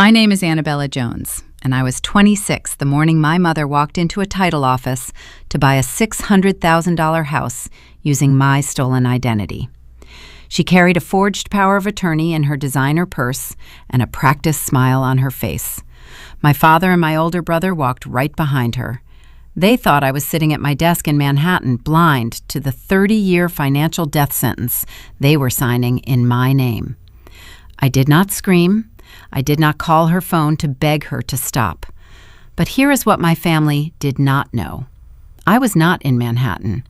My name is Annabella Jones, and I was 26 the morning my mother walked into a title office to buy a $600,000 house using my stolen identity. She carried a forged power of attorney in her designer purse and a practiced smile on her face. My father and my older brother walked right behind her. They thought I was sitting at my desk in Manhattan, blind to the 30-year financial death sentence they were signing in my name. I did not scream. I did not call her phone to beg her to stop. But here is what my family did not know. I was not in Manhattan.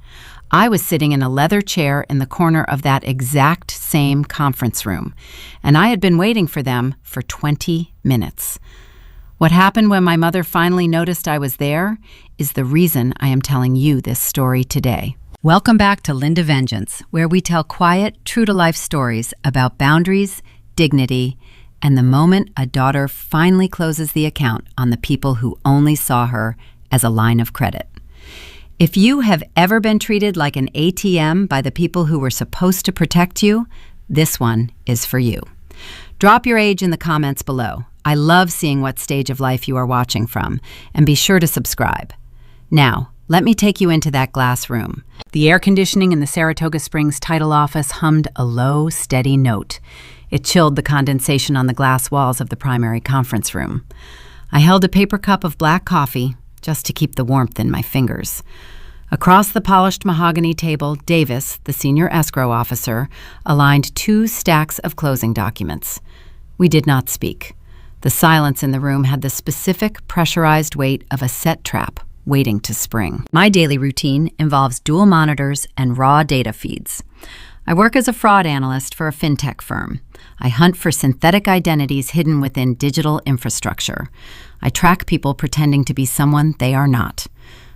I was sitting in a leather chair in the corner of that exact same conference room, and I had been waiting for them for 20 minutes. What happened when my mother finally noticed I was there is the reason I am telling you this story today. Welcome back to Linda Vengeance, where we tell quiet, true-to-life stories about boundaries, dignity, and the moment a daughter finally closes the account on the people who only saw her as a line of credit. If you have ever been treated like an ATM by the people who were supposed to protect you, this one is for you. Drop your age in the comments below. I love seeing what stage of life you are watching from, and be sure to subscribe. Now, let me take you into that glass room. The air conditioning in the Saratoga Springs title office hummed a low, steady note. It chilled the condensation on the glass walls of the primary conference room. I held a paper cup of black coffee just to keep the warmth in my fingers. Across the polished mahogany table, Davis, the senior escrow officer, aligned 2 stacks of closing documents. We did not speak. The silence in the room had the specific, pressurized weight of a set trap waiting to spring. My daily routine involves dual monitors and raw data feeds. I work as a fraud analyst for a fintech firm. I hunt for synthetic identities hidden within digital infrastructure. I track people pretending to be someone they are not.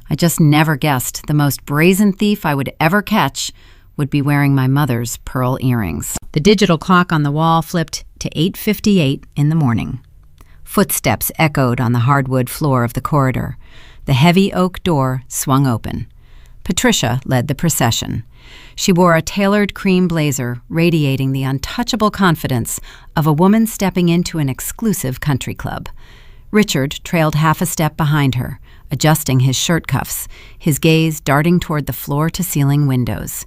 I just never guessed the most brazen thief I would ever catch would be wearing my mother's pearl earrings. The digital clock on the wall flipped to 8:58 in the morning. Footsteps echoed on the hardwood floor of the corridor. The heavy oak door swung open. Patricia led the procession. She wore a tailored cream blazer, radiating the untouchable confidence of a woman stepping into an exclusive country club. Richard trailed half a step behind her, adjusting his shirt cuffs, his gaze darting toward the floor-to-ceiling windows.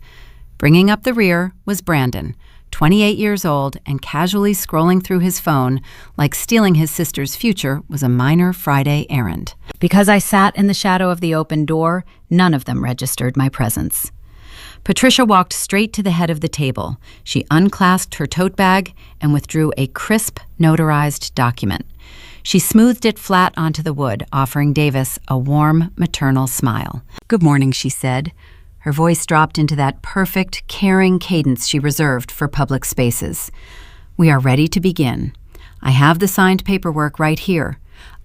Bringing up the rear was Brandon, 28 years old and casually scrolling through his phone like stealing his sister's future was a minor Friday errand. Because I sat in the shadow of the open door, none of them registered my presence. Patricia walked straight to the head of the table. She unclasped her tote bag and withdrew a crisp, notarized document. She smoothed it flat onto the wood, offering Davis a warm, maternal smile. "Good morning," she said. Her voice dropped into that perfect, caring cadence she reserved for public spaces. "We are ready to begin. I have the signed paperwork right here.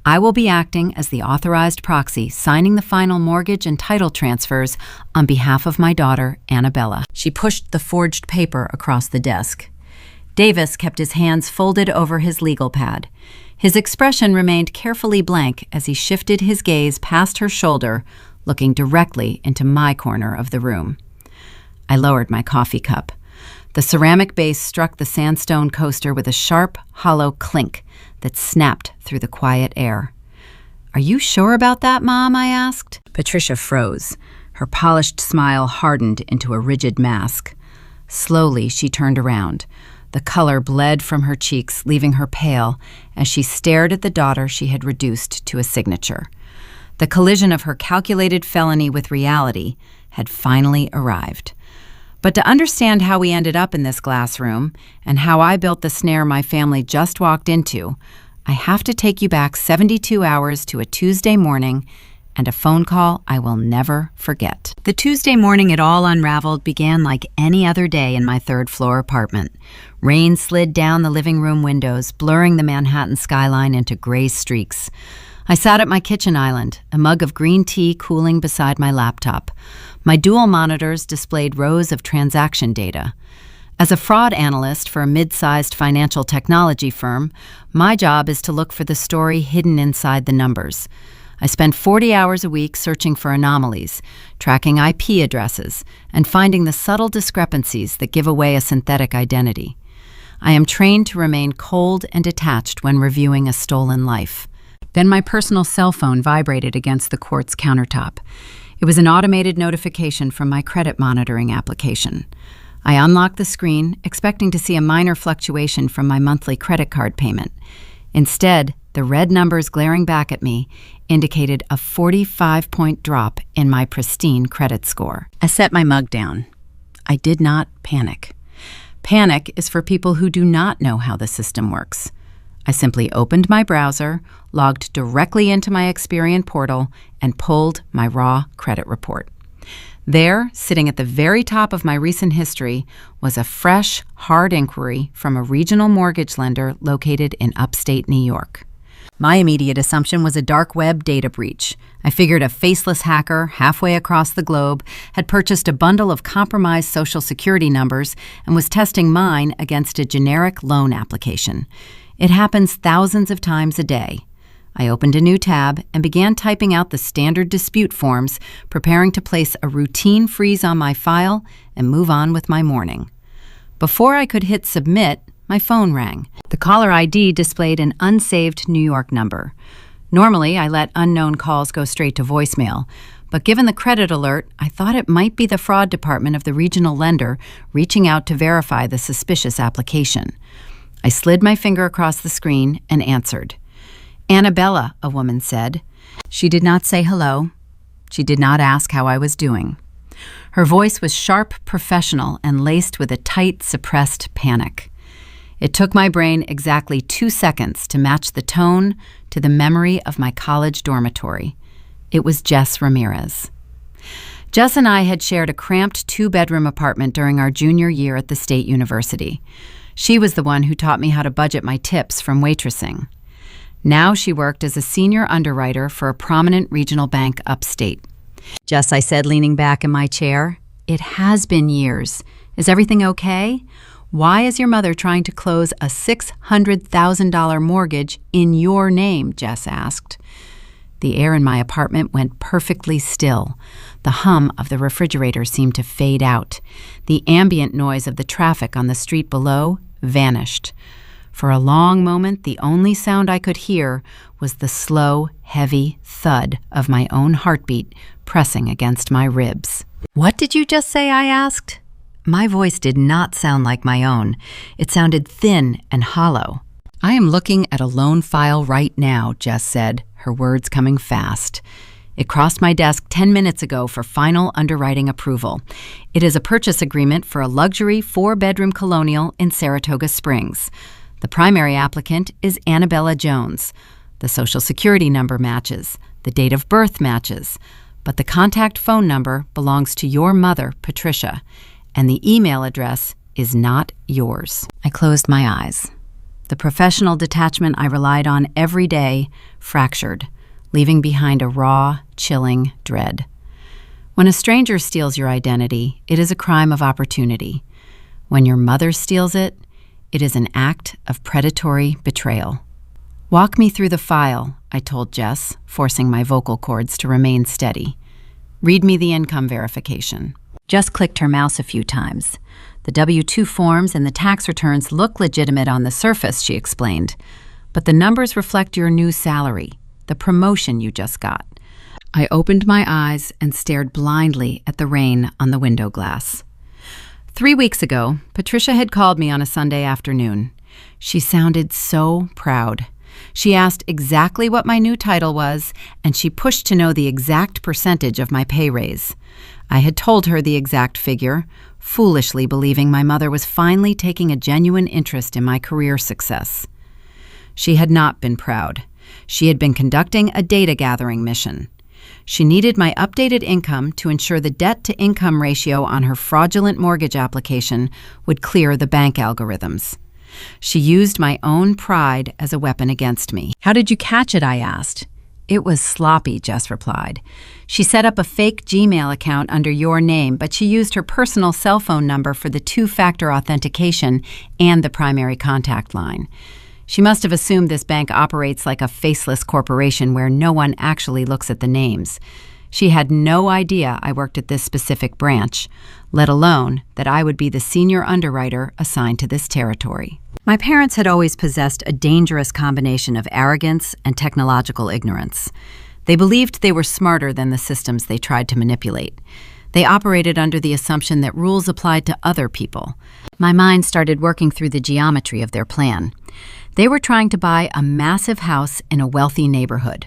I will be acting as the authorized proxy, signing the final mortgage and title transfers on behalf of my daughter, Annabella." She pushed the forged paper across the desk. Davis kept his hands folded over his legal pad. His expression remained carefully blank as he shifted his gaze past her shoulder, looking directly into my corner of the room. I lowered my coffee cup. The ceramic base struck the sandstone coaster with a sharp, hollow clink that snapped through the quiet air. "Are you sure about that, Mom?" I asked. Patricia froze. Her polished smile hardened into a rigid mask. Slowly, she turned around. The color bled from her cheeks, leaving her pale as she stared at the daughter she had reduced to a signature. The collision of her calculated felony with reality had finally arrived. But to understand how we ended up in this glass room and how I built the snare my family just walked into, I have to take you back 72 hours to a Tuesday morning and a phone call I will never forget. The Tuesday morning it all unraveled began like any other day in my third-floor apartment. Rain slid down the living room windows, blurring the Manhattan skyline into gray streaks. I sat at my kitchen island, a mug of green tea cooling beside my laptop. My dual monitors displayed rows of transaction data. As a fraud analyst for a mid-sized financial technology firm, my job is to look for the story hidden inside the numbers. I spend 40 hours a week searching for anomalies, tracking IP addresses, and finding the subtle discrepancies that give away a synthetic identity. I am trained to remain cold and detached when reviewing a stolen life. Then my personal cell phone vibrated against the court's countertop. It was an automated notification from my credit monitoring application. I unlocked the screen, expecting to see a minor fluctuation from my monthly credit card payment. Instead, the red numbers glaring back at me indicated a 45-point drop in my pristine credit score. I set my mug down. I did not panic. Panic is for people who do not know how the system works. I simply opened my browser, logged directly into my Experian portal, and pulled my raw credit report. There, sitting at the very top of my recent history, was a fresh, hard inquiry from a regional mortgage lender located in upstate New York. My immediate assumption was a dark web data breach. I figured a faceless hacker halfway across the globe had purchased a bundle of compromised Social Security numbers and was testing mine against a generic loan application. It happens thousands of times a day. I opened a new tab and began typing out the standard dispute forms, preparing to place a routine freeze on my file and move on with my morning. Before I could hit submit, my phone rang. The caller ID displayed an unsaved New York number. Normally, I let unknown calls go straight to voicemail, but given the credit alert, I thought it might be the fraud department of the regional lender reaching out to verify the suspicious application. I slid my finger across the screen and answered. "Annabella," a woman said. She did not say hello. She did not ask how I was doing. Her voice was sharp, professional, and laced with a tight, suppressed panic. It took my brain exactly 2 seconds to match the tone to the memory of my college dormitory. It was Jess Ramirez. Jess and I had shared a cramped 2-bedroom apartment during our junior year at the State University. She was the one who taught me how to budget my tips from waitressing. Now she worked as a senior underwriter for a prominent regional bank upstate. "Jess," I said, leaning back in my chair, "it has been years. Is everything okay? Why is your mother trying to close a $600,000 mortgage in your name?" Jess asked. The air in my apartment went perfectly still. The hum of the refrigerator seemed to fade out. The ambient noise of the traffic on the street below vanished. For a long moment, the only sound I could hear was the slow, heavy thud of my own heartbeat pressing against my ribs. "What did you just say?" I asked. My voice did not sound like my own. It sounded thin and hollow. "I am looking at a loan file right now," Jess said, her words coming fast. "It crossed my desk 10 minutes ago for final underwriting approval. It is a purchase agreement for a luxury 4-bedroom colonial in Saratoga Springs. The primary applicant is Annabella Jones. The Social Security number matches. The date of birth matches. But the contact phone number belongs to your mother, Patricia, and the email address is not yours." I closed my eyes. The professional detachment I relied on every day fractured, leaving behind a raw, chilling dread. When a stranger steals your identity, it is a crime of opportunity. When your mother steals it, it is an act of predatory betrayal. "Walk me through the file," I told Jess, forcing my vocal cords to remain steady. "Read me the income verification." Jess clicked her mouse a few times. "The W-2 forms and the tax returns look legitimate on the surface," she explained. "But the numbers reflect your new salary, the promotion you just got." I opened my eyes and stared blindly at the rain on the window glass. 3 weeks ago, Patricia had called me on a Sunday afternoon. She sounded so proud. She asked exactly what my new title was, and she pushed to know the exact percentage of my pay raise. I had told her the exact figure, foolishly believing my mother was finally taking a genuine interest in my career success. She had not been proud. She had been conducting a data-gathering mission. She needed my updated income to ensure the debt-to-income ratio on her fraudulent mortgage application would clear the bank algorithms. She used my own pride as a weapon against me. "How did you catch it?" I asked. "It was sloppy," Jess replied. "She set up a fake Gmail account under your name, but she used her personal cell phone number for the 2-factor authentication and the primary contact line. She must have assumed this bank operates like a faceless corporation where no one actually looks at the names. She had no idea I worked at this specific branch, let alone that I would be the senior underwriter assigned to this territory. My parents had always possessed a dangerous combination of arrogance and technological ignorance. They believed they were smarter than the systems they tried to manipulate. They operated under the assumption that rules applied to other people. My mind started working through the geometry of their plan. They were trying to buy a massive house in a wealthy neighborhood.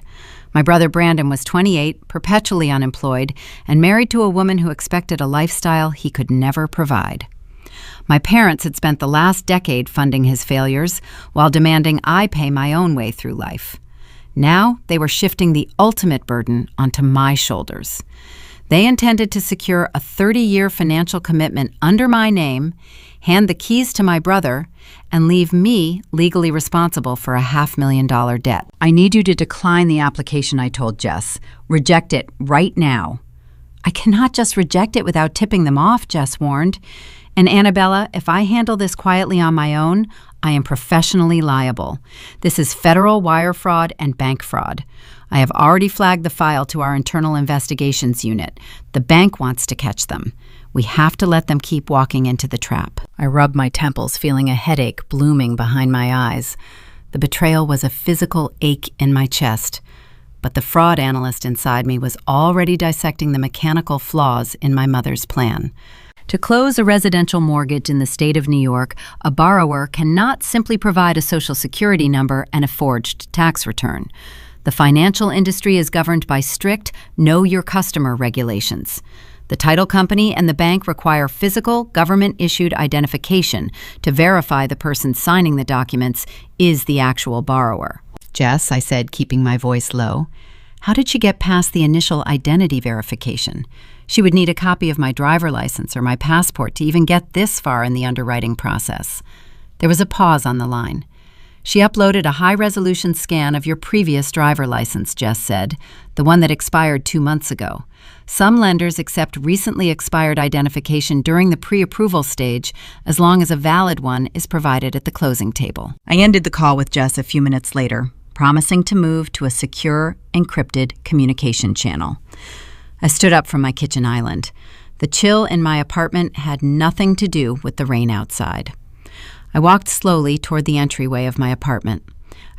My brother Brandon was 28, perpetually unemployed, and married to a woman who expected a lifestyle he could never provide. My parents had spent the last decade funding his failures while demanding I pay my own way through life. Now they were shifting the ultimate burden onto my shoulders. They intended to secure a 30-year financial commitment under my name, hand the keys to my brother, and leave me legally responsible for a $500,000 debt. I need you to decline the application, I told Jess. Reject it right now. I cannot just reject it without tipping them off, Jess warned. And Annabella, if I handle this quietly on my own, I am professionally liable. This is federal wire fraud and bank fraud. I have already flagged the file to our internal investigations unit. The bank wants to catch them. We have to let them keep walking into the trap. I rubbed my temples, feeling a headache blooming behind my eyes. The betrayal was a physical ache in my chest, but the fraud analyst inside me was already dissecting the mechanical flaws in my mother's plan. To close a residential mortgage in the state of New York, a borrower cannot simply provide a Social Security number and a forged tax return. The financial industry is governed by strict Know Your Customer regulations. The title company and the bank require physical, government-issued identification to verify the person signing the documents is the actual borrower. Jess, I said, keeping my voice low, how did she get past the initial identity verification? She would need a copy of my driver license or my passport to even get this far in the underwriting process. There was a pause on the line. She uploaded a high-resolution scan of your previous driver license, Jess said, the one that expired 2 months ago. Some lenders accept recently expired identification during the pre-approval stage as long as a valid one is provided at the closing table. I ended the call with Jess a few minutes later, promising to move to a secure, encrypted communication channel. I stood up from my kitchen island. The chill in my apartment had nothing to do with the rain outside. I walked slowly toward the entryway of my apartment.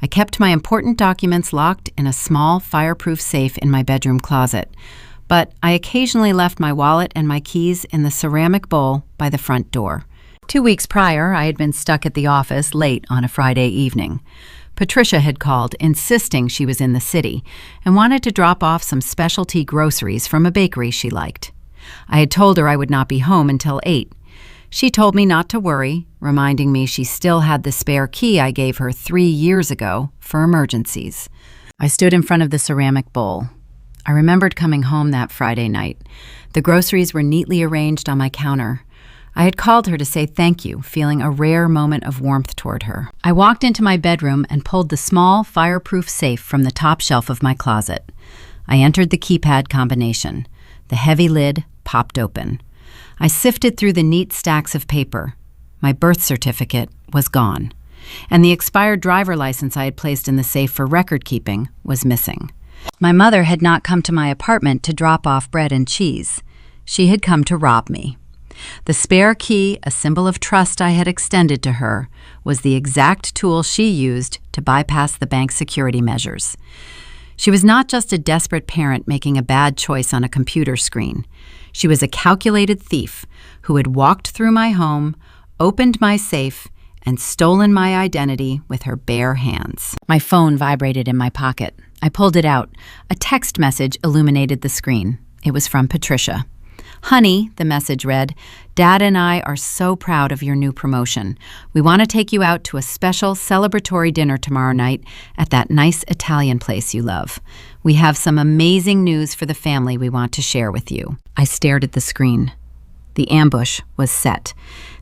I kept my important documents locked in a small, fireproof safe in my bedroom closet, but I occasionally left my wallet and my keys in the ceramic bowl by the front door. 2 weeks prior, I had been stuck at the office late on a Friday evening. Patricia had called, insisting she was in the city, and wanted to drop off some specialty groceries from a bakery she liked. I had told her I would not be home until 8. She told me not to worry, reminding me she still had the spare key I gave her 3 years ago for emergencies. I stood in front of the ceramic bowl. I remembered coming home that Friday night. The groceries were neatly arranged on my counter. I had called her to say thank you, feeling a rare moment of warmth toward her. I walked into my bedroom and pulled the small, fireproof safe from the top shelf of my closet. I entered the keypad combination. The heavy lid popped open. I sifted through the neat stacks of paper. My birth certificate was gone, and the expired driver license I had placed in the safe for record keeping was missing. My mother had not come to my apartment to drop off bread and cheese. She had come to rob me. The spare key, a symbol of trust I had extended to her, was the exact tool she used to bypass the bank's security measures. She was not just a desperate parent making a bad choice on a computer screen. She was a calculated thief who had walked through my home, opened my safe, and stolen my identity with her bare hands. My phone vibrated in my pocket. I pulled it out. A text message illuminated the screen. It was from Patricia. "Honey," the message read, "Dad and I are so proud of your new promotion. We want to take you out to a special celebratory dinner tomorrow night at that nice Italian place you love. We have some amazing news for the family we want to share with you." I stared at the screen. The ambush was set.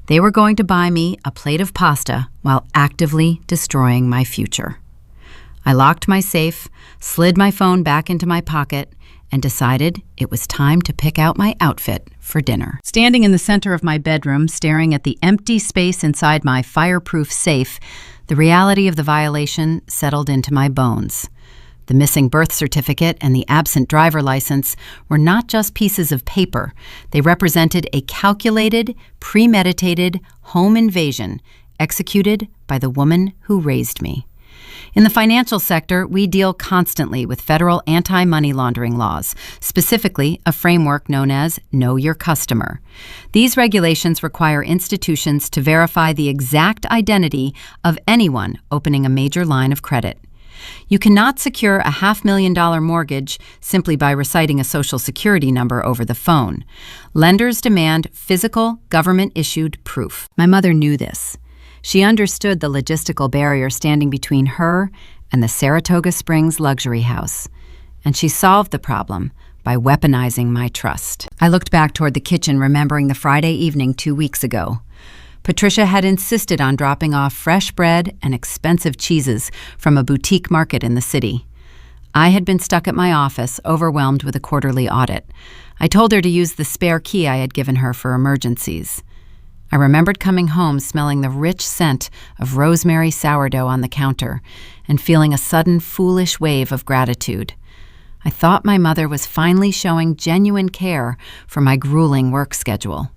They were going to buy me a plate of pasta while actively destroying my future. I locked my safe, slid my phone back into my pocket, and decided it was time to pick out my outfit for dinner. Standing in the center of my bedroom, staring at the empty space inside my fireproof safe, the reality of the violation settled into my bones. The missing birth certificate and the absent driver license were not just pieces of paper. They represented a calculated, premeditated home invasion executed by the woman who raised me. In the financial sector, we deal constantly with federal anti-money laundering laws, specifically a framework known as Know Your Customer. These regulations require institutions to verify the exact identity of anyone opening a major line of credit. You cannot secure a $500,000 mortgage simply by reciting a Social Security number over the phone. Lenders demand physical, government-issued proof. My mother knew this. She understood the logistical barrier standing between her and the Saratoga Springs luxury house, and she solved the problem by weaponizing my trust. I looked back toward the kitchen, remembering the Friday evening 2 weeks ago. Patricia had insisted on dropping off fresh bread and expensive cheeses from a boutique market in the city. I had been stuck at my office, overwhelmed with a quarterly audit. I told her to use the spare key I had given her for emergencies. I remembered coming home smelling the rich scent of rosemary sourdough on the counter and feeling a sudden foolish wave of gratitude. I thought my mother was finally showing genuine care for my grueling work schedule.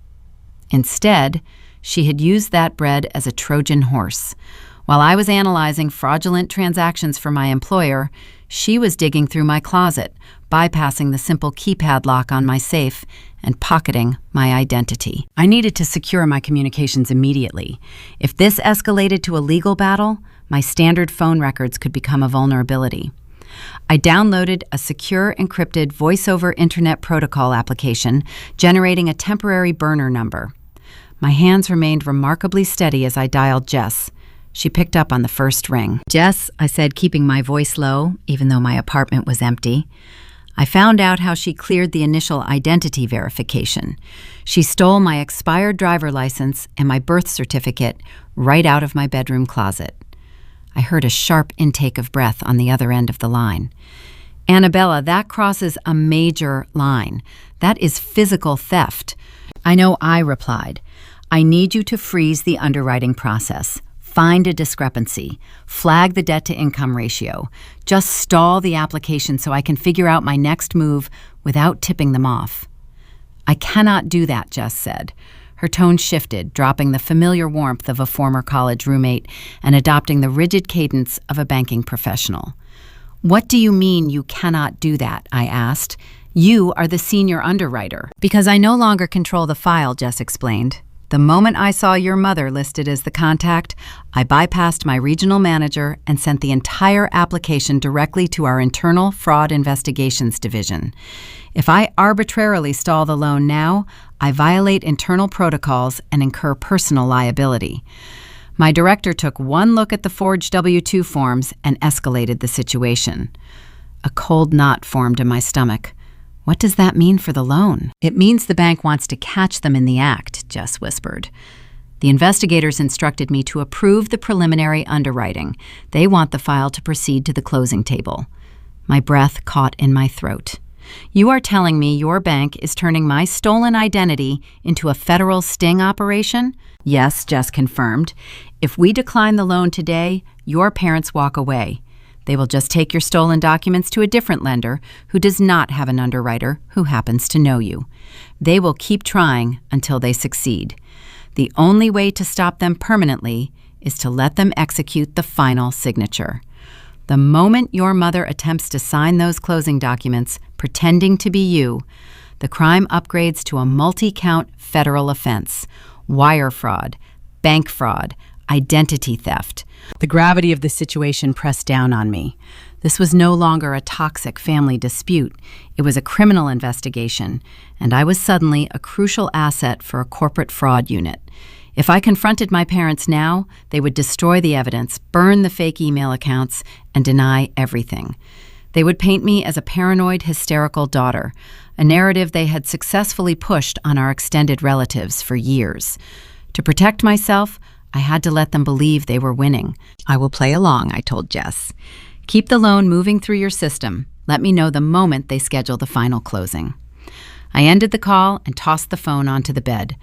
Instead, she had used that bread as a Trojan horse. While I was analyzing fraudulent transactions for my employer, she was digging through my closet, bypassing the simple keypad lock on my safe and pocketing my identity. I needed to secure my communications immediately. If this escalated to a legal battle, my standard phone records could become a vulnerability. I downloaded a secure encrypted voice-over internet protocol application, generating a temporary burner number. My hands remained remarkably steady as I dialed Jess. She picked up on the first ring. "Jess," I said, keeping my voice low, even though my apartment was empty. I found out how she cleared the initial identity verification. She stole my expired driver license and my birth certificate right out of my bedroom closet. I heard a sharp intake of breath on the other end of the line. "Annabella, that crosses a major line. That is physical theft." "I know," I replied. "I need you to freeze the underwriting process. Find a discrepancy. Flag the debt-to-income ratio. Just stall the application so I can figure out my next move without tipping them off." "I cannot do that," Jess said. Her tone shifted, dropping the familiar warmth of a former college roommate and adopting the rigid cadence of a banking professional. "What do you mean you cannot do that?" I asked. "You are the senior underwriter." "Because I no longer control the file," Jess explained. "The moment I saw your mother listed as the contact, I bypassed my regional manager and sent the entire application directly to our internal fraud investigations division. If I arbitrarily stall the loan now, I violate internal protocols and incur personal liability." My director took one look at the forged W-2 forms and escalated the situation. A cold knot formed in my stomach. "What does that mean for the loan?" "It means the bank wants to catch them in the act," Jess whispered. "The investigators instructed me to approve the preliminary underwriting. They want the file to proceed to the closing table." My breath caught in my throat. "You are telling me your bank is turning my stolen identity into a federal sting operation?" "Yes," Jess confirmed. "If we decline the loan today, your parents walk away. They will just take your stolen documents to a different lender who does not have an underwriter who happens to know you. They will keep trying until they succeed. The only way to stop them permanently is to let them execute the final signature. The moment your mother attempts to sign those closing documents, pretending to be you, the crime upgrades to a multi-count federal offense: wire fraud, bank fraud, identity theft. The gravity of the situation pressed down on me. This was no longer a toxic family dispute. It was a criminal investigation, and I was suddenly a crucial asset for a corporate fraud unit. If I confronted my parents now, they would destroy the evidence, burn the fake email accounts, and deny everything. They would paint me as a paranoid, hysterical daughter, a narrative they had successfully pushed on our extended relatives for years. To protect myself, I had to let them believe they were winning. "I will play along," I told Jess. "Keep the loan moving through your system. Let me know the moment they schedule the final closing." I ended the call and tossed the phone onto the bed.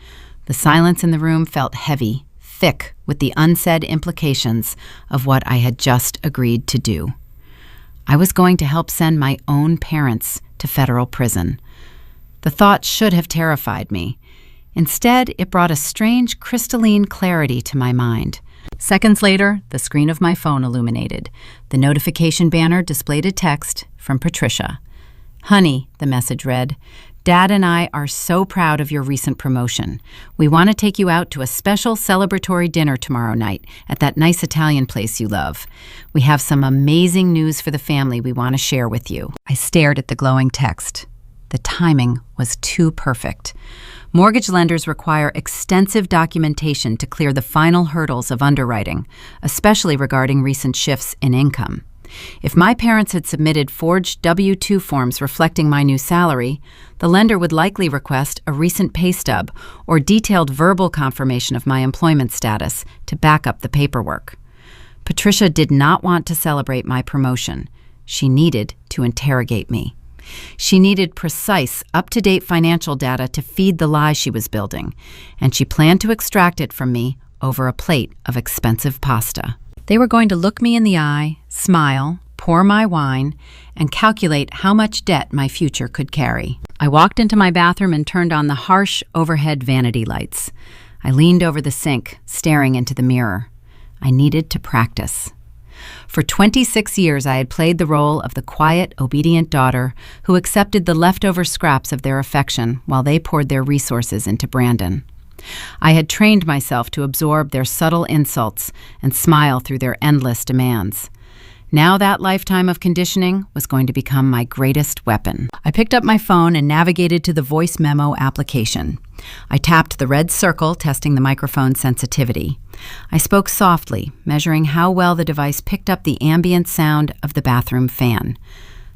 The silence in the room felt heavy, thick with the unsaid implications of what I had just agreed to do. I was going to help send my own parents to federal prison. The thought should have terrified me. Instead, it brought a strange crystalline clarity to my mind. Seconds later, the screen of my phone illuminated. The notification banner displayed a text from Patricia. "Honey," the message read, "Dad and I are so proud of your recent promotion. We want to take you out to a special celebratory dinner tomorrow night at that nice Italian place you love. We have some amazing news for the family we want to share with you." I stared at the glowing text. The timing was too perfect. Mortgage lenders require extensive documentation to clear the final hurdles of underwriting, especially regarding recent shifts in income. If my parents had submitted forged W-2 forms reflecting my new salary, the lender would likely request a recent pay stub or detailed verbal confirmation of my employment status to back up the paperwork. Patricia did not want to celebrate my promotion. She needed to interrogate me. She needed precise, up-to-date financial data to feed the lie she was building, and she planned to extract it from me over a plate of expensive pasta. They were going to look me in the eye, smile, pour my wine, and calculate how much debt my future could carry. I walked into my bathroom and turned on the harsh overhead vanity lights. I leaned over the sink, staring into the mirror. I needed to practice. For 26 years, I had played the role of the quiet, obedient daughter who accepted the leftover scraps of their affection while they poured their resources into Brandon. I had trained myself to absorb their subtle insults and smile through their endless demands. Now that lifetime of conditioning was going to become my greatest weapon. I picked up my phone and navigated to the voice memo application. I tapped the red circle, testing the microphone's sensitivity. I spoke softly, measuring how well the device picked up the ambient sound of the bathroom fan.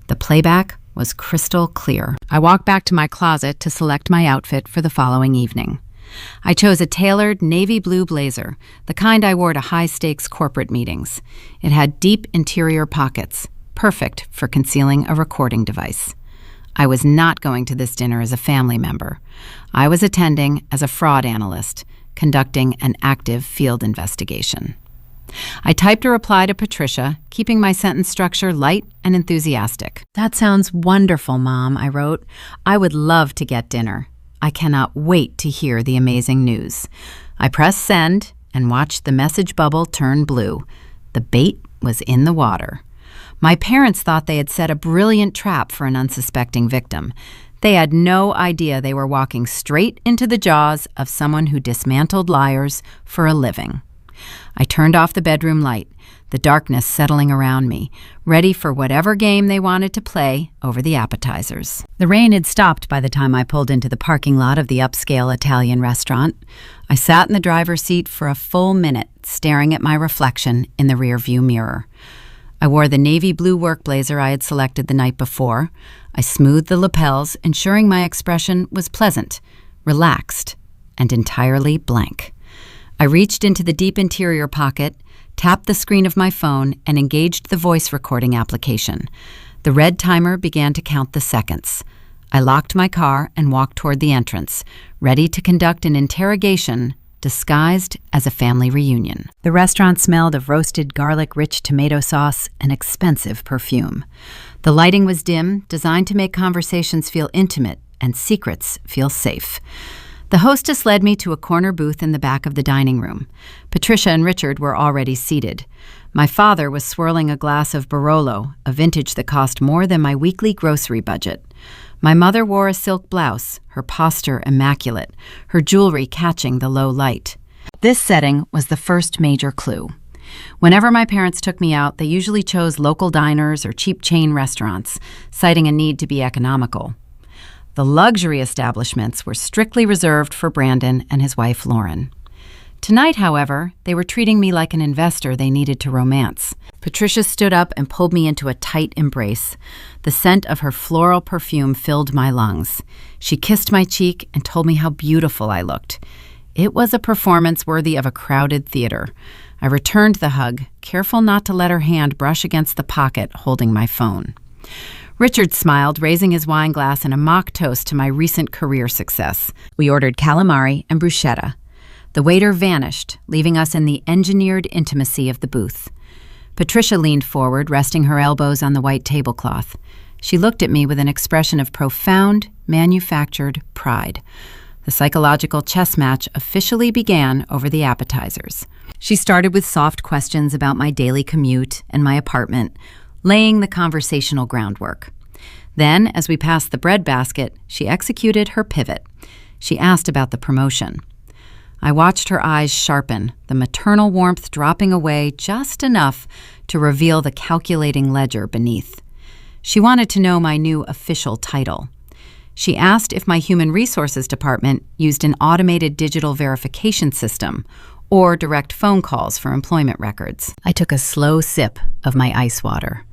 The playback was crystal clear. I walked back to my closet to select my outfit for the following evening. I chose a tailored navy blue blazer, the kind I wore to high-stakes corporate meetings. It had deep interior pockets, perfect for concealing a recording device. I was not going to this dinner as a family member. I was attending as a fraud analyst, conducting an active field investigation. I typed a reply to Patricia, keeping my sentence structure light and enthusiastic. "That sounds wonderful, Mom," I wrote. "I would love to get dinner. I cannot wait to hear the amazing news." I pressed send and watched the message bubble turn blue. The bait was in the water. My parents thought they had set a brilliant trap for an unsuspecting victim. They had no idea they were walking straight into the jaws of someone who dismantled liars for a living. I turned off the bedroom light, the darkness settling around me, ready for whatever game they wanted to play over the appetizers. The rain had stopped by the time I pulled into the parking lot of the upscale Italian restaurant. I sat in the driver's seat for a full minute, staring at my reflection in the rearview mirror. I wore the navy blue work blazer I had selected the night before. I smoothed the lapels, ensuring my expression was pleasant, relaxed, and entirely blank. I reached into the deep interior pocket, tapped the screen of my phone, and engaged the voice recording application. The red timer began to count the seconds. I locked my car and walked toward the entrance, ready to conduct an interrogation disguised as a family reunion. The restaurant smelled of roasted garlic-rich tomato sauce and expensive perfume. The lighting was dim, designed to make conversations feel intimate and secrets feel safe. The hostess led me to a corner booth in the back of the dining room. Patricia and Richard were already seated. My father was swirling a glass of Barolo, a vintage that cost more than my weekly grocery budget. My mother wore a silk blouse, her posture immaculate, her jewelry catching the low light. This setting was the first major clue. Whenever my parents took me out, they usually chose local diners or cheap chain restaurants, citing a need to be economical. The luxury establishments were strictly reserved for Brandon and his wife, Lauren. Tonight, however, they were treating me like an investor they needed to romance. Patricia stood up and pulled me into a tight embrace. The scent of her floral perfume filled my lungs. She kissed my cheek and told me how beautiful I looked. It was a performance worthy of a crowded theater. I returned the hug, careful not to let her hand brush against the pocket holding my phone. Richard smiled, raising his wine glass in a mock toast to my recent career success. We ordered calamari and bruschetta. The waiter vanished, leaving us in the engineered intimacy of the booth. Patricia leaned forward, resting her elbows on the white tablecloth. She looked at me with an expression of profound, manufactured pride. The psychological chess match officially began over the appetizers. She started with soft questions about my daily commute and my apartment, laying the conversational groundwork. Then, as we passed the bread basket, she executed her pivot. She asked about the promotion. I watched her eyes sharpen, the maternal warmth dropping away just enough to reveal the calculating ledger beneath. She wanted to know my new official title. She asked if my human resources department used an automated digital verification system or direct phone calls for employment records. I took a slow sip of my ice water.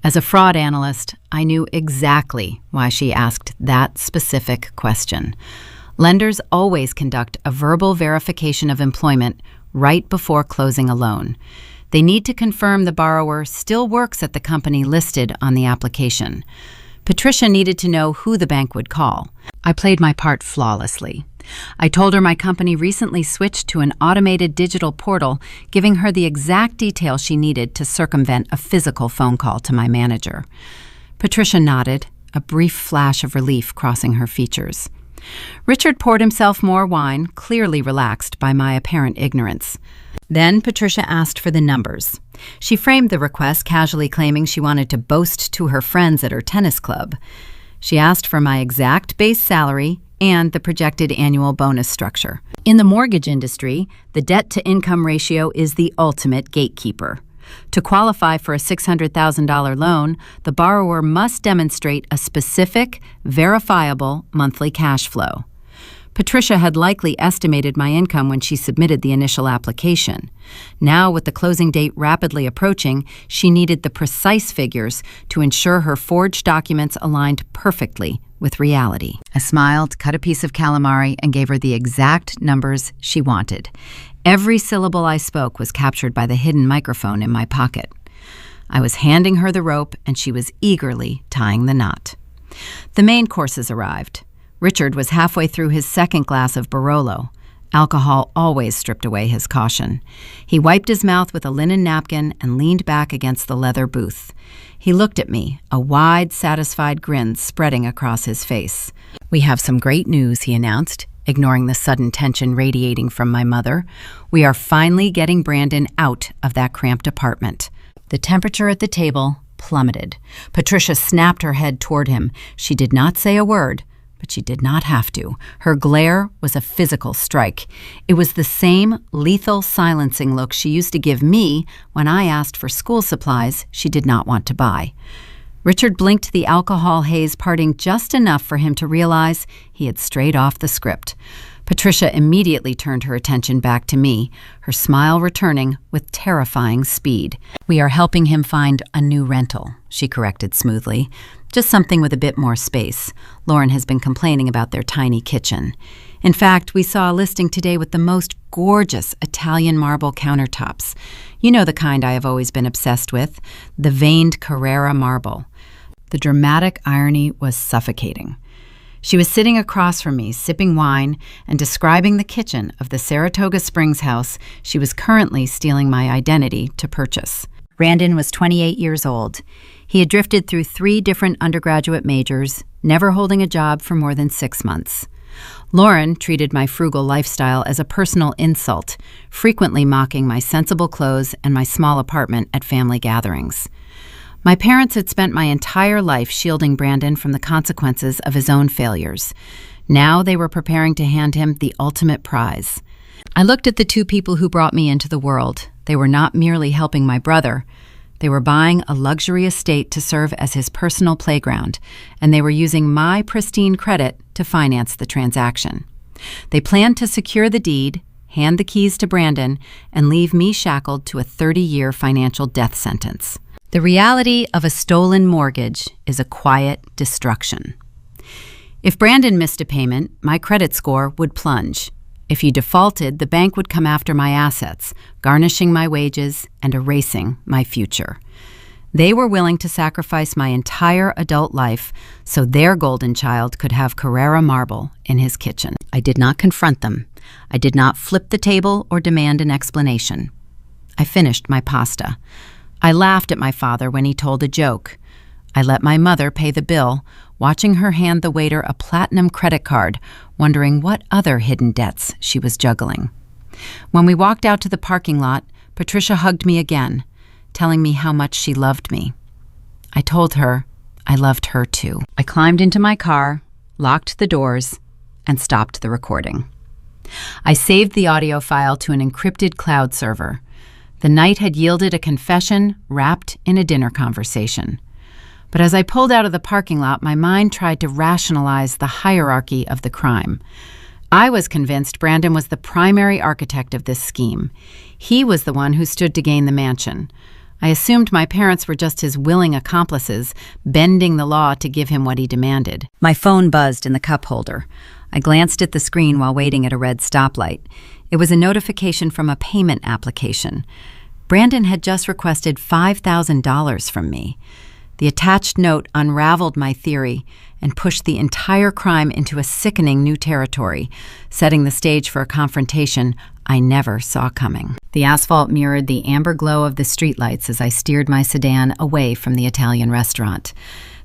As a fraud analyst, I knew exactly why she asked that specific question. Lenders always conduct a verbal verification of employment right before closing a loan. They need to confirm the borrower still works at the company listed on the application. Patricia needed to know who the bank would call. I played my part flawlessly. I told her my company recently switched to an automated digital portal, giving her the exact detail she needed to circumvent a physical phone call to my manager. Patricia nodded, a brief flash of relief crossing her features. Richard poured himself more wine, clearly relaxed by my apparent ignorance. Then Patricia asked for the numbers. She framed the request casually claiming she wanted to boast to her friends at her tennis club. She asked for my exact base salary and the projected annual bonus structure. In the mortgage industry, the debt-to-income ratio is the ultimate gatekeeper. To qualify for a $600,000 loan, the borrower must demonstrate a specific, verifiable monthly cash flow. Patricia had likely estimated my income when she submitted the initial application. Now, with the closing date rapidly approaching, she needed the precise figures to ensure her forged documents aligned perfectly with reality. I smiled, cut a piece of calamari, and gave her the exact numbers she wanted. Every syllable I spoke was captured by the hidden microphone in my pocket. I was handing her the rope, and she was eagerly tying the knot. The main courses arrived. Richard was halfway through his second glass of Barolo. Alcohol always stripped away his caution. He wiped his mouth with a linen napkin and leaned back against the leather booth. He looked at me, a wide, satisfied grin spreading across his face. "We have some great news," he announced, ignoring the sudden tension radiating from my mother. "We are finally getting Brandon out of that cramped apartment." The temperature at the table plummeted. Patricia snapped her head toward him. She did not say a word, but she did not have to. Her glare was a physical strike. It was the same lethal silencing look she used to give me when I asked for school supplies she did not want to buy. Richard blinked the alcohol haze parting just enough for him to realize he had strayed off the script. Patricia immediately turned her attention back to me, her smile returning with terrifying speed. "We are helping him find a new rental," she corrected smoothly. "Just something with a bit more space. Lauren has been complaining about their tiny kitchen. In fact, we saw a listing today with the most gorgeous Italian marble countertops. You know the kind I have always been obsessed with, the veined Carrara marble." The dramatic irony was suffocating. She was sitting across from me, sipping wine and describing the kitchen of the Saratoga Springs house she was currently stealing my identity to purchase. Brandon was 28 years old. He had drifted through 3 different undergraduate majors, never holding a job for more than 6 months. Lauren treated my frugal lifestyle as a personal insult, frequently mocking my sensible clothes and my small apartment at family gatherings. My parents had spent my entire life shielding Brandon from the consequences of his own failures. Now they were preparing to hand him the ultimate prize. I looked at the 2 people who brought me into the world. They were not merely helping my brother. They were buying a luxury estate to serve as his personal playground, and they were using my pristine credit to finance the transaction. They planned to secure the deed, hand the keys to Brandon, and leave me shackled to a 30-year financial death sentence. The reality of a stolen mortgage is a quiet destruction. If Brandon missed a payment, my credit score would plunge. If he defaulted, the bank would come after my assets, garnishing my wages and erasing my future. They were willing to sacrifice my entire adult life so their golden child could have Carrara marble in his kitchen. I did not confront them. I did not flip the table or demand an explanation. I finished my pasta. I laughed at my father when he told a joke. I let my mother pay the bill, watching her hand the waiter a platinum credit card, wondering what other hidden debts she was juggling. When we walked out to the parking lot, Patricia hugged me again, telling me how much she loved me. I told her I loved her too. I climbed into my car, locked the doors, and stopped the recording. I saved the audio file to an encrypted cloud server. The night had yielded a confession wrapped in a dinner conversation. But as I pulled out of the parking lot, my mind tried to rationalize the hierarchy of the crime. I was convinced Brandon was the primary architect of this scheme. He was the one who stood to gain the mansion. I assumed my parents were just his willing accomplices, bending the law to give him what he demanded. My phone buzzed in the cup holder. I glanced at the screen while waiting at a red stoplight. It was a notification from a payment application. Brandon had just requested $5,000 from me. The attached note unraveled my theory and pushed the entire crime into a sickening new territory, setting the stage for a confrontation I never saw coming. The asphalt mirrored the amber glow of the streetlights as I steered my sedan away from the Italian restaurant.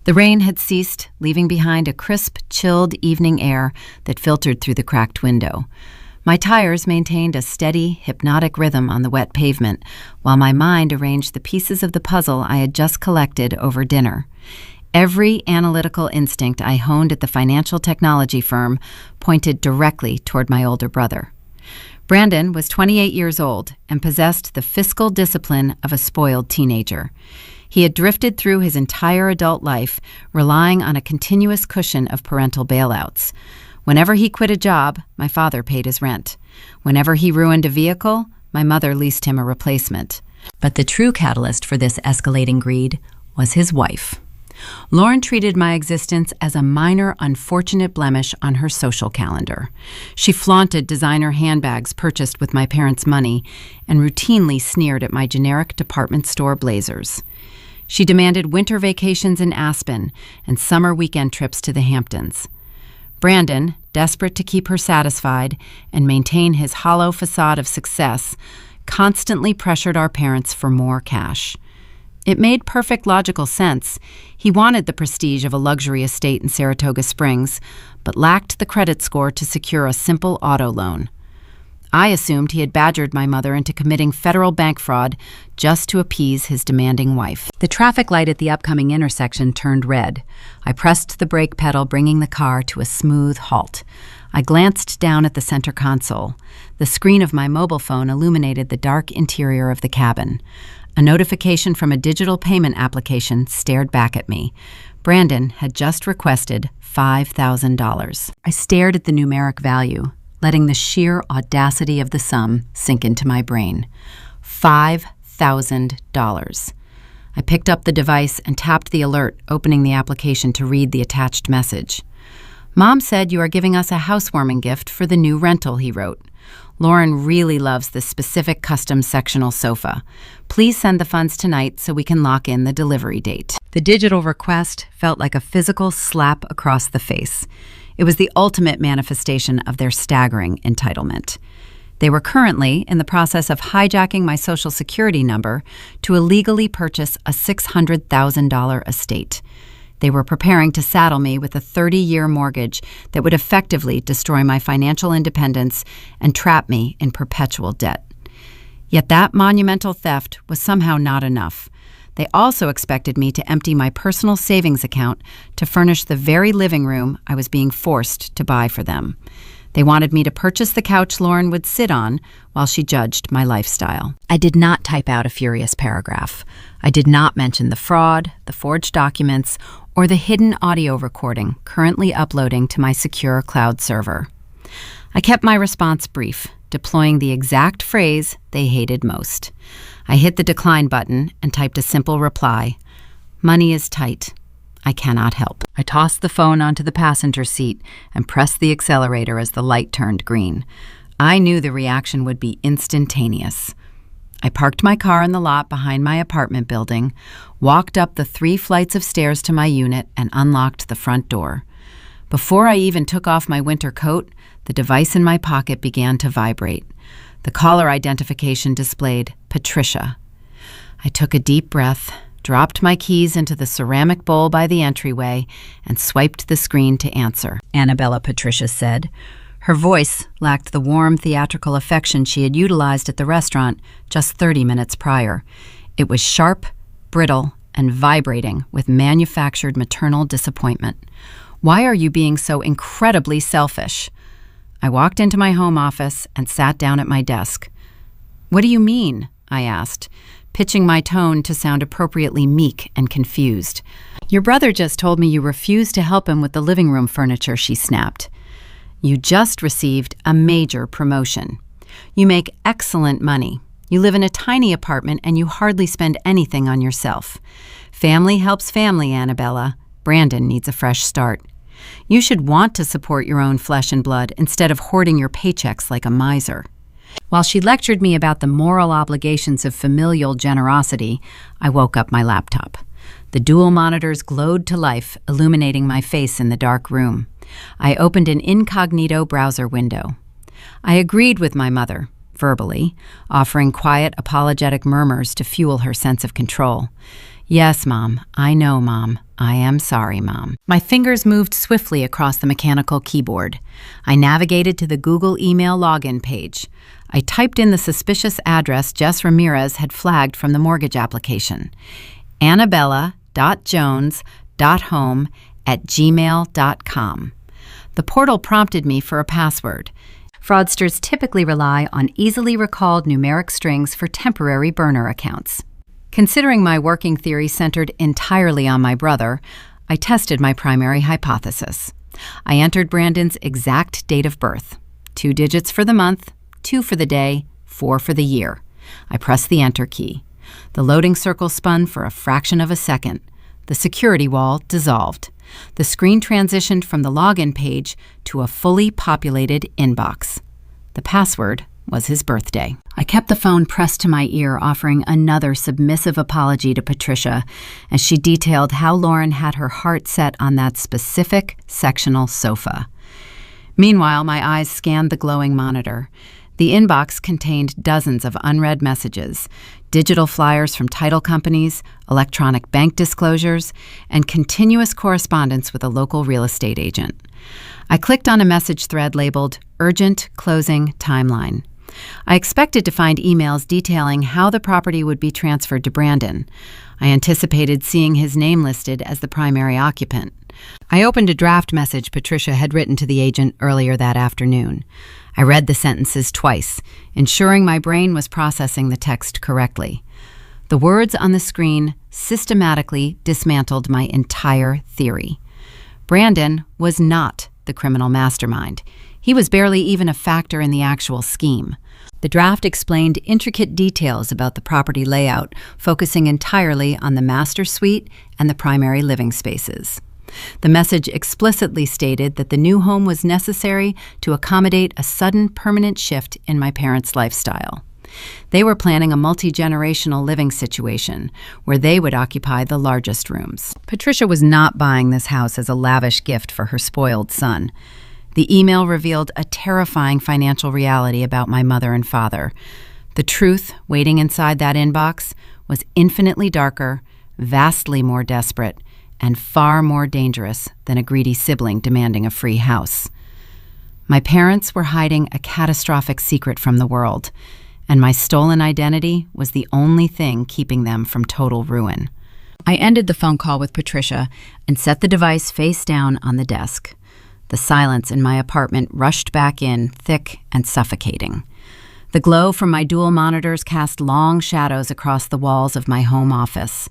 The rain had ceased, leaving behind a crisp, chilled evening air that filtered through the cracked window. My tires maintained a steady, hypnotic rhythm on the wet pavement, while my mind arranged the pieces of the puzzle I had just collected over dinner. Every analytical instinct I honed at the financial technology firm pointed directly toward my older brother. Brandon was 28 years old and possessed the fiscal discipline of a spoiled teenager. He had drifted through his entire adult life, relying on a continuous cushion of parental bailouts. Whenever he quit a job, my father paid his rent. Whenever he ruined a vehicle, my mother leased him a replacement. But the true catalyst for this escalating greed was his wife. Lauren treated my existence as a minor, unfortunate blemish on her social calendar. She flaunted designer handbags purchased with my parents' money and routinely sneered at my generic department store blazers. She demanded winter vacations in Aspen and summer weekend trips to the Hamptons. Brandon, desperate to keep her satisfied and maintain his hollow facade of success, constantly pressured our parents for more cash. It made perfect logical sense. He wanted the prestige of a luxury estate in Saratoga Springs, but lacked the credit score to secure a simple auto loan. I assumed he had badgered my mother into committing federal bank fraud just to appease his demanding wife. The traffic light at the upcoming intersection turned red. I pressed the brake pedal, bringing the car to a smooth halt. I glanced down at the center console. The screen of my mobile phone illuminated the dark interior of the cabin. A notification from a digital payment application stared back at me. Brandon had just requested $5,000. I stared at the numeric value, letting the sheer audacity of the sum sink into my brain. $5,000. I picked up the device and tapped the alert, opening the application to read the attached message. "Mom said you are giving us a housewarming gift for the new rental," he wrote. "Lauren really loves this specific custom sectional sofa. Please send the funds tonight so we can lock in the delivery date." The digital request felt like a physical slap across the face. It was the ultimate manifestation of their staggering entitlement. They were currently in the process of hijacking my Social Security number to illegally purchase a $600,000 estate. They were preparing to saddle me with a 30-year mortgage that would effectively destroy my financial independence and trap me in perpetual debt. Yet that monumental theft was somehow not enough. They also expected me to empty my personal savings account to furnish the very living room I was being forced to buy for them. They wanted me to purchase the couch Lauren would sit on while she judged my lifestyle. I did not type out a furious paragraph. I did not mention the fraud, the forged documents, or the hidden audio recording currently uploading to my secure cloud server. I kept my response brief, deploying the exact phrase they hated most. I hit the decline button and typed a simple reply: "Money is tight. I cannot help." I tossed the phone onto the passenger seat and pressed the accelerator as the light turned green. I knew the reaction would be instantaneous. I parked my car in the lot behind my apartment building, walked up the 3 flights of stairs to my unit, and unlocked the front door. Before I even took off my winter coat, the device in my pocket began to vibrate. The caller identification displayed Patricia. I took a deep breath, dropped my keys into the ceramic bowl by the entryway, and swiped the screen to answer. Annabella, Patricia said. Her voice lacked the warm theatrical affection she had utilized at the restaurant just 30 minutes prior. It was sharp, brittle, and vibrating with manufactured maternal disappointment. Why are you being so incredibly selfish? I walked into my home office and sat down at my desk. What do you mean? I asked, pitching my tone to sound appropriately meek and confused. Your brother just told me you refused to help him with the living room furniture, she snapped. You just received a major promotion. You make excellent money. You live in a tiny apartment and you hardly spend anything on yourself. Family helps family, Annabella. Brandon needs a fresh start. You should want to support your own flesh and blood instead of hoarding your paychecks like a miser. While she lectured me about the moral obligations of familial generosity, I woke up my laptop. The dual monitors glowed to life, illuminating my face in the dark room. I opened an incognito browser window. I agreed with my mother, verbally, offering quiet, apologetic murmurs to fuel her sense of control. Yes, Mom. I know, Mom. I am sorry, Mom. My fingers moved swiftly across the mechanical keyboard. I navigated to the Google email login page. I typed in the suspicious address Jess Ramirez had flagged from the mortgage application. annabella.jones.home@gmail.com. The portal prompted me for a password. Fraudsters typically rely on easily recalled numeric strings for temporary burner accounts. Considering my working theory centered entirely on my brother, I tested my primary hypothesis. I entered Brandon's exact date of birth. 2 digits for the month, 2 for the day, 4 for the year. I pressed the Enter key. The loading circle spun for a fraction of a second. The security wall dissolved. The screen transitioned from the login page to a fully populated inbox. The password was his birthday. I kept the phone pressed to my ear, offering another submissive apology to Patricia as she detailed how Lauren had her heart set on that specific sectional sofa. Meanwhile, my eyes scanned the glowing monitor. The inbox contained dozens of unread messages, digital flyers from title companies, electronic bank disclosures, and continuous correspondence with a local real estate agent. I clicked on a message thread labeled Urgent Closing Timeline. I expected to find emails detailing how the property would be transferred to Brandon. I anticipated seeing his name listed as the primary occupant. I opened a draft message Patricia had written to the agent earlier that afternoon. I read the sentences twice, ensuring my brain was processing the text correctly. The words on the screen systematically dismantled my entire theory. Brandon was not the criminal mastermind. He was barely even a factor in the actual scheme. The draft explained intricate details about the property layout, focusing entirely on the master suite and the primary living spaces. The message explicitly stated that the new home was necessary to accommodate a sudden permanent shift in my parents' lifestyle. They were planning a multi-generational living situation where they would occupy the largest rooms. Patricia was not buying this house as a lavish gift for her spoiled son. The email revealed a terrifying financial reality about my mother and father. The truth waiting inside that inbox was infinitely darker, vastly more desperate, and far more dangerous than a greedy sibling demanding a free house. My parents were hiding a catastrophic secret from the world, and my stolen identity was the only thing keeping them from total ruin. I ended the phone call with Patricia and set the device face down on the desk. The silence in my apartment rushed back in, thick and suffocating. The glow from my dual monitors cast long shadows across the walls of my home office.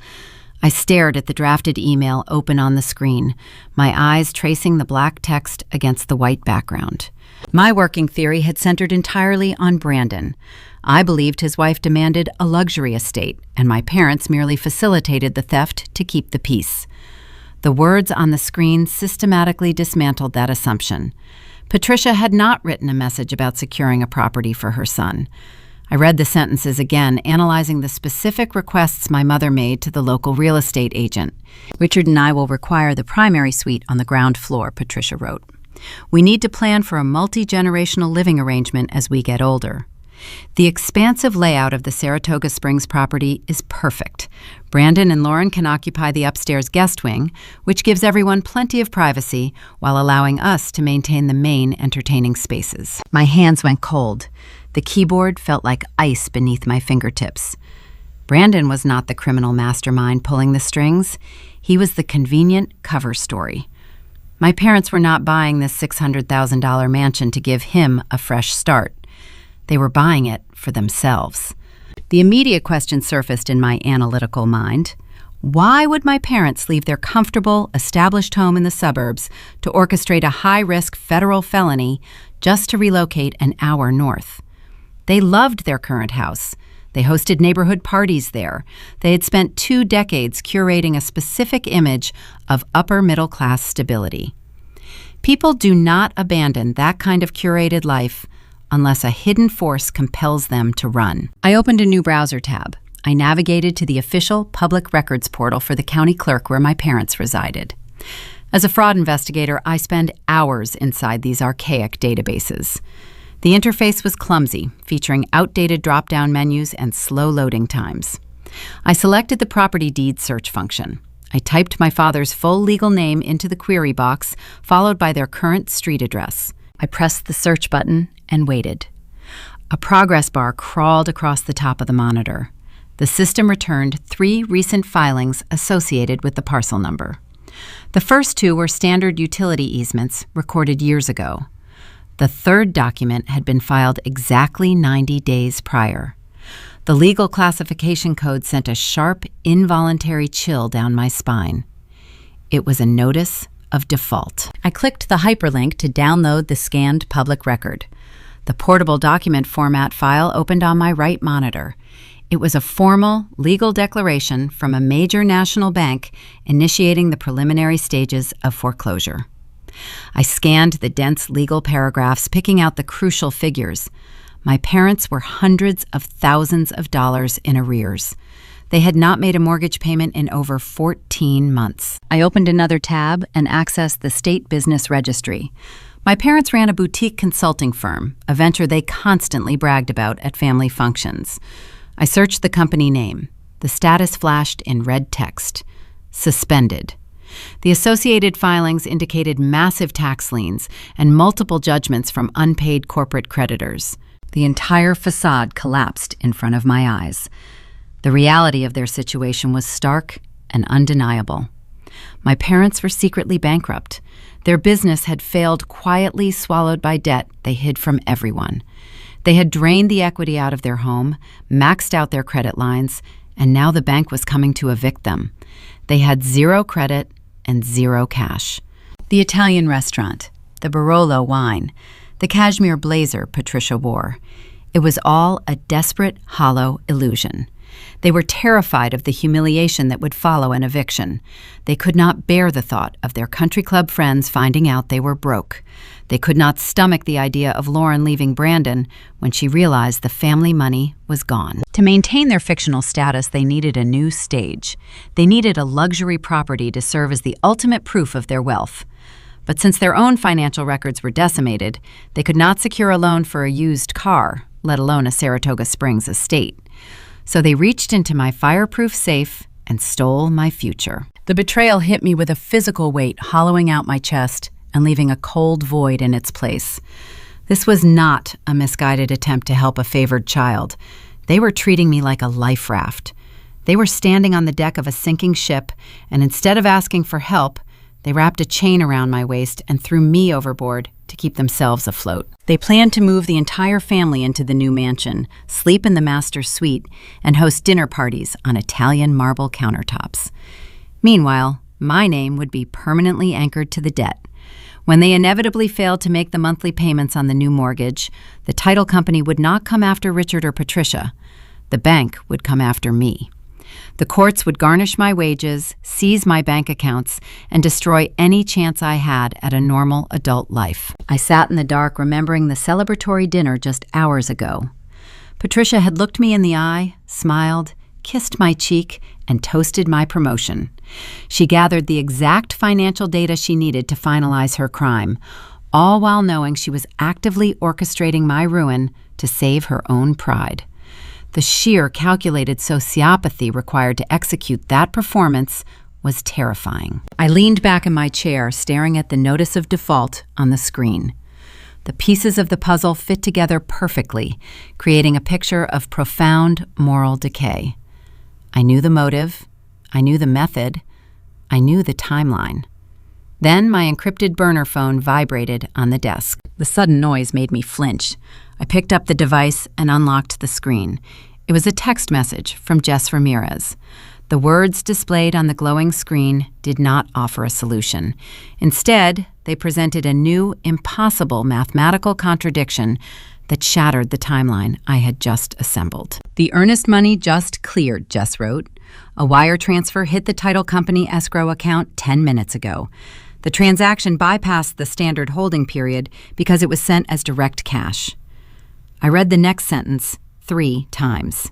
I stared at the drafted email open on the screen, my eyes tracing the black text against the white background. My working theory had centered entirely on Brandon. I believed his wife demanded a luxury estate, and my parents merely facilitated the theft to keep the peace. The words on the screen systematically dismantled that assumption. Patricia had not written a message about securing a property for her son. I read the sentences again, analyzing the specific requests my mother made to the local real estate agent. Richard and I will require the primary suite on the ground floor, Patricia wrote. We need to plan for a multi-generational living arrangement as we get older. The expansive layout of the Saratoga Springs property is perfect. Brandon and Lauren can occupy the upstairs guest wing, which gives everyone plenty of privacy while allowing us to maintain the main entertaining spaces. My hands went cold. The keyboard felt like ice beneath my fingertips. Brandon was not the criminal mastermind pulling the strings. He was the convenient cover story. My parents were not buying this $600,000 mansion to give him a fresh start. They were buying it for themselves. The immediate question surfaced in my analytical mind. Why would my parents leave their comfortable, established home in the suburbs to orchestrate a high-risk federal felony just to relocate an hour north? They loved their current house. They hosted neighborhood parties there. They had spent 2 decades curating a specific image of upper-middle-class stability. People do not abandon that kind of curated life unless a hidden force compels them to run. I opened a new browser tab. I navigated to the official public records portal for the county clerk where my parents resided. As a fraud investigator, I spend hours inside these archaic databases. The interface was clumsy, featuring outdated drop-down menus and slow loading times. I selected the property deed search function. I typed my father's full legal name into the query box, followed by their current street address. I pressed the search button and waited. A progress bar crawled across the top of the monitor. The system returned 3 recent filings associated with the parcel number. The first 2 were standard utility easements recorded years ago. The third document had been filed exactly 90 days prior. The legal classification code sent a sharp, involuntary chill down my spine. It was a notice of default. I clicked the hyperlink to download the scanned public record. The portable document format file opened on my right monitor. It was a formal, legal declaration from a major national bank initiating the preliminary stages of foreclosure. I scanned the dense legal paragraphs, picking out the crucial figures. My parents were hundreds of thousands of dollars in arrears. They had not made a mortgage payment in over 14 months. I opened another tab and accessed the state business registry. My parents ran a boutique consulting firm, a venture they constantly bragged about at family functions. I searched the company name. The status flashed in red text: suspended. The associated filings indicated massive tax liens and multiple judgments from unpaid corporate creditors. The entire facade collapsed in front of my eyes. The reality of their situation was stark and undeniable. My parents were secretly bankrupt. Their business had failed, quietly swallowed by debt they hid from everyone. They had drained the equity out of their home, maxed out their credit lines, and now the bank was coming to evict them. They had 0 credit and 0 cash. The Italian restaurant, the Barolo wine, the cashmere blazer Patricia wore. It was all a desperate, hollow illusion. They were terrified of the humiliation that would follow an eviction. They could not bear the thought of their country club friends finding out they were broke. They could not stomach the idea of Lauren leaving Brandon when she realized the family money was gone. To maintain their fictional status, they needed a new stage. They needed a luxury property to serve as the ultimate proof of their wealth. But since their own financial records were decimated, they could not secure a loan for a used car, let alone a Saratoga Springs estate. So they reached into my fireproof safe and stole my future. The betrayal hit me with a physical weight, hollowing out my chest and leaving a cold void in its place. This was not a misguided attempt to help a favored child. They were treating me like a life raft. They were standing on the deck of a sinking ship, and instead of asking for help, they wrapped a chain around my waist and threw me overboard to keep themselves afloat. They planned to move the entire family into the new mansion, sleep in the master suite, and host dinner parties on Italian marble countertops. Meanwhile, my name would be permanently anchored to the debt. When they inevitably failed to make the monthly payments on the new mortgage, the title company would not come after Richard or Patricia. The bank would come after me. The courts would garnish my wages, seize my bank accounts, and destroy any chance I had at a normal adult life. I sat in the dark, remembering the celebratory dinner just hours ago. Patricia had looked me in the eye, smiled, kissed my cheek, and toasted my promotion. She gathered the exact financial data she needed to finalize her crime, all while knowing she was actively orchestrating my ruin to save her own pride. The sheer calculated sociopathy required to execute that performance was terrifying. I leaned back in my chair, staring at the notice of default on the screen. The pieces of the puzzle fit together perfectly, creating a picture of profound moral decay. I knew the motive, I knew the method, I knew the timeline. Then my encrypted burner phone vibrated on the desk. The sudden noise made me flinch. I picked up the device and unlocked the screen. It was a text message from Jess Ramirez. The words displayed on the glowing screen did not offer a solution. Instead, they presented a new, impossible mathematical contradiction that shattered the timeline I had just assembled. "The earnest money just cleared," Jess wrote. "A wire transfer hit the title company escrow account 10 minutes ago. The transaction bypassed the standard holding period because it was sent as direct cash." I read the next sentence 3 times.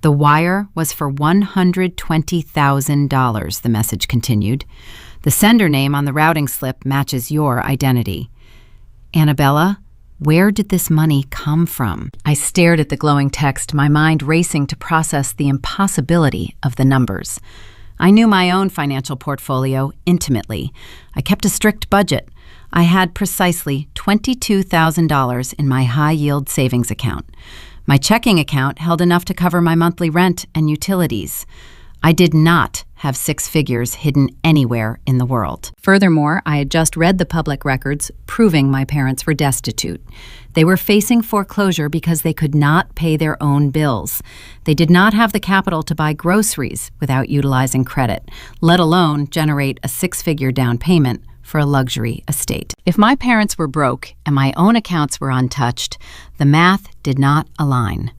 "The wire was for $120,000, the message continued. "The sender name on the routing slip matches your identity. Annabella, where did this money come from?" I stared at the glowing text, my mind racing to process the impossibility of the numbers. I knew my own financial portfolio intimately. I kept a strict budget. I had precisely $22,000 in my high-yield savings account. My checking account held enough to cover my monthly rent and utilities. I did not have 6 figures hidden anywhere in the world. Furthermore, I had just read the public records proving my parents were destitute. They were facing foreclosure because they could not pay their own bills. They did not have the capital to buy groceries without utilizing credit, let alone generate a 6-figure down payment for a luxury estate. If my parents were broke and my own accounts were untouched, the math did not align.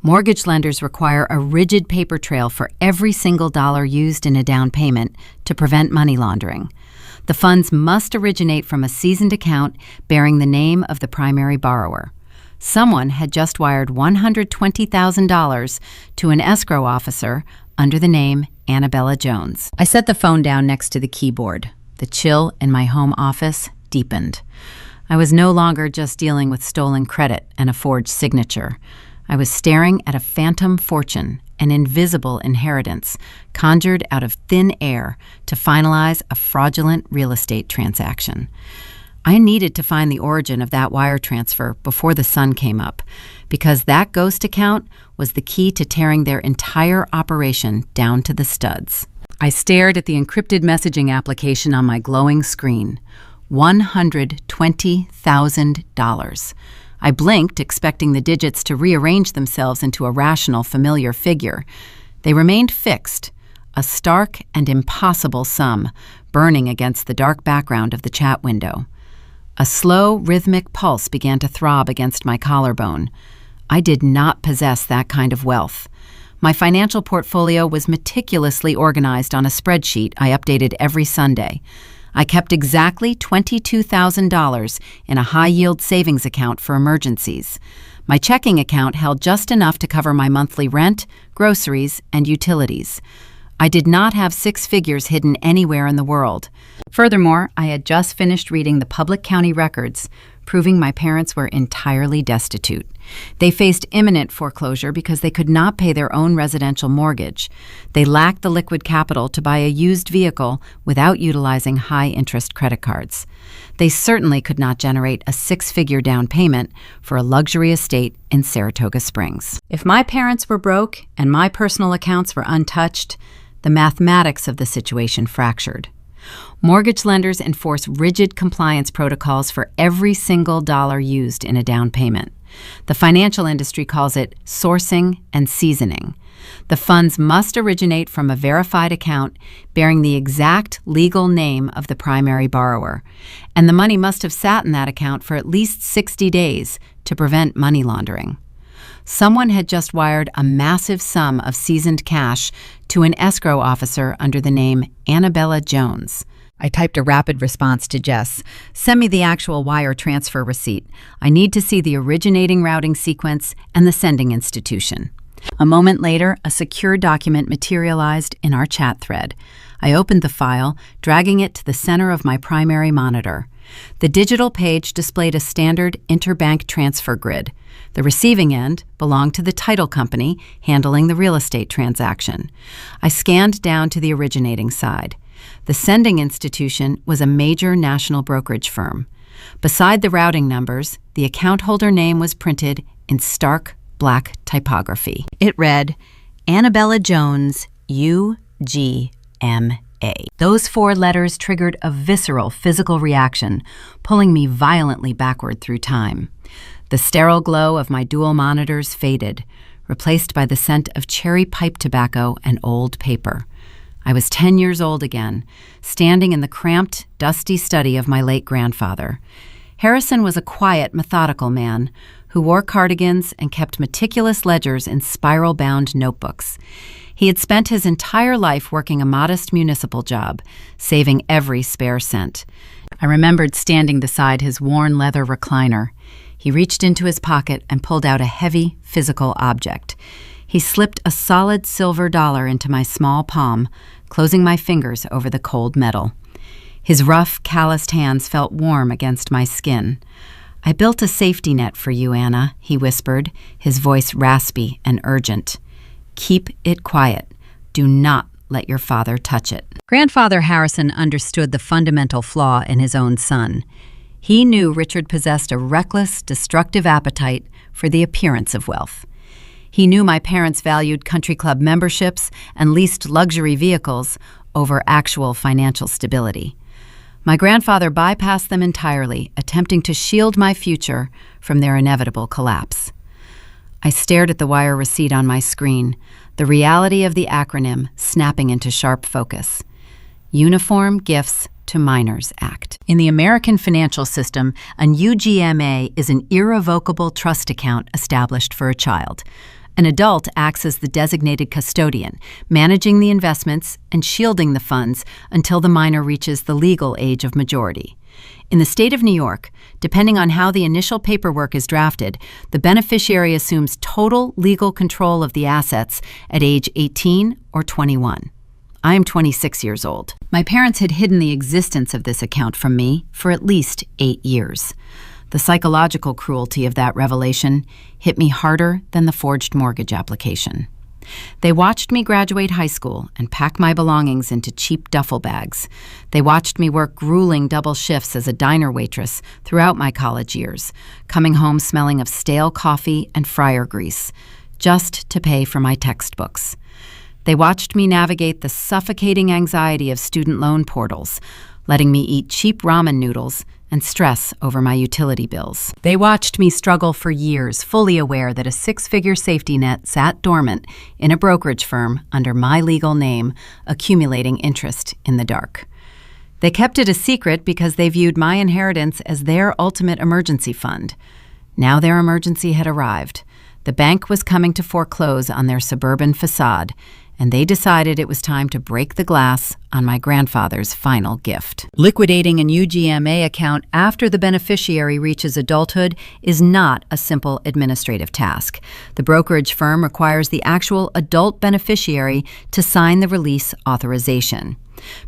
Mortgage lenders require a rigid paper trail for every single dollar used in a down payment to prevent money laundering. The funds must originate from a seasoned account bearing the name of the primary borrower. Someone had just wired $120,000 to an escrow officer under the name Annabella Jones. I set the phone down next to the keyboard. The chill in my home office deepened. I was no longer just dealing with stolen credit and a forged signature. I was staring at a phantom fortune, an invisible inheritance, conjured out of thin air to finalize a fraudulent real estate transaction. I needed to find the origin of that wire transfer before the sun came up, because that ghost account was the key to tearing their entire operation down to the studs. I stared at the encrypted messaging application on my glowing screen. $120,000. I blinked, expecting the digits to rearrange themselves into a rational, familiar figure. They remained fixed, a stark and impossible sum, burning against the dark background of the chat window. A slow, rhythmic pulse began to throb against my collarbone. I did not possess that kind of wealth. My financial portfolio was meticulously organized on a spreadsheet I updated every Sunday. I kept exactly $22,000 in a high-yield savings account for emergencies. My checking account held just enough to cover my monthly rent, groceries, and utilities. I did not have 6 figures hidden anywhere in the world. Furthermore, I had just finished reading the public county records, proving my parents were entirely destitute. They faced imminent foreclosure because they could not pay their own residential mortgage. They lacked the liquid capital to buy a used vehicle without utilizing high-interest credit cards. They certainly could not generate a 6-figure down payment for a luxury estate in Saratoga Springs. If my parents were broke and my personal accounts were untouched, the mathematics of the situation fractured. Mortgage lenders enforce rigid compliance protocols for every single dollar used in a down payment. The financial industry calls it sourcing and seasoning. The funds must originate from a verified account bearing the exact legal name of the primary borrower, and the money must have sat in that account for at least 60 days to prevent money laundering. Someone had just wired a massive sum of seasoned cash to an escrow officer under the name Annabella Jones. I typed a rapid response to Jess. "Send me the actual wire transfer receipt. I need to see the originating routing sequence and the sending institution." A moment later, a secure document materialized in our chat thread. I opened the file, dragging it to the center of my primary monitor. The digital page displayed a standard interbank transfer grid. The receiving end belonged to the title company handling the real estate transaction. I scanned down to the originating side. The sending institution was a major national brokerage firm. Beside the routing numbers, the account holder name was printed in stark black typography. It read, Annabella Jones, UGMA. Those 4 letters triggered a visceral physical reaction, pulling me violently backward through time. The sterile glow of my dual monitors faded, replaced by the scent of cherry pipe tobacco and old paper. I was 10 years old again, standing in the cramped, dusty study of my late grandfather. Harrison was a quiet, methodical man who wore cardigans and kept meticulous ledgers in spiral-bound notebooks. He had spent his entire life working a modest municipal job, saving every spare cent. I remembered standing beside his worn leather recliner. He reached into his pocket and pulled out a heavy, physical object. He slipped a solid silver dollar into my small palm, closing my fingers over the cold metal. His rough, calloused hands felt warm against my skin. I built a safety net for you, Anna, he whispered, his voice raspy and urgent. Keep it quiet. Do not let your father touch it. Grandfather Harrison understood the fundamental flaw in his own son. He knew Richard possessed a reckless, destructive appetite for the appearance of wealth. He knew my parents valued country club memberships and leased luxury vehicles over actual financial stability. My grandfather bypassed them entirely, attempting to shield my future from their inevitable collapse. I stared at the wire receipt on my screen, the reality of the acronym snapping into sharp focus. Uniform Gifts to Minors Act. In the American financial system, an UGMA is an irrevocable trust account established for a child. An adult acts as the designated custodian, managing the investments and shielding the funds until the minor reaches the legal age of majority. In the state of New York, depending on how the initial paperwork is drafted, the beneficiary assumes total legal control of the assets at age 18 or 21. I am 26 years old. My parents had hidden the existence of this account from me for at least 8 years. The psychological cruelty of that revelation hit me harder than the forged mortgage application. They watched me graduate high school and pack my belongings into cheap duffel bags. They watched me work grueling double shifts as a diner waitress throughout my college years, coming home smelling of stale coffee and fryer grease, just to pay for my textbooks. They watched me navigate the suffocating anxiety of student loan portals, letting me eat cheap ramen noodles and stress over my utility bills. They watched me struggle for years, fully aware that a 6-figure safety net sat dormant in a brokerage firm under my legal name, accumulating interest in the dark. They kept it a secret because they viewed my inheritance as their ultimate emergency fund. Now their emergency had arrived. The bank was coming to foreclose on their suburban facade, and they decided it was time to break the glass on my grandfather's final gift. Liquidating an UGMA account after the beneficiary reaches adulthood is not a simple administrative task. The brokerage firm requires the actual adult beneficiary to sign the release authorization.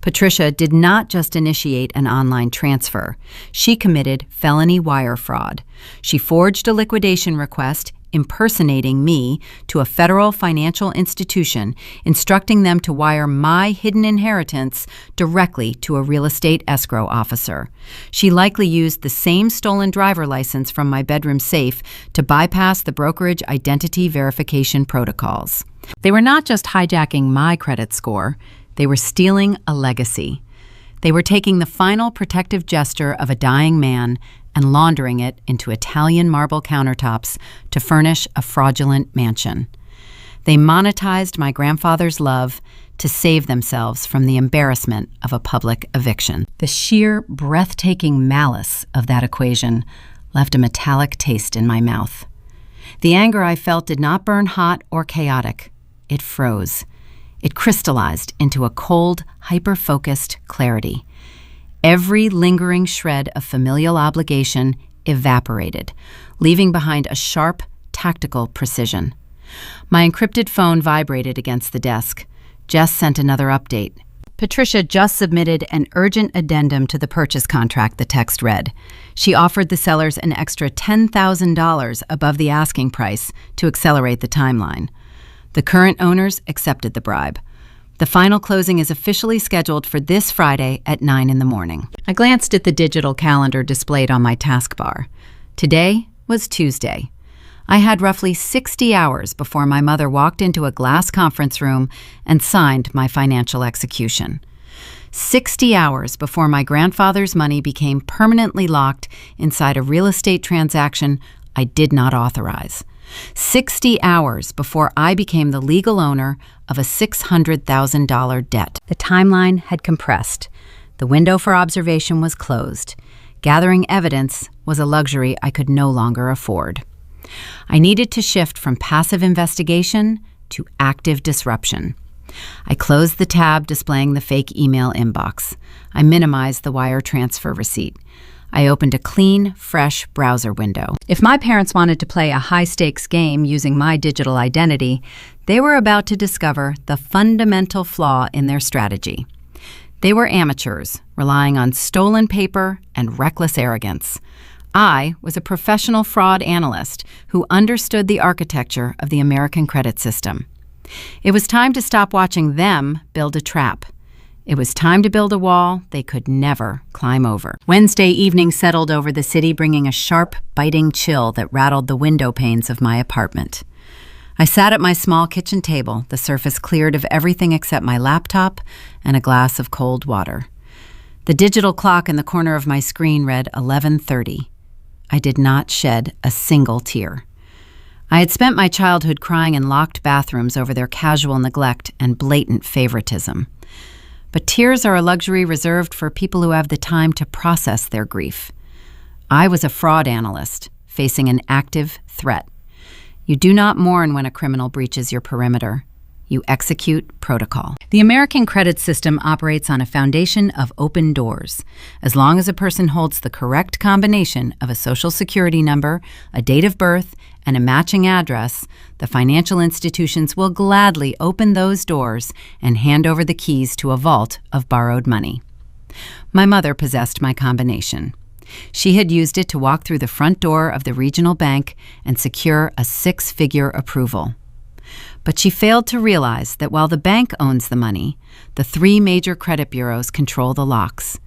Patricia did not just initiate an online transfer. She committed felony wire fraud. She forged a liquidation request impersonating me to a federal financial institution, instructing them to wire my hidden inheritance directly to a real estate escrow officer. She likely used the same stolen driver license from my bedroom safe to bypass the brokerage identity verification protocols. They were not just hijacking my credit score, they were stealing a legacy. They were taking the final protective gesture of a dying man and laundering it into Italian marble countertops to furnish a fraudulent mansion. They monetized my grandfather's love to save themselves from the embarrassment of a public eviction. The sheer, breathtaking malice of that equation left a metallic taste in my mouth. The anger I felt did not burn hot or chaotic. It froze. It crystallized into a cold, hyper-focused clarity. Every lingering shred of familial obligation evaporated, leaving behind a sharp, tactical precision. My encrypted phone vibrated against the desk. Jess sent another update. Patricia just submitted an urgent addendum to the purchase contract, the text read. She offered the sellers an extra $10,000 above the asking price to accelerate the timeline. The current owners accepted the bribe. The final closing is officially scheduled for this Friday at 9 in the morning. I glanced at the digital calendar displayed on my taskbar. Today was Tuesday. I had roughly 60 hours before my mother walked into a glass conference room and signed my financial execution. 60 hours before my grandfather's money became permanently locked inside a real estate transaction I did not authorize. 60 hours before I became the legal owner of a $600,000 debt. The timeline had compressed. The window for observation was closed. Gathering evidence was a luxury I could no longer afford. I needed to shift from passive investigation to active disruption. I closed the tab displaying the fake email inbox. I minimized the wire transfer receipt. I opened a clean, fresh browser window. If my parents wanted to play a high-stakes game using my digital identity, they were about to discover the fundamental flaw in their strategy. They were amateurs, relying on stolen paper and reckless arrogance. I was a professional fraud analyst who understood the architecture of the American credit system. It was time to stop watching them build a trap. It was time to build a wall they could never climb over. Wednesday evening settled over the city, bringing a sharp, biting chill that rattled the window panes of my apartment. I sat at my small kitchen table, the surface cleared of everything except my laptop and a glass of cold water. The digital clock in the corner of my screen read 11:30. I did not shed a single tear. I had spent my childhood crying in locked bathrooms over their casual neglect and blatant favoritism. But tears are a luxury reserved for people who have the time to process their grief. I was a fraud analyst, facing an active threat. You do not mourn when a criminal breaches your perimeter. You execute protocol. The American credit system operates on a foundation of open doors. As long as a person holds the correct combination of a social security number, a date of birth, and a matching address, the financial institutions will gladly open those doors and hand over the keys to a vault of borrowed money. My mother possessed my combination. She had used it to walk through the front door of the regional bank and secure a 6-figure approval. But she failed to realize that while the bank owns the money, the 3 major credit bureaus control the locks.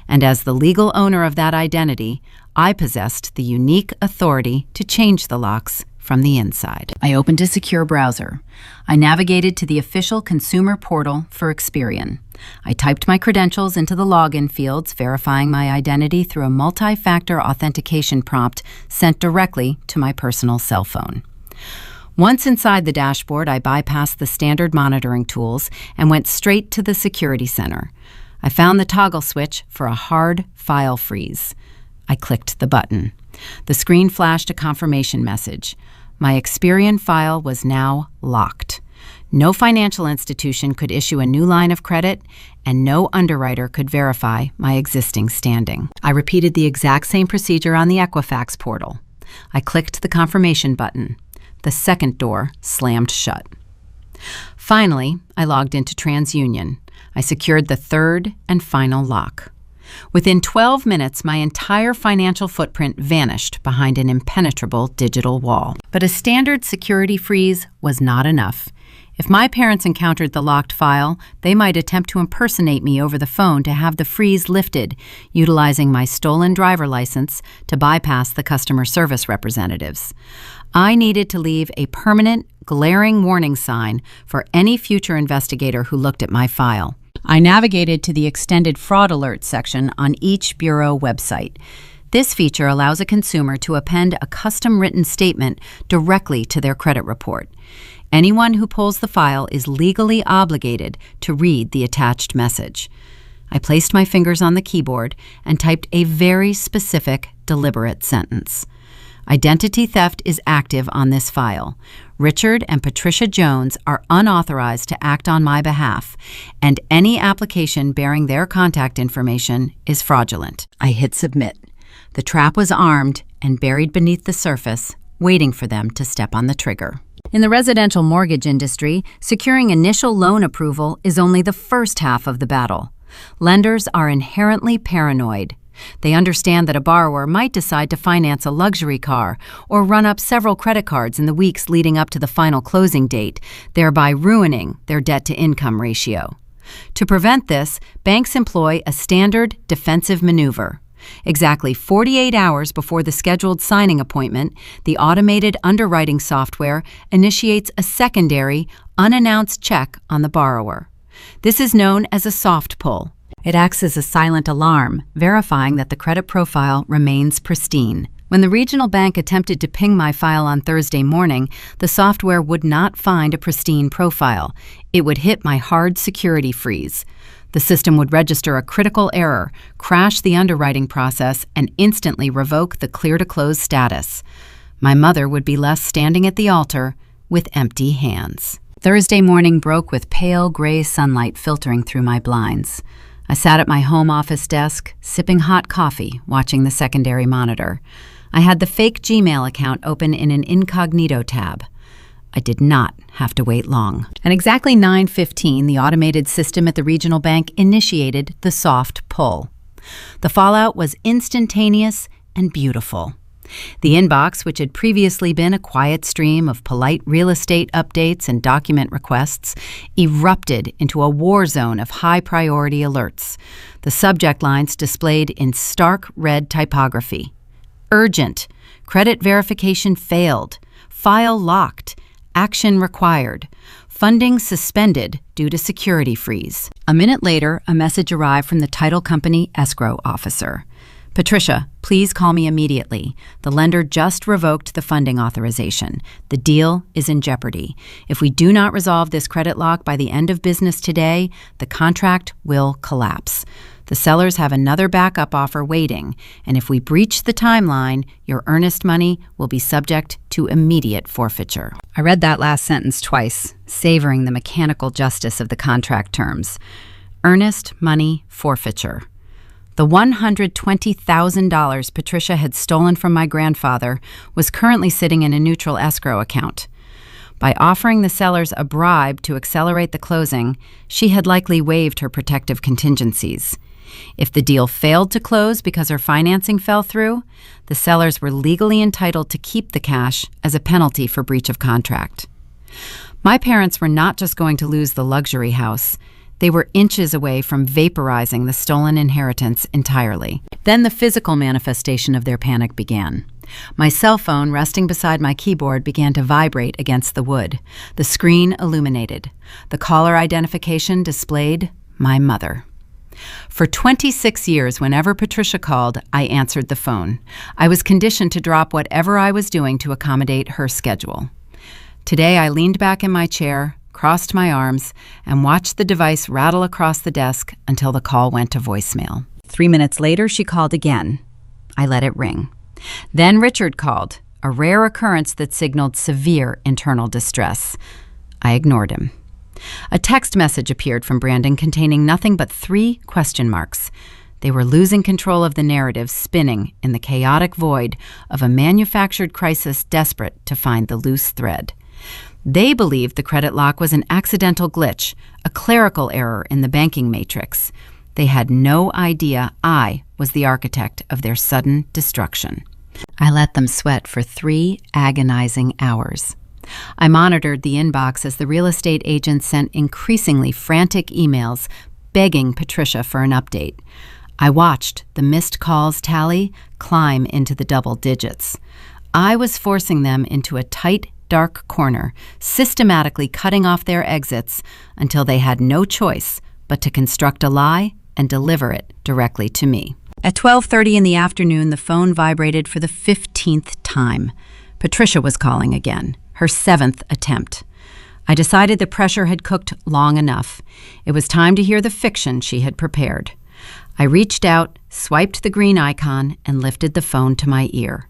And as the legal owner of that identity, I possessed the unique authority to change the locks from the inside. I opened a secure browser. I navigated to the official consumer portal for Experian. I typed my credentials into the login fields, verifying my identity through a multi-factor authentication prompt sent directly to my personal cell phone. Once inside the dashboard, I bypassed the standard monitoring tools and went straight to the security center. I found the toggle switch for a hard file freeze. I clicked the button. The screen flashed a confirmation message. My Experian file was now locked. No financial institution could issue a new line of credit, and no underwriter could verify my existing standing. I repeated the exact same procedure on the Equifax portal. I clicked the confirmation button. The second door slammed shut. Finally, I logged into TransUnion. I secured the third and final lock. Within 12 minutes, my entire financial footprint vanished behind an impenetrable digital wall. But a standard security freeze was not enough. If my parents encountered the locked file, they might attempt to impersonate me over the phone to have the freeze lifted, utilizing my stolen driver license to bypass the customer service representatives. I needed to leave a permanent, glaring warning sign for any future investigator who looked at my file. I navigated to the extended fraud alert section on each bureau website. This feature allows a consumer to append a custom-written statement directly to their credit report. Anyone who pulls the file is legally obligated to read the attached message. I placed my fingers on the keyboard and typed a very specific, deliberate sentence. Identity theft is active on this file. Richard and Patricia Jones are unauthorized to act on my behalf, and any application bearing their contact information is fraudulent. I hit submit. The trap was armed and buried beneath the surface, waiting for them to step on the trigger. In the residential mortgage industry, securing initial loan approval is only the first half of the battle. Lenders are inherently paranoid. They understand that a borrower might decide to finance a luxury car or run up several credit cards in the weeks leading up to the final closing date, thereby ruining their debt-to-income ratio. To prevent this, banks employ a standard defensive maneuver. Exactly 48 hours before the scheduled signing appointment, the automated underwriting software initiates a secondary, unannounced check on the borrower. This is known as a soft pull. It acts as a silent alarm, verifying that the credit profile remains pristine. When the regional bank attempted to ping my file on Thursday morning, the software would not find a pristine profile. It would hit my hard security freeze. The system would register a critical error, crash the underwriting process, and instantly revoke the clear-to-close status. My mother would be left standing at the altar with empty hands. Thursday morning broke with pale gray sunlight filtering through my blinds. I sat at my home office desk, sipping hot coffee, watching the secondary monitor. I had the fake Gmail account open in an incognito tab. I did not have to wait long. At exactly 9:15, the automated system at the regional bank initiated the soft pull. The fallout was instantaneous and beautiful. The inbox, which had previously been a quiet stream of polite real estate updates and document requests, erupted into a war zone of high-priority alerts. The subject lines displayed in stark red typography. Urgent. Credit verification failed. File locked. Action required. Funding suspended due to security freeze. A minute later, a message arrived from the title company escrow officer. Patricia, please call me immediately. The lender just revoked the funding authorization. The deal is in jeopardy. If we do not resolve this credit lock by the end of business today, the contract will collapse. The sellers have another backup offer waiting, and if we breach the timeline, your earnest money will be subject to immediate forfeiture. I read that last sentence twice, savoring the mechanical justice of the contract terms. Earnest money forfeiture. The $120,000 Patricia had stolen from my grandfather was currently sitting in a neutral escrow account. By offering the sellers a bribe to accelerate the closing, she had likely waived her protective contingencies. If the deal failed to close because her financing fell through, the sellers were legally entitled to keep the cash as a penalty for breach of contract. My parents were not just going to lose the luxury house. They were inches away from vaporizing the stolen inheritance entirely. Then the physical manifestation of their panic began. My cell phone, resting beside my keyboard, began to vibrate against the wood. The screen illuminated. The caller identification displayed my mother. For 26 years, whenever Patricia called, I answered the phone. I was conditioned to drop whatever I was doing to accommodate her schedule. Today, I leaned back in my chair, crossed my arms, and watched the device rattle across the desk until the call went to voicemail. 3 minutes later, she called again. I let it ring. Then Richard called, a rare occurrence that signaled severe internal distress. I ignored him. A text message appeared from Brandon containing nothing but 3 question marks. They were losing control of the narrative, spinning in the chaotic void of a manufactured crisis desperate to find the loose thread. They believed the credit lock was an accidental glitch, a clerical error in the banking matrix. They had no idea I was the architect of their sudden destruction. I let them sweat for 3 agonizing hours. I monitored the inbox as the real estate agent sent increasingly frantic emails begging Patricia for an update. I watched the missed calls tally climb into the double digits. I was forcing them into a tight, dark corner, systematically cutting off their exits until they had no choice but to construct a lie and deliver it directly to me. At 12:30 in the afternoon, the phone vibrated for the 15th time. Patricia was calling again, her 7th attempt. I decided the pressure had cooked long enough. It was time to hear the fiction she had prepared. I reached out, swiped the green icon, and lifted the phone to my ear.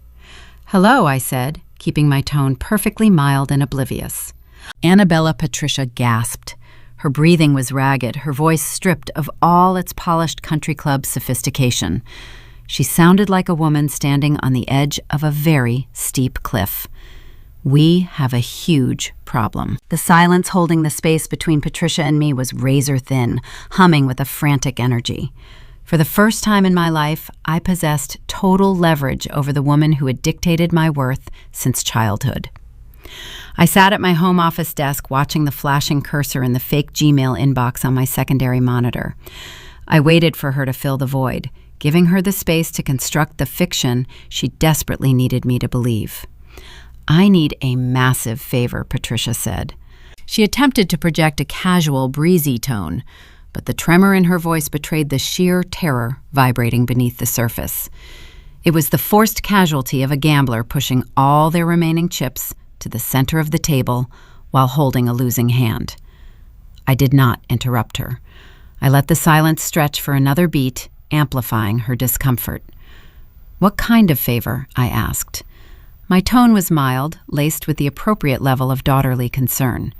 "Hello," I said, keeping my tone perfectly mild and oblivious. Annabella Patricia gasped. Her breathing was ragged, her voice stripped of all its polished country club sophistication. She sounded like a woman standing on the edge of a very steep cliff. We have a huge problem. The silence holding the space between Patricia and me was razor thin, humming with a frantic energy. For the first time in my life, I possessed total leverage over the woman who had dictated my worth since childhood. I sat at my home office desk watching the flashing cursor in the fake Gmail inbox on my secondary monitor. I waited for her to fill the void, giving her the space to construct the fiction she desperately needed me to believe. "I need a massive favor," Patricia said. She attempted to project a casual, breezy tone, but the tremor in her voice betrayed the sheer terror vibrating beneath the surface. It was the forced casualty of a gambler pushing all their remaining chips to the center of the table while holding a losing hand. I did not interrupt her. I let the silence stretch for another beat, amplifying her discomfort. "What kind of favor?" I asked. My tone was mild, laced with the appropriate level of daughterly concern.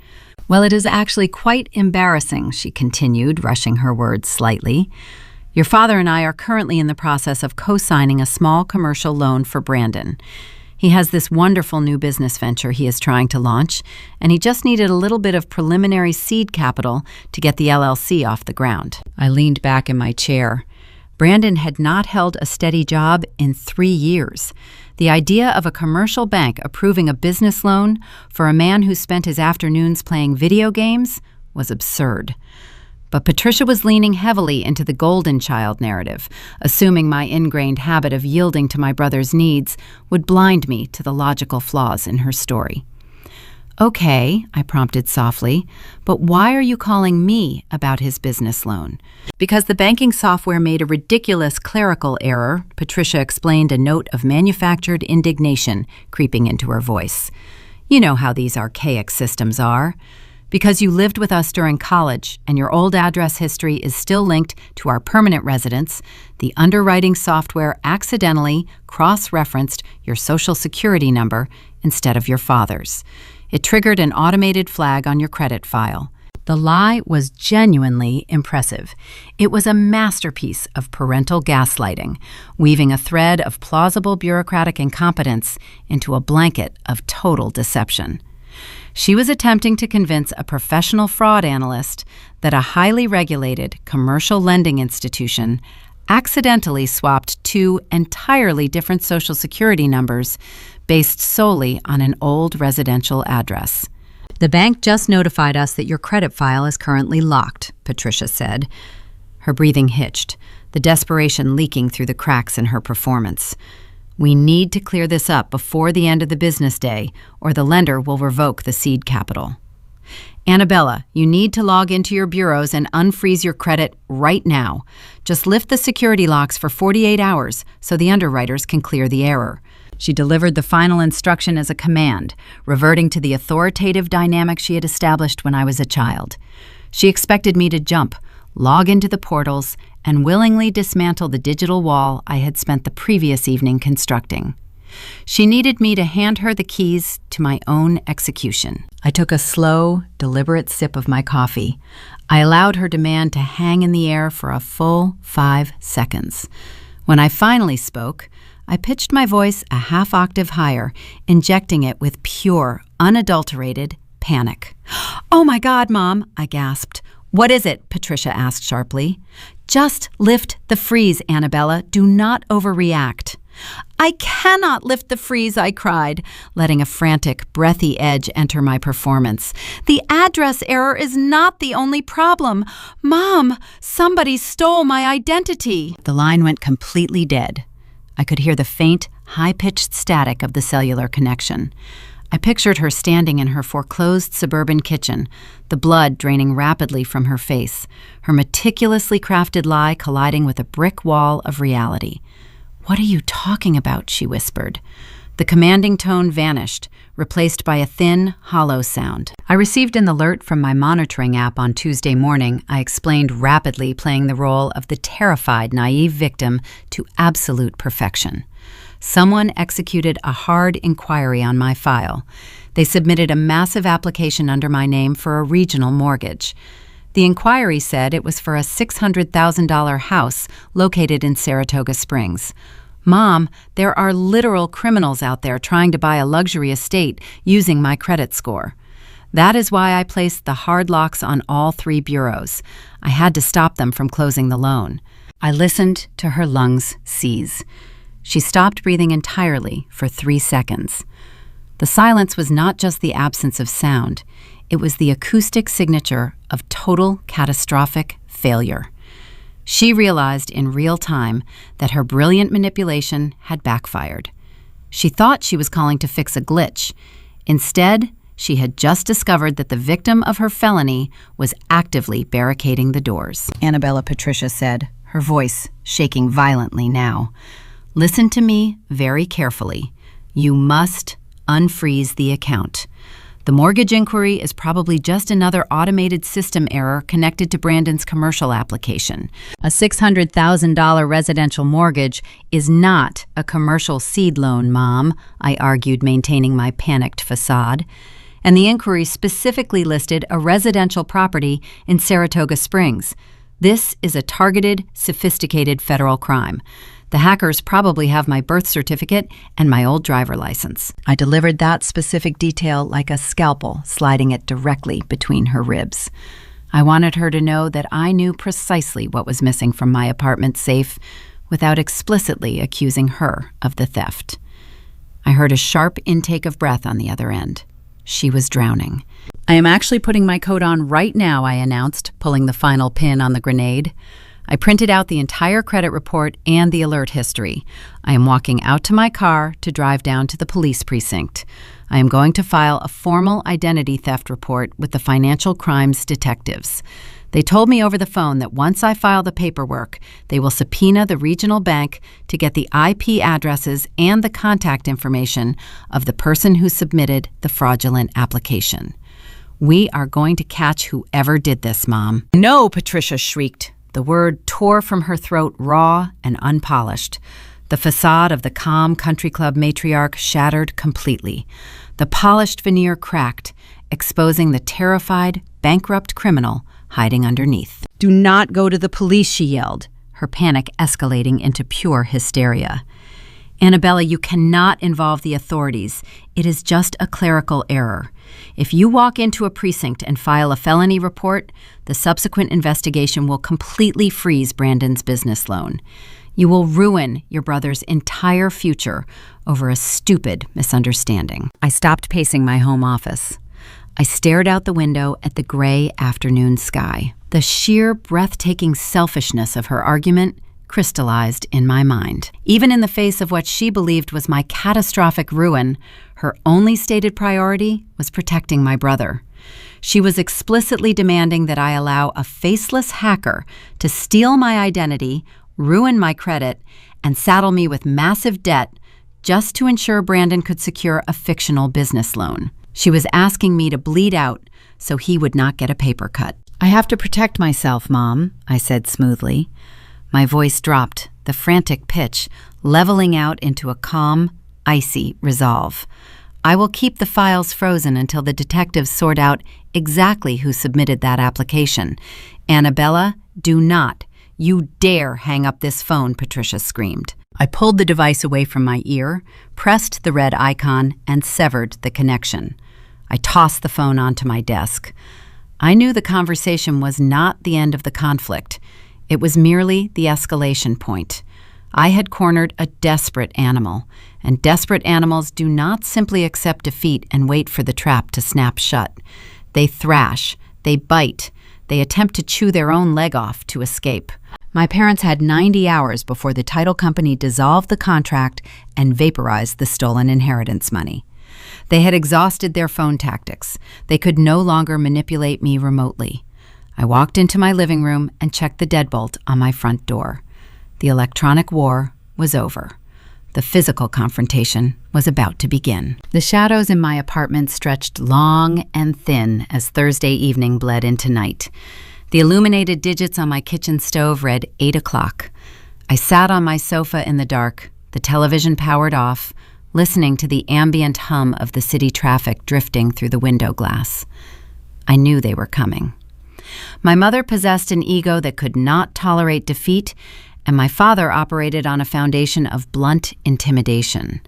"Well, it is actually quite embarrassing," she continued, rushing her words slightly. "Your father and I are currently in the process of co-signing a small commercial loan for Brandon. He has this wonderful new business venture he is trying to launch, and he just needed a little bit of preliminary seed capital to get the LLC off the ground." I leaned back in my chair. Brandon had not held a steady job in 3 years. The idea of a commercial bank approving a business loan for a man who spent his afternoons playing video games was absurd. But Patricia was leaning heavily into the golden child narrative, assuming my ingrained habit of yielding to my brother's needs would blind me to the logical flaws in her story. "Okay," I prompted softly, "but why are you calling me about his business loan?" "Because the banking software made a ridiculous clerical error," Patricia explained, a note of manufactured indignation creeping into her voice. "You know how these archaic systems are. Because you lived with us during college and your old address history is still linked to our permanent residence, the underwriting software accidentally cross-referenced your Social Security number instead of your father's. It triggered an automated flag on your credit file." The lie was genuinely impressive. It was a masterpiece of parental gaslighting, weaving a thread of plausible bureaucratic incompetence into a blanket of total deception. She was attempting to convince a professional fraud analyst that a highly regulated commercial lending institution accidentally swapped 2 entirely different Social Security numbers based solely on an old residential address. "The bank just notified us that your credit file is currently locked," Patricia said. Her breathing hitched, the desperation leaking through the cracks in her performance. "We need to clear this up before the end of the business day, or the lender will revoke the seed capital. Annabella, you need to log into your bureaus and unfreeze your credit right now. Just lift the security locks for 48 hours so the underwriters can clear the error." She delivered the final instruction as a command, reverting to the authoritative dynamic she had established when I was a child. She expected me to jump, log into the portals, and willingly dismantle the digital wall I had spent the previous evening constructing. She needed me to hand her the keys to my own execution. I took a slow, deliberate sip of my coffee. I allowed her demand to hang in the air for a full 5 seconds. When I finally spoke, I pitched my voice a half octave higher, injecting it with pure, unadulterated panic. "Oh my God, Mom," I gasped. "What is it?" Patricia asked sharply. "Just lift the freeze, Annabella. Do not overreact." "I cannot lift the freeze," I cried, letting a frantic, breathy edge enter my performance. "The address error is not the only problem. Mom, somebody stole my identity." The line went completely dead. I could hear the faint, high-pitched static of the cellular connection. I pictured her standing in her foreclosed suburban kitchen, the blood draining rapidly from her face, her meticulously crafted lie colliding with a brick wall of reality. "What are you talking about?" she whispered. The commanding tone vanished, replaced by a thin, hollow sound. "I received an alert from my monitoring app on Tuesday morning," I explained rapidly, playing the role of the terrified, naive victim to absolute perfection. Someone executed a hard inquiry on my file. They submitted a massive application under my name for a regional mortgage. The inquiry said it was for a $600,000 house located in Saratoga Springs. Mom, there are literal criminals out there trying to buy a luxury estate using my credit score. That is why I placed the hard locks on all 3 bureaus. I had to stop them from closing the loan. I listened to her lungs seize. She stopped breathing entirely for 3 seconds. The silence was not just the absence of sound. It was the acoustic signature of total catastrophic failure. She realized in real time that her brilliant manipulation had backfired. She thought she was calling to fix a glitch. Instead, she had just discovered that the victim of her felony was actively barricading the doors. Annabella, Patricia said, her voice shaking violently now. Listen to me very carefully. You must unfreeze the account. The mortgage inquiry is probably just another automated system error connected to Brandon's commercial application. A $600,000 residential mortgage is not a commercial seed loan, Mom, I argued, maintaining my panicked facade. And the inquiry specifically listed a residential property in Saratoga Springs. This is a targeted, sophisticated federal crime. The hackers probably have my birth certificate and my old driver license. I delivered that specific detail like a scalpel, sliding it directly between her ribs. I wanted her to know that I knew precisely what was missing from my apartment safe without explicitly accusing her of the theft. I heard a sharp intake of breath on the other end. She was drowning. I am actually putting my coat on right now, I announced, pulling the final pin on the grenade. I printed out the entire credit report and the alert history. I am walking out to my car to drive down to the police precinct. I am going to file a formal identity theft report with the financial crimes detectives. They told me over the phone that once I file the paperwork, they will subpoena the regional bank to get the IP addresses and the contact information of the person who submitted the fraudulent application. We are going to catch whoever did this, Mom. No, Patricia shrieked. The word tore from her throat raw and unpolished. The facade of the calm country club matriarch shattered completely. The polished veneer cracked, exposing the terrified, bankrupt criminal hiding underneath. Do not go to the police, she yelled, her panic escalating into pure hysteria. Annabella, you cannot involve the authorities. It is just a clerical error. If you walk into a precinct and file a felony report, the subsequent investigation will completely freeze Brandon's business loan. You will ruin your brother's entire future over a stupid misunderstanding. I stopped pacing my home office. I stared out the window at the gray afternoon sky. The sheer, breathtaking selfishness of her argument crystallized in my mind. Even in the face of what she believed was my catastrophic ruin, her only stated priority was protecting my brother. She was explicitly demanding that I allow a faceless hacker to steal my identity, ruin my credit, and saddle me with massive debt just to ensure Brandon could secure a fictional business loan. She was asking me to bleed out so he would not get a paper cut. I have to protect myself, Mom, I said smoothly. My voice dropped, the frantic pitch leveling out into a calm, icy resolve. I will keep the files frozen until the detectives sort out exactly who submitted that application. Annabella, do not, you dare hang up this phone, Patricia screamed. I pulled the device away from my ear, pressed the red icon, and severed the connection. I tossed the phone onto my desk. I knew the conversation was not the end of the conflict. It was merely the escalation point. I had cornered a desperate animal, and desperate animals do not simply accept defeat and wait for the trap to snap shut. They thrash, they bite, they attempt to chew their own leg off to escape. My parents had 90 hours before the title company dissolved the contract and vaporized the stolen inheritance money. They had exhausted their phone tactics. They could no longer manipulate me remotely. I walked into my living room and checked the deadbolt on my front door. The electronic war was over. The physical confrontation was about to begin. The shadows in my apartment stretched long and thin as Thursday evening bled into night. The illuminated digits on my kitchen stove read 8 o'clock. I sat on my sofa in the dark, the television powered off, listening to the ambient hum of the city traffic drifting through the window glass. I knew they were coming. My mother possessed an ego that could not tolerate defeat, and my father operated on a foundation of blunt intimidation.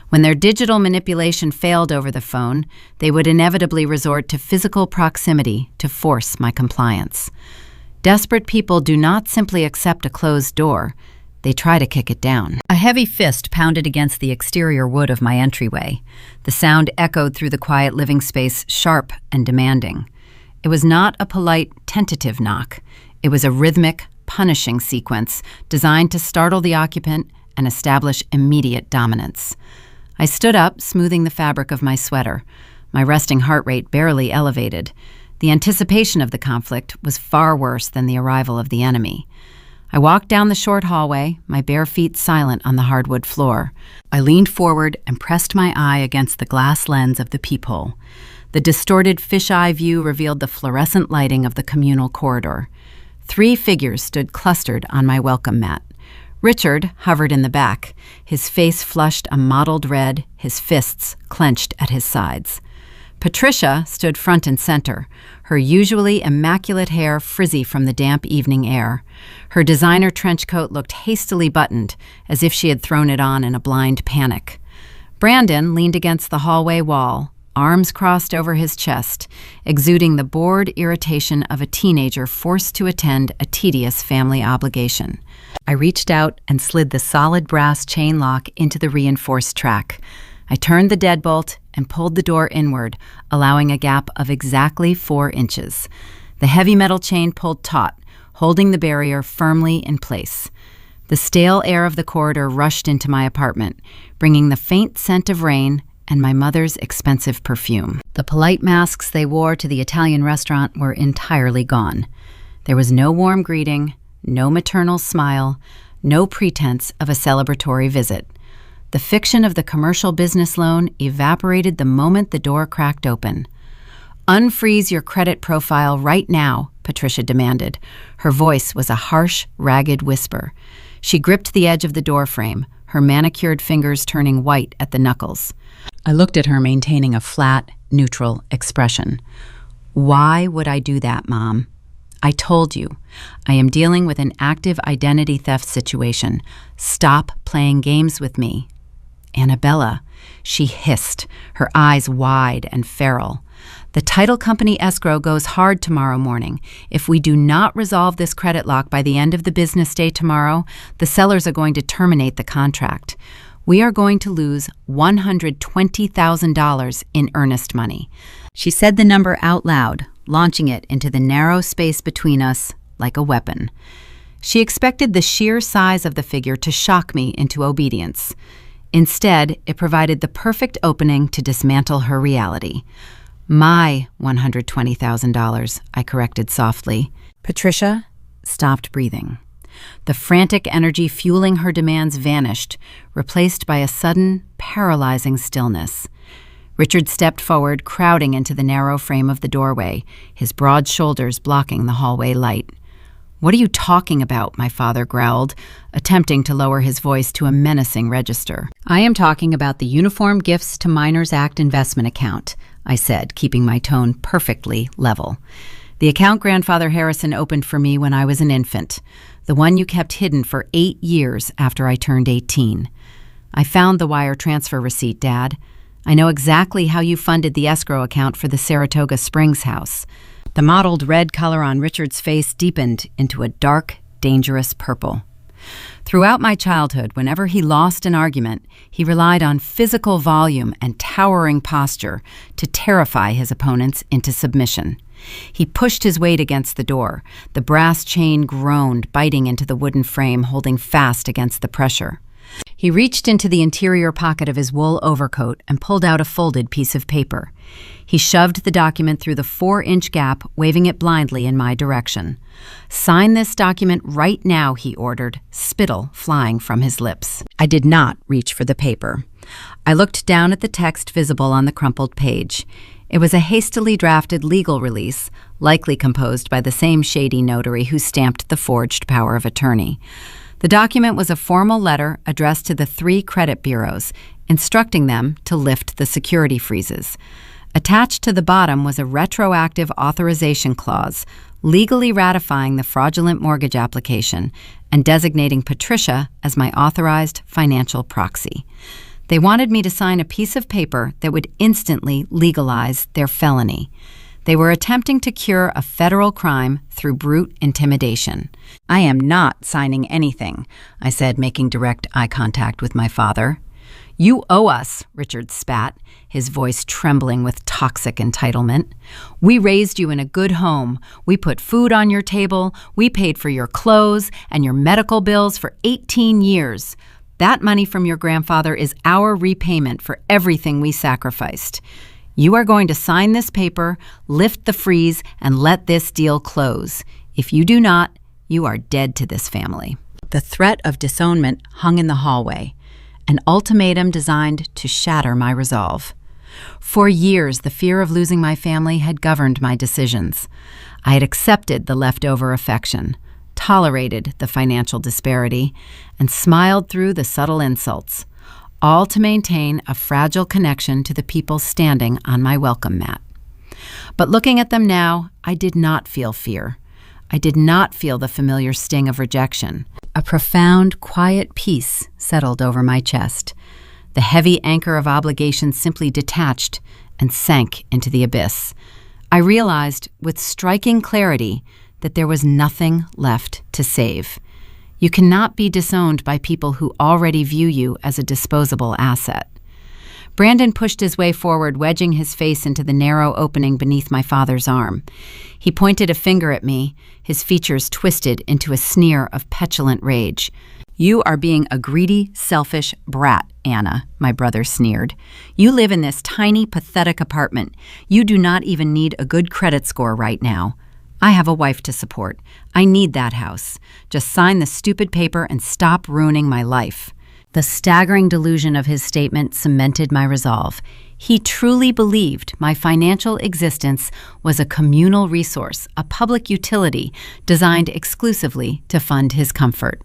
When their digital manipulation failed over the phone, they would inevitably resort to physical proximity to force my compliance. Desperate people do not simply accept a closed door. They try to kick it down. A heavy fist pounded against the exterior wood of my entryway. The sound echoed through the quiet living space, sharp and demanding. It was not a polite, tentative knock. It was a rhythmic, punishing sequence designed to startle the occupant and establish immediate dominance. I stood up, smoothing the fabric of my sweater. My resting heart rate barely elevated. The anticipation of the conflict was far worse than the arrival of the enemy. I walked down the short hallway, my bare feet silent on the hardwood floor. I leaned forward and pressed my eye against the glass lens of the peephole. The distorted fisheye view revealed the fluorescent lighting of the communal corridor. 3 figures stood clustered on my welcome mat. Richard hovered in the back, his face flushed a mottled red, his fists clenched at his sides. Patricia stood front and center, her usually immaculate hair frizzy from the damp evening air. Her designer trench coat looked hastily buttoned, as if she had thrown it on in a blind panic. Brandon leaned against the hallway wall, arms crossed over his chest, exuding the bored irritation of a teenager forced to attend a tedious family obligation. I reached out and slid the solid brass chain lock into the reinforced track. I turned the deadbolt and pulled the door inward, allowing a gap of exactly 4 inches. The heavy metal chain pulled taut, holding the barrier firmly in place. The stale air of the corridor rushed into my apartment, bringing the faint scent of rain and my mother's expensive perfume. The polite masks they wore to the Italian restaurant were entirely gone. There was no warm greeting, no maternal smile, no pretense of a celebratory visit. The fiction of the commercial business loan evaporated the moment the door cracked open. "Unfreeze your credit profile right now," Patricia demanded. Her voice was a harsh, ragged whisper. She gripped the edge of the doorframe, her manicured fingers turning white at the knuckles. I looked at her, maintaining a flat, neutral expression. "Why would I do that, Mom? I told you. I am dealing with an active identity theft situation. Stop playing games with me." "Annabella," she hissed, her eyes wide and feral. "The title company escrow goes hard tomorrow morning. If we do not resolve this credit lock by the end of the business day tomorrow, the sellers are going to terminate the contract. We are going to lose $120,000 in earnest money." She said the number out loud, launching it into the narrow space between us like a weapon. She expected the sheer size of the figure to shock me into obedience. Instead, it provided the perfect opening to dismantle her reality. "My $120,000, I corrected softly. Patricia stopped breathing. The frantic energy fueling her demands vanished, replaced by a sudden, paralyzing stillness. Richard stepped forward, crowding into the narrow frame of the doorway, his broad shoulders blocking the hallway light. "What are you talking about?" my father growled, attempting to lower his voice to a menacing register. "I am talking about the Uniform Gifts to Minors Act investment account," I said, keeping my tone perfectly level. "The account Grandfather Harrison opened for me when I was an infant, the one you kept hidden for 8 years after I turned 18. I found the wire transfer receipt, Dad. I know exactly how you funded the escrow account for the Saratoga Springs house." The mottled red color on Richard's face deepened into a dark, dangerous purple. Throughout my childhood, whenever he lost an argument, he relied on physical volume and towering posture to terrify his opponents into submission. He pushed his weight against the door. The brass chain groaned, biting into the wooden frame, holding fast against the pressure. He reached into the interior pocket of his wool overcoat and pulled out a folded piece of paper. He shoved the document through the 4-inch gap, waving it blindly in my direction. "Sign this document right now," he ordered, spittle flying from his lips. I did not reach for the paper. I looked down at the text visible on the crumpled page. It was a hastily drafted legal release, likely composed by the same shady notary who stamped the forged power of attorney. The document was a formal letter addressed to the 3 credit bureaus, instructing them to lift the security freezes. Attached to the bottom was a retroactive authorization clause, legally ratifying the fraudulent mortgage application and designating Patricia as my authorized financial proxy. They wanted me to sign a piece of paper that would instantly legalize their felony. They were attempting to cure a federal crime through brute intimidation. "I am not signing anything," I said, making direct eye contact with my father. "You owe us," Richard spat, his voice trembling with toxic entitlement. "We raised you in a good home. We put food on your table. We paid for your clothes and your medical bills for 18 years. That money from your grandfather is our repayment for everything we sacrificed. You are going to sign this paper, lift the freeze, and let this deal close. If you do not, you are dead to this family." The threat of disownment hung in the hallway, an ultimatum designed to shatter my resolve. For years, the fear of losing my family had governed my decisions. I had accepted the leftover affection, tolerated the financial disparity, and smiled through the subtle insults, all to maintain a fragile connection to the people standing on my welcome mat. But looking at them now, I did not feel fear. I did not feel the familiar sting of rejection. A profound, quiet peace settled over my chest. The heavy anchor of obligation simply detached and sank into the abyss. I realized with striking clarity that there was nothing left to save. You cannot be disowned by people who already view you as a disposable asset. Brandon pushed his way forward, wedging his face into the narrow opening beneath my father's arm. He pointed a finger at me, his features twisted into a sneer of petulant rage. "You are being a greedy, selfish brat, Anna," my brother sneered. "You live in this tiny, pathetic apartment. You do not even need a good credit score right now. I have a wife to support. I need that house. Just sign the stupid paper and stop ruining my life." The staggering delusion of his statement cemented my resolve. He truly believed my financial existence was a communal resource, a public utility designed exclusively to fund his comfort.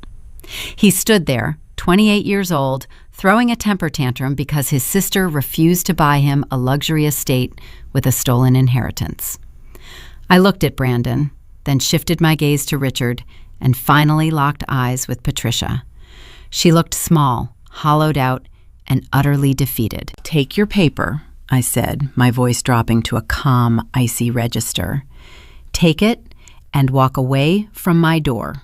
He stood there, 28 years old, throwing a temper tantrum because his sister refused to buy him a luxury estate with a stolen inheritance. I looked at Brandon, then shifted my gaze to Richard, and finally locked eyes with Patricia. She looked small, hollowed out, and utterly defeated. "Take your paper," I said, my voice dropping to a calm, icy register. "Take it and walk away from my door."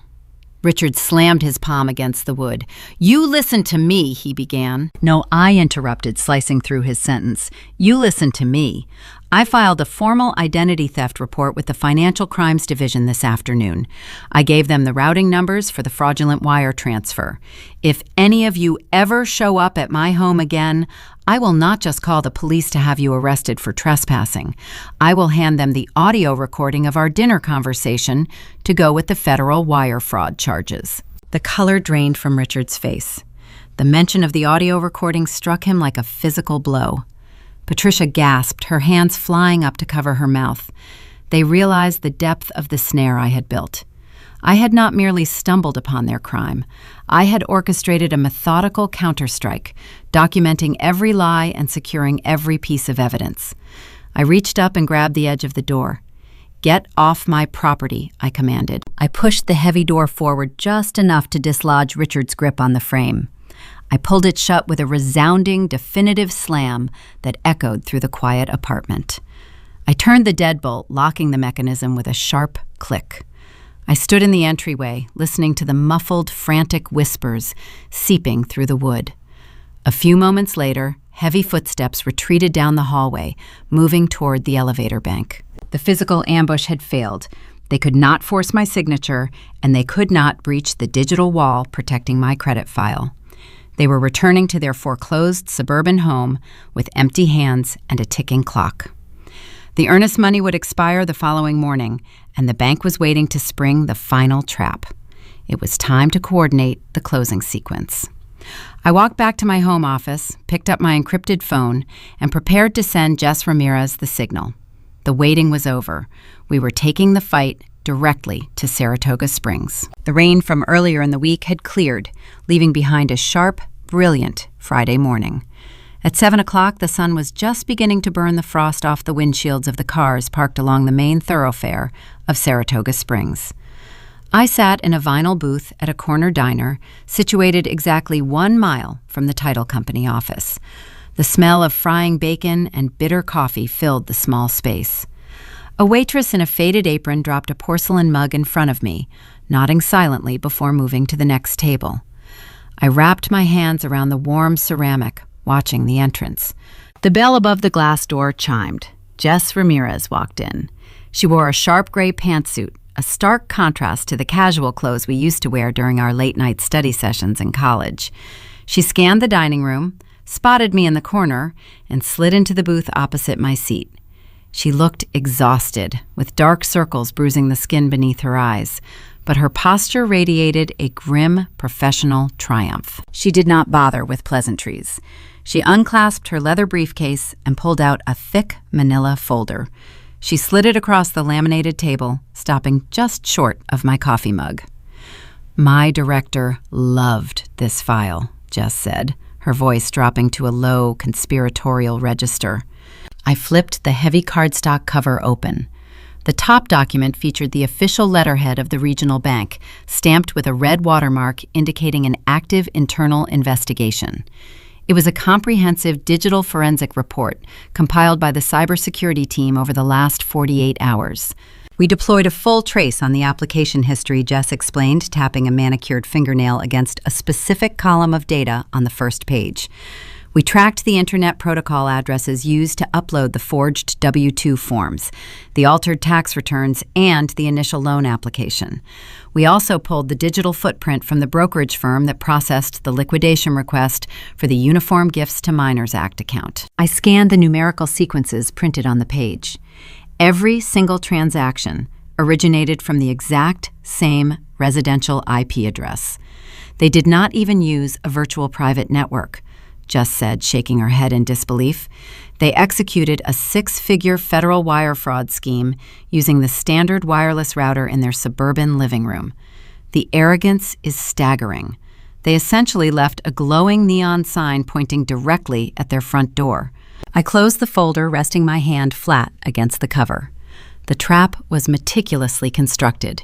Richard slammed his palm against the wood. "You listen to me," he began. "No," I interrupted, slicing through his sentence. "You listen to me. I filed a formal identity theft report with the Financial Crimes Division this afternoon. I gave them the routing numbers for the fraudulent wire transfer. If any of you ever show up at my home again, I will not just call the police to have you arrested for trespassing. I will hand them the audio recording of our dinner conversation to go with the federal wire fraud charges." The color drained from Richard's face. The mention of the audio recording struck him like a physical blow. Patricia gasped, her hands flying up to cover her mouth. They realized the depth of the snare I had built. I had not merely stumbled upon their crime. I had orchestrated a methodical counterstrike, documenting every lie and securing every piece of evidence. I reached up and grabbed the edge of the door. "Get off my property," I commanded. I pushed the heavy door forward just enough to dislodge Richard's grip on the frame. I pulled it shut with a resounding, definitive slam that echoed through the quiet apartment. I turned the deadbolt, locking the mechanism with a sharp click. I stood in the entryway, listening to the muffled, frantic whispers seeping through the wood. A few moments later, heavy footsteps retreated down the hallway, moving toward the elevator bank. The physical ambush had failed. They could not force my signature, and they could not breach the digital wall protecting my credit file. They were returning to their foreclosed suburban home with empty hands and a ticking clock. The earnest money would expire the following morning, and the bank was waiting to spring the final trap. It was time to coordinate the closing sequence. I walked back to my home office, picked up my encrypted phone, and prepared to send Jess Ramirez the signal. The waiting was over. We were taking the fight directly to Saratoga Springs. The rain from earlier in the week had cleared, leaving behind a sharp, brilliant Friday morning. At 7 o'clock, the sun was just beginning to burn the frost off the windshields of the cars parked along the main thoroughfare of Saratoga Springs. I sat in a vinyl booth at a corner diner situated exactly 1 mile from the title company office. The smell of frying bacon and bitter coffee filled the small space. A waitress in a faded apron dropped a porcelain mug in front of me, nodding silently before moving to the next table. I wrapped my hands around the warm ceramic, watching the entrance. The bell above the glass door chimed. Jess Ramirez walked in. She wore a sharp gray pantsuit, a stark contrast to the casual clothes we used to wear during our late-night study sessions in college. She scanned the dining room, spotted me in the corner, and slid into the booth opposite my seat. She looked exhausted, with dark circles bruising the skin beneath her eyes, but her posture radiated a grim, professional triumph. She did not bother with pleasantries. She unclasped her leather briefcase and pulled out a thick manila folder. She slid it across the laminated table, stopping just short of my coffee mug. "My director loved this file," Jess said, her voice dropping to a low, conspiratorial register. I flipped the heavy cardstock cover open. The top document featured the official letterhead of the regional bank, stamped with a red watermark indicating an active internal investigation. It was a comprehensive digital forensic report compiled by the cybersecurity team over the last 48 hours. "We deployed a full trace on the application history," Jess explained, tapping a manicured fingernail against a specific column of data on the first page. "We tracked the internet protocol addresses used to upload the forged W-2 forms, the altered tax returns, and the initial loan application. We also pulled the digital footprint from the brokerage firm that processed the liquidation request for the Uniform Gifts to Minors Act account." I scanned the numerical sequences printed on the page. Every single transaction originated from the exact same residential IP address. They did not even use a virtual private network, Jess said, shaking her head in disbelief. They executed a 6-figure federal wire fraud scheme using the standard wireless router in their suburban living room. The arrogance is staggering. They essentially left a glowing neon sign pointing directly at their front door. I closed the folder, resting my hand flat against the cover. The trap was meticulously constructed.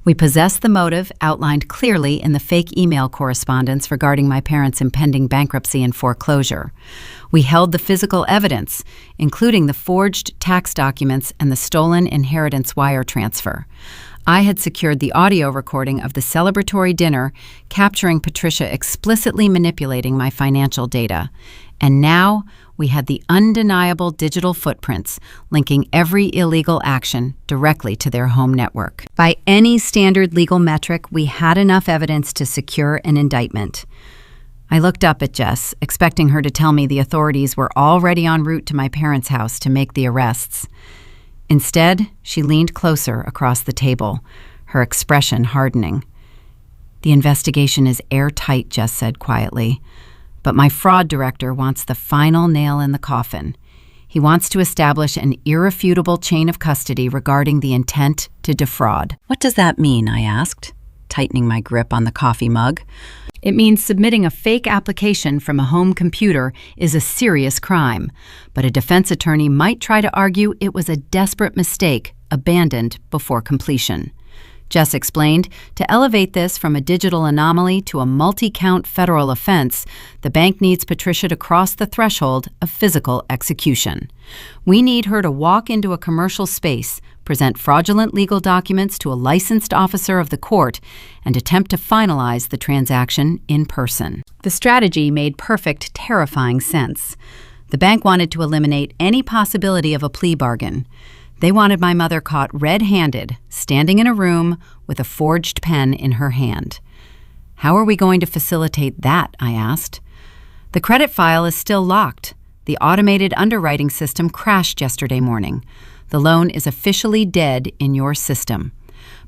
We possessed the motive outlined clearly in the fake email correspondence regarding my parents' impending bankruptcy and foreclosure. We held the physical evidence, including the forged tax documents and the stolen inheritance wire transfer. I had secured the audio recording of the celebratory dinner, capturing Patricia explicitly manipulating my financial data. And now we had the undeniable digital footprints linking every illegal action directly to their home network. By any standard legal metric, we had enough evidence to secure an indictment. I looked up at Jess, expecting her to tell me the authorities were already en route to my parents' house to make the arrests. Instead, she leaned closer across the table, her expression hardening. "The investigation is airtight," Jess said quietly. "But my fraud director wants the final nail in the coffin. He wants to establish an irrefutable chain of custody regarding the intent to defraud." "What does that mean?" I asked, tightening my grip on the coffee mug. "It means submitting a fake application from a home computer is a serious crime, but a defense attorney might try to argue it was a desperate mistake abandoned before completion." Jess explained, "To elevate this from a digital anomaly to a multi-count federal offense, the bank needs Patricia to cross the threshold of physical execution. We need her to walk into a commercial space, present fraudulent legal documents to a licensed officer of the court, and attempt to finalize the transaction in person." The strategy made perfect, terrifying sense. The bank wanted to eliminate any possibility of a plea bargain. They wanted my mother caught red-handed, standing in a room with a forged pen in her hand. "How are we going to facilitate that?" I asked. "The credit file is still locked. The automated underwriting system crashed yesterday morning. The loan is officially dead in your system.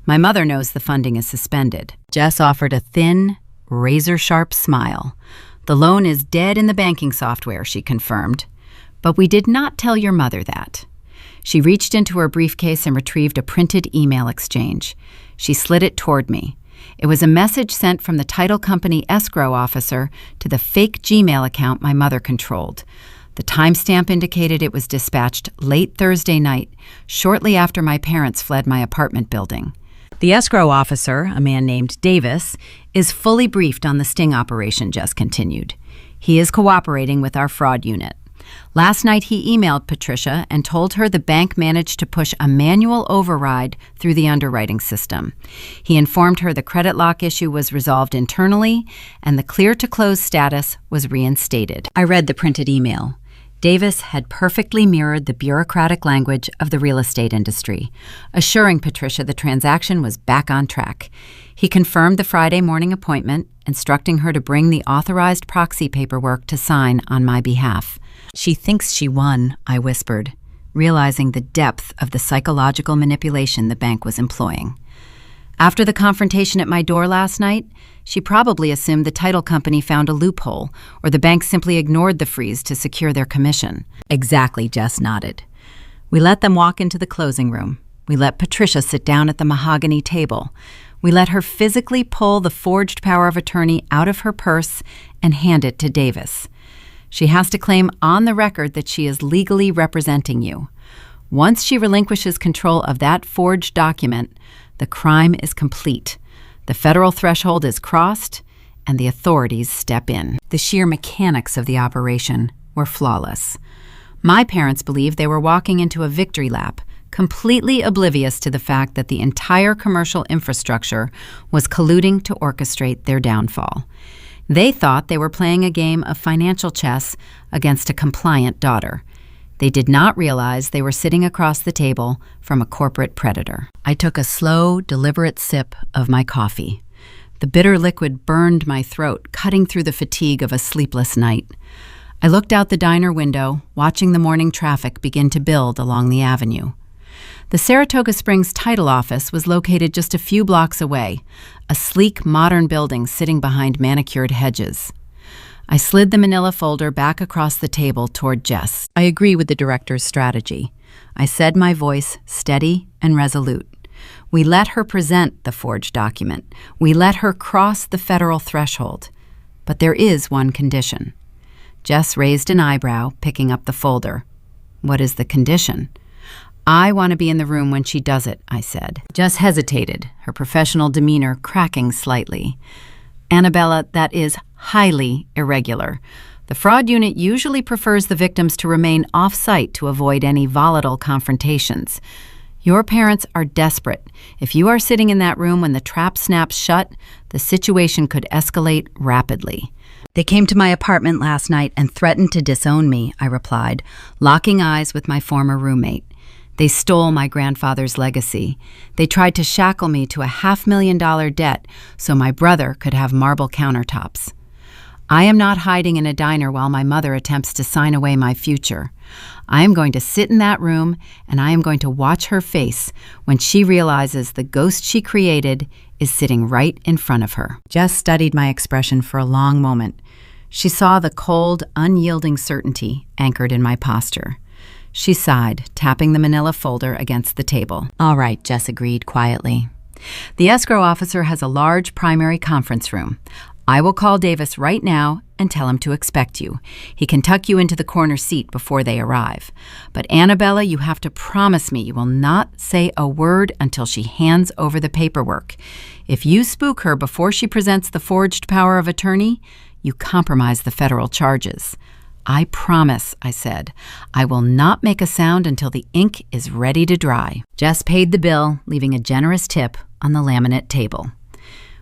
My mother knows the funding is suspended." Jess offered a thin, razor-sharp smile. "The loan is dead in the banking software," she confirmed. "But we did not tell your mother that." She reached into her briefcase and retrieved a printed email exchange. She slid it toward me. It was a message sent from the title company escrow officer to the fake Gmail account my mother controlled. The timestamp indicated it was dispatched late Thursday night, shortly after my parents fled my apartment building. The escrow officer, a man named Davis, is fully briefed on the sting operation, Jess continued. He is cooperating with our fraud unit. Last night he emailed Patricia and told her the bank managed to push a manual override through the underwriting system. He informed her the credit lock issue was resolved internally and the clear-to-close status was reinstated. I read the printed email. Davis had perfectly mirrored the bureaucratic language of the real estate industry, assuring Patricia the transaction was back on track. He confirmed the Friday morning appointment, instructing her to bring the authorized proxy paperwork to sign on my behalf. She thinks she won, I whispered, realizing the depth of the psychological manipulation the bank was employing. After the confrontation at my door last night, she probably assumed the title company found a loophole, or the bank simply ignored the freeze to secure their commission. Exactly, Jess nodded. We let them walk into the closing room. We let Patricia sit down at the mahogany table. We let her physically pull the forged power of attorney out of her purse and hand it to Davis. She has to claim on the record that she is legally representing you. Once she relinquishes control of that forged document, the crime is complete. The federal threshold is crossed, and the authorities step in. The sheer mechanics of the operation were flawless. My parents believed they were walking into a victory lap, completely oblivious to the fact that the entire commercial infrastructure was colluding to orchestrate their downfall. They thought they were playing a game of financial chess against a compliant daughter. They did not realize they were sitting across the table from a corporate predator. I took a slow, deliberate sip of my coffee. The bitter liquid burned my throat, cutting through the fatigue of a sleepless night. I looked out the diner window, watching the morning traffic begin to build along the avenue. The Saratoga Springs title office was located just a few blocks away, a sleek, modern building sitting behind manicured hedges. I slid the manila folder back across the table toward Jess. I agree with the director's strategy. I said, my voice steady and resolute. We let her present the forged document. We let her cross the federal threshold. But there is one condition. Jess raised an eyebrow, picking up the folder. What is the condition? I want to be in the room when she does it, I said. Jess hesitated, her professional demeanor cracking slightly. Annabella, that is highly irregular. The fraud unit usually prefers the victims to remain off-site to avoid any volatile confrontations. Your parents are desperate. If you are sitting in that room when the trap snaps shut, the situation could escalate rapidly. They came to my apartment last night and threatened to disown me, I replied, locking eyes with my former roommate. They stole my grandfather's legacy. They tried to shackle me to a $500,000 debt so my brother could have marble countertops. I am not hiding in a diner while my mother attempts to sign away my future. I am going to sit in that room and I am going to watch her face when she realizes the ghost she created is sitting right in front of her. Jess studied my expression for a long moment. She saw the cold, unyielding certainty anchored in my posture. She sighed, tapping the manila folder against the table. All right, Jess agreed quietly. The escrow officer has a large primary conference room. I will call Davis right now and tell him to expect you. He can tuck you into the corner seat before they arrive. But Annabella, you have to promise me you will not say a word until she hands over the paperwork. If you spook her before she presents the forged power of attorney, you compromise the federal charges. I promise, I said. I will not make a sound until the ink is ready to dry. Jess paid the bill, leaving a generous tip on the laminate table.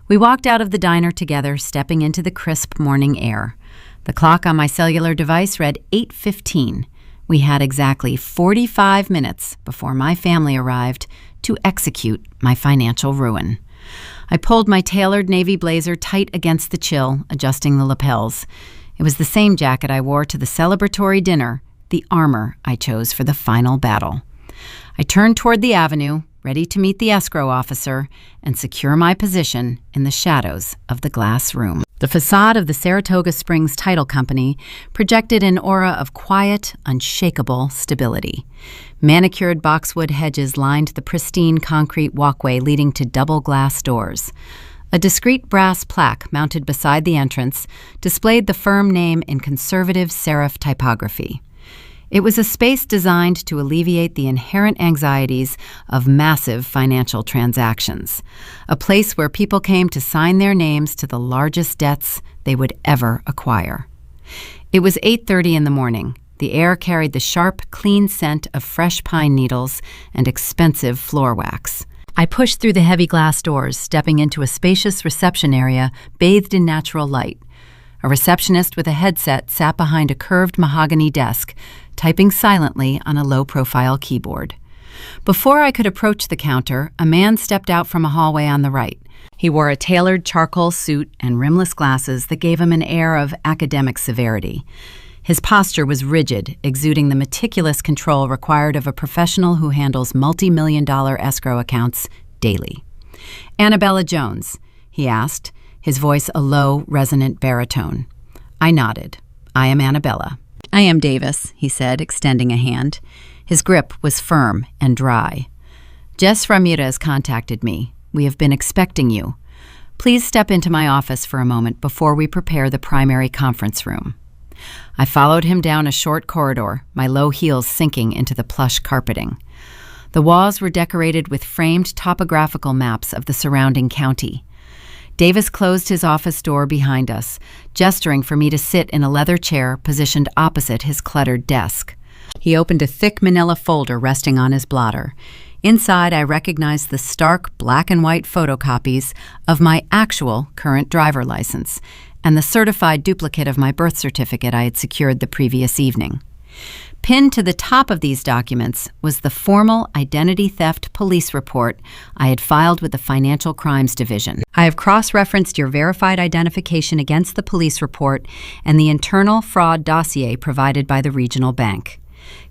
We walked out of the diner together, stepping into the crisp morning air. The clock on my cellular device read 8:15. We had exactly 45 minutes before my family arrived to execute my financial ruin. I pulled my tailored navy blazer tight against the chill, adjusting the lapels. It was the same jacket I wore to the celebratory dinner, the armor I chose for the final battle. I turned toward the avenue, ready to meet the escrow officer and secure my position in the shadows of the glass room. The facade of the Saratoga Springs Title Company projected an aura of quiet, unshakable stability. Manicured boxwood hedges lined the pristine concrete walkway leading to double glass doors. A discreet brass plaque mounted beside the entrance displayed the firm name in conservative serif typography. It was a space designed to alleviate the inherent anxieties of massive financial transactions, a place where people came to sign their names to the largest debts they would ever acquire. It was 8:30 in the morning. The air carried the sharp, clean scent of fresh pine needles and expensive floor wax. I pushed through the heavy glass doors, stepping into a spacious reception area bathed in natural light. A receptionist with a headset sat behind a curved mahogany desk, typing silently on a low-profile keyboard. Before I could approach the counter, a man stepped out from a hallway on the right. He wore a tailored charcoal suit and rimless glasses that gave him an air of academic severity. His posture was rigid, exuding the meticulous control required of a professional who handles multi-million-dollar escrow accounts daily. "Annabella Jones," he asked, his voice a low, resonant baritone. I nodded. "I am Annabella." "I am Davis," he said, extending a hand. His grip was firm and dry. "Jess Ramirez contacted me. We have been expecting you. Please step into my office for a moment before we prepare the primary conference room." I followed him down a short corridor, my low heels sinking into the plush carpeting. The walls were decorated with framed topographical maps of the surrounding county. Davis closed his office door behind us, gesturing for me to sit in a leather chair positioned opposite his cluttered desk. He opened a thick manila folder resting on his blotter. Inside, I recognized the stark black and white photocopies of my actual current driver license and the certified duplicate of my birth certificate I had secured the previous evening. Pinned to the top of these documents was the formal identity theft police report I had filed with the Financial Crimes Division. I have cross-referenced your verified identification against the police report and the internal fraud dossier provided by the regional bank.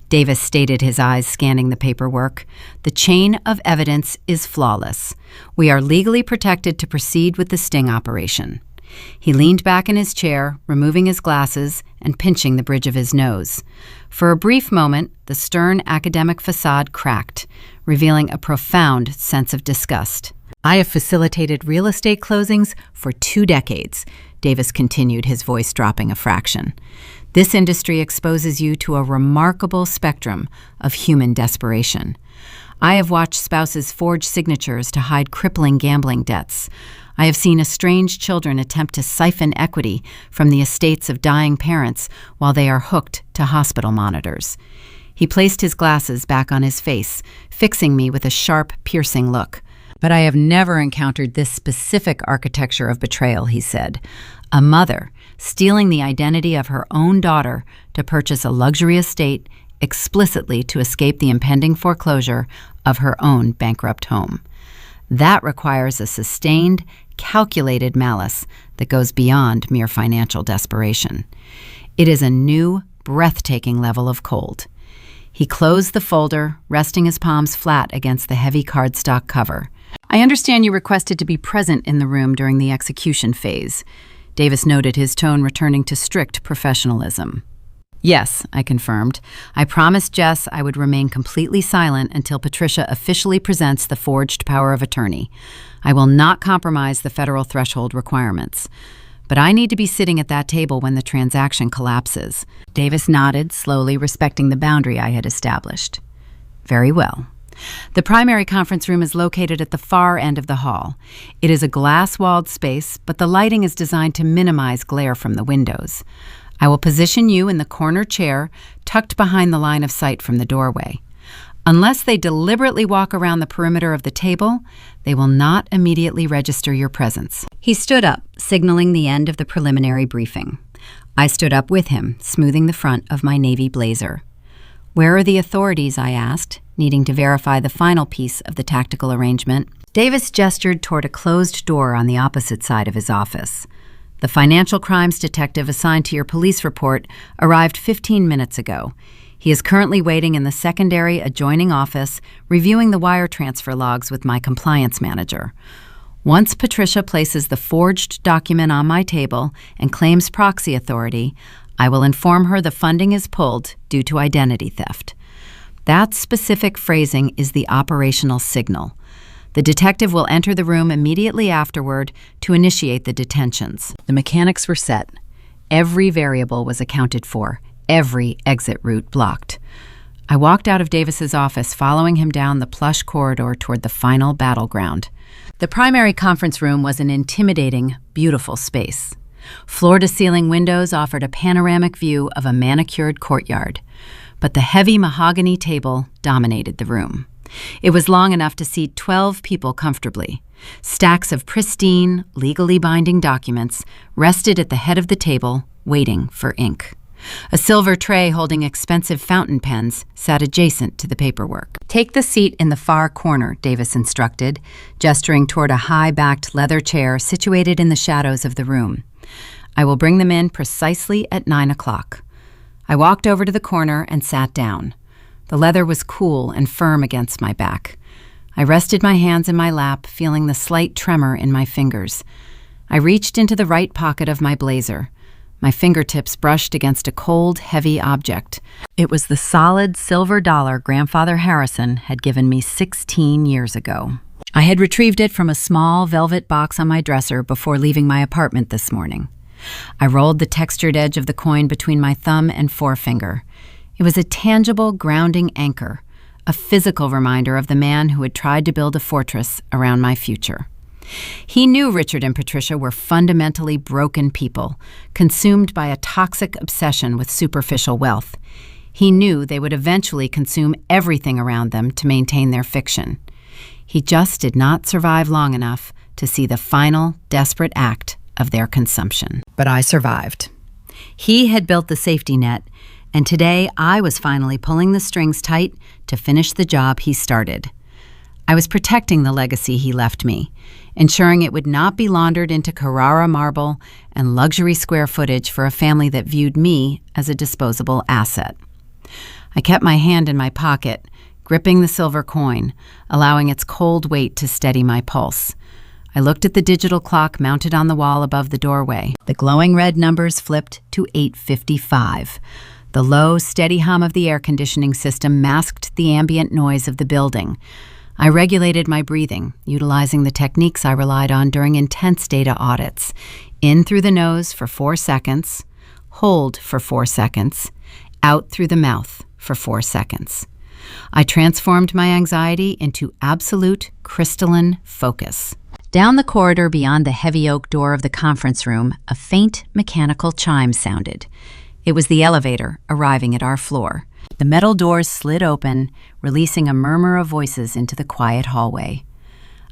Davis stated, his eyes scanning the paperwork. "The chain of evidence is flawless. We are legally protected to proceed with the sting operation." He leaned back in his chair, removing his glasses and pinching the bridge of his nose. For a brief moment, the stern academic facade cracked, revealing a profound sense of disgust. "I have facilitated real estate closings for 2 decades, Davis continued, his voice dropping a fraction. "This industry exposes you to a remarkable spectrum of human desperation. I have watched spouses forge signatures to hide crippling gambling debts. I have seen estranged children attempt to siphon equity from the estates of dying parents while they are hooked to hospital monitors." He placed his glasses back on his face, fixing me with a sharp, piercing look. "But I have never encountered this specific architecture of betrayal," he said. "A mother stealing the identity of her own daughter to purchase a luxury estate explicitly to escape the impending foreclosure of her own bankrupt home. That requires a sustained, calculated malice that goes beyond mere financial desperation. It is a new, breathtaking level of cold." He closed the folder, resting his palms flat against the heavy cardstock cover. "I understand you requested to be present in the room during the execution phase." Davis noted, his tone returning to strict professionalism. "Yes," I confirmed. "I promised Jess I would remain completely silent until Patricia officially presents the forged power of attorney. I will not compromise the federal threshold requirements. But I need to be sitting at that table when the transaction collapses." Davis nodded, slowly respecting the boundary I had established. "Very well. The primary conference room is located at the far end of the hall. It is a glass-walled space, but the lighting is designed to minimize glare from the windows. I will position you in the corner chair, tucked behind the line of sight from the doorway. Unless they deliberately walk around the perimeter of the table, they will not immediately register your presence." He stood up, signaling the end of the preliminary briefing. I stood up with him, smoothing the front of my navy blazer. "Where are the authorities?" I asked, needing to verify the final piece of the tactical arrangement. Davis gestured toward a closed door on the opposite side of his office. "The financial crimes detective assigned to your police report arrived 15 minutes ago. He is currently waiting in the secondary adjoining office, reviewing the wire transfer logs with my compliance manager. Once Patricia places the forged document on my table and claims proxy authority, I will inform her the funding is pulled due to identity theft." That specific phrasing is the operational signal. The detective will enter the room immediately afterward to initiate the detentions. The mechanics were set. Every variable was accounted for, every exit route blocked. I walked out of Davis's office, following him down the plush corridor toward the final battleground. The primary conference room was an intimidating, beautiful space. Floor-to-ceiling windows offered a panoramic view of a manicured courtyard, but the heavy mahogany table dominated the room. It was long enough to seat 12 people comfortably. Stacks of pristine, legally binding documents rested at the head of the table, waiting for ink. A silver tray holding expensive fountain pens sat adjacent to the paperwork. "Take the seat in the far corner," Davis instructed, gesturing toward a high-backed leather chair situated in the shadows of the room. "I will bring them in precisely at 9 o'clock. I walked over to the corner and sat down. The leather was cool and firm against my back. I rested my hands in my lap, feeling the slight tremor in my fingers. I reached into the right pocket of my blazer. My fingertips brushed against a cold, heavy object. It was the solid silver dollar Grandfather Harrison had given me 16 years ago. I had retrieved it from a small velvet box on my dresser before leaving my apartment this morning. I rolled the textured edge of the coin between my thumb and forefinger. It was a tangible, grounding anchor, a physical reminder of the man who had tried to build a fortress around my future. He knew Richard and Patricia were fundamentally broken people, consumed by a toxic obsession with superficial wealth. He knew they would eventually consume everything around them to maintain their fiction. He just did not survive long enough to see the final, desperate act of their consumption. But I survived. He had built the safety net, and today I was finally pulling the strings tight to finish the job he started. I was protecting the legacy he left me, ensuring it would not be laundered into Carrara marble and luxury square footage for a family that viewed me as a disposable asset. I kept my hand in my pocket, gripping the silver coin, allowing its cold weight to steady my pulse. I looked at the digital clock mounted on the wall above the doorway. The glowing red numbers flipped to 8:55. The low, steady hum of the air conditioning system masked the ambient noise of the building. I regulated my breathing, utilizing the techniques I relied on during intense data audits. In through the nose for 4 seconds, hold for 4 seconds, out through the mouth for 4 seconds. I transformed my anxiety into absolute crystalline focus. Down the corridor beyond the heavy oak door of the conference room, a faint mechanical chime sounded. It was the elevator arriving at our floor. The metal doors slid open, releasing a murmur of voices into the quiet hallway.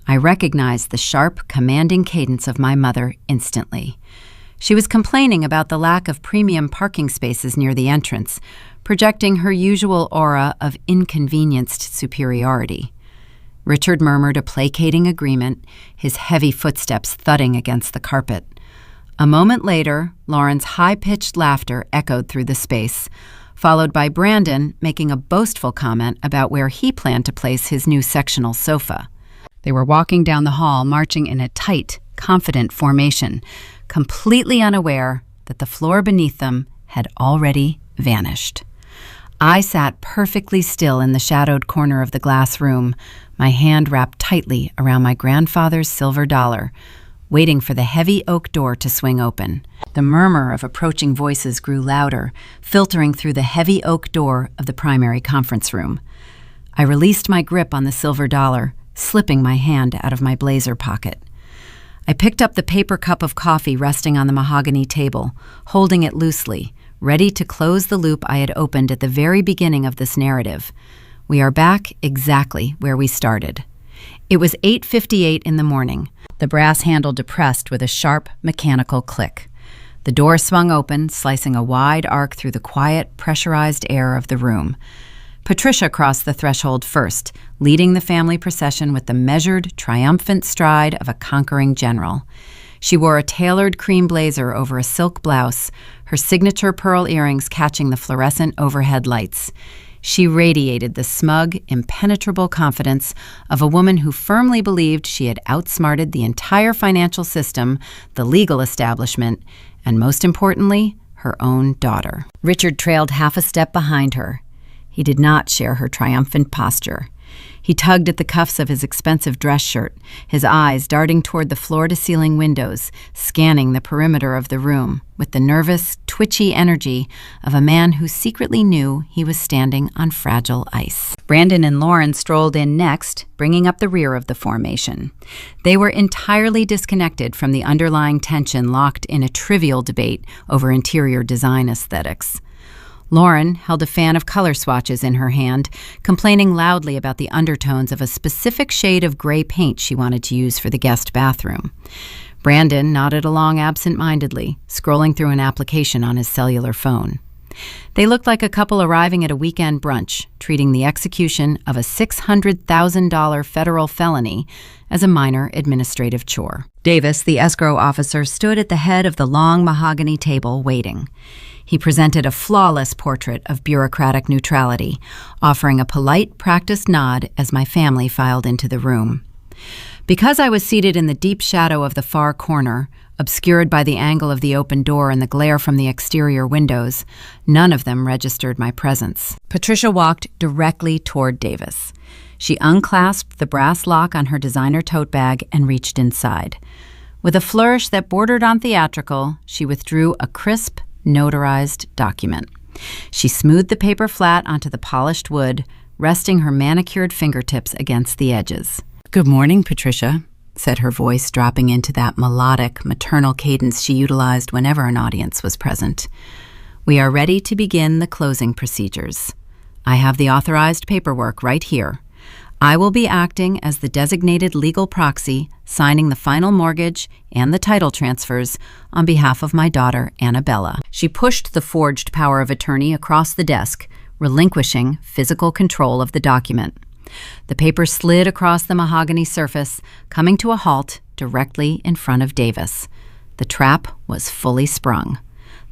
I recognized the sharp, commanding cadence of my mother instantly. She was complaining about the lack of premium parking spaces near the entrance, projecting her usual aura of inconvenienced superiority. Richard murmured a placating agreement, his heavy footsteps thudding against the carpet. A moment later, Lauren's high-pitched laughter echoed through the space, followed by Brandon making a boastful comment about where he planned to place his new sectional sofa. They were walking down the hall, marching in a tight, confident formation, completely unaware that the floor beneath them had already vanished. I sat perfectly still in the shadowed corner of the glass room, my hand wrapped tightly around my grandfather's silver dollar, waiting for the heavy oak door to swing open. The murmur of approaching voices grew louder, filtering through the heavy oak door of the primary conference room. I released my grip on the silver dollar, slipping my hand out of my blazer pocket. I picked up the paper cup of coffee resting on the mahogany table, holding it loosely, ready to close the loop I had opened at the very beginning of this narrative. We are back exactly where we started. It was 8:58 in the morning, the brass handle depressed with a sharp, mechanical click. The door swung open, slicing a wide arc through the quiet, pressurized air of the room. Patricia crossed the threshold first, leading the family procession with the measured, triumphant stride of a conquering general. She wore a tailored cream blazer over a silk blouse, her signature pearl earrings catching the fluorescent overhead lights. She radiated the smug, impenetrable confidence of a woman who firmly believed she had outsmarted the entire financial system, the legal establishment, and most importantly, her own daughter. Richard trailed half a step behind her. He did not share her triumphant posture. He tugged at the cuffs of his expensive dress shirt, his eyes darting toward the floor-to-ceiling windows, scanning the perimeter of the room with the nervous, twitchy energy of a man who secretly knew he was standing on fragile ice. Brandon and Lauren strolled in next, bringing up the rear of the formation. They were entirely disconnected from the underlying tension locked in a trivial debate over interior design aesthetics. Lauren held a fan of color swatches in her hand, complaining loudly about the undertones of a specific shade of gray paint she wanted to use for the guest bathroom. Brandon nodded along absent-mindedly, scrolling through an application on his cellular phone. They looked like a couple arriving at a weekend brunch, treating the execution of a $600,000 federal felony as a minor administrative chore. Davis, the escrow officer, stood at the head of the long mahogany table waiting. He presented a flawless portrait of bureaucratic neutrality, offering a polite, practiced nod as my family filed into the room. Because I was seated in the deep shadow of the far corner, obscured by the angle of the open door and the glare from the exterior windows, none of them registered my presence. Patricia walked directly toward Davis. She unclasped the brass lock on her designer tote bag and reached inside. With a flourish that bordered on theatrical, she withdrew a crisp, notarized document. She smoothed the paper flat onto the polished wood, resting her manicured fingertips against the edges. "Good morning, Patricia," said her voice, dropping into that melodic, maternal cadence she utilized whenever an audience was present. "We are ready to begin the closing procedures. I have the authorized paperwork right here. I will be acting as the designated legal proxy, signing the final mortgage and the title transfers on behalf of my daughter, Annabella." She pushed the forged power of attorney across the desk, relinquishing physical control of the document. The paper slid across the mahogany surface, coming to a halt directly in front of Davis. The trap was fully sprung.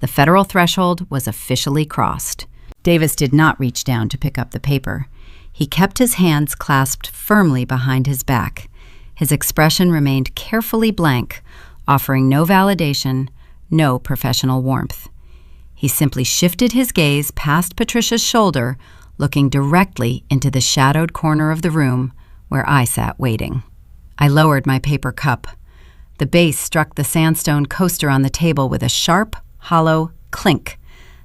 The federal threshold was officially crossed. Davis did not reach down to pick up the paper. He kept his hands clasped firmly behind his back. His expression remained carefully blank, offering no validation, no professional warmth. He simply shifted his gaze past Patricia's shoulder, looking directly into the shadowed corner of the room where I sat waiting. I lowered my paper cup. The base struck the sandstone coaster on the table with a sharp, hollow clink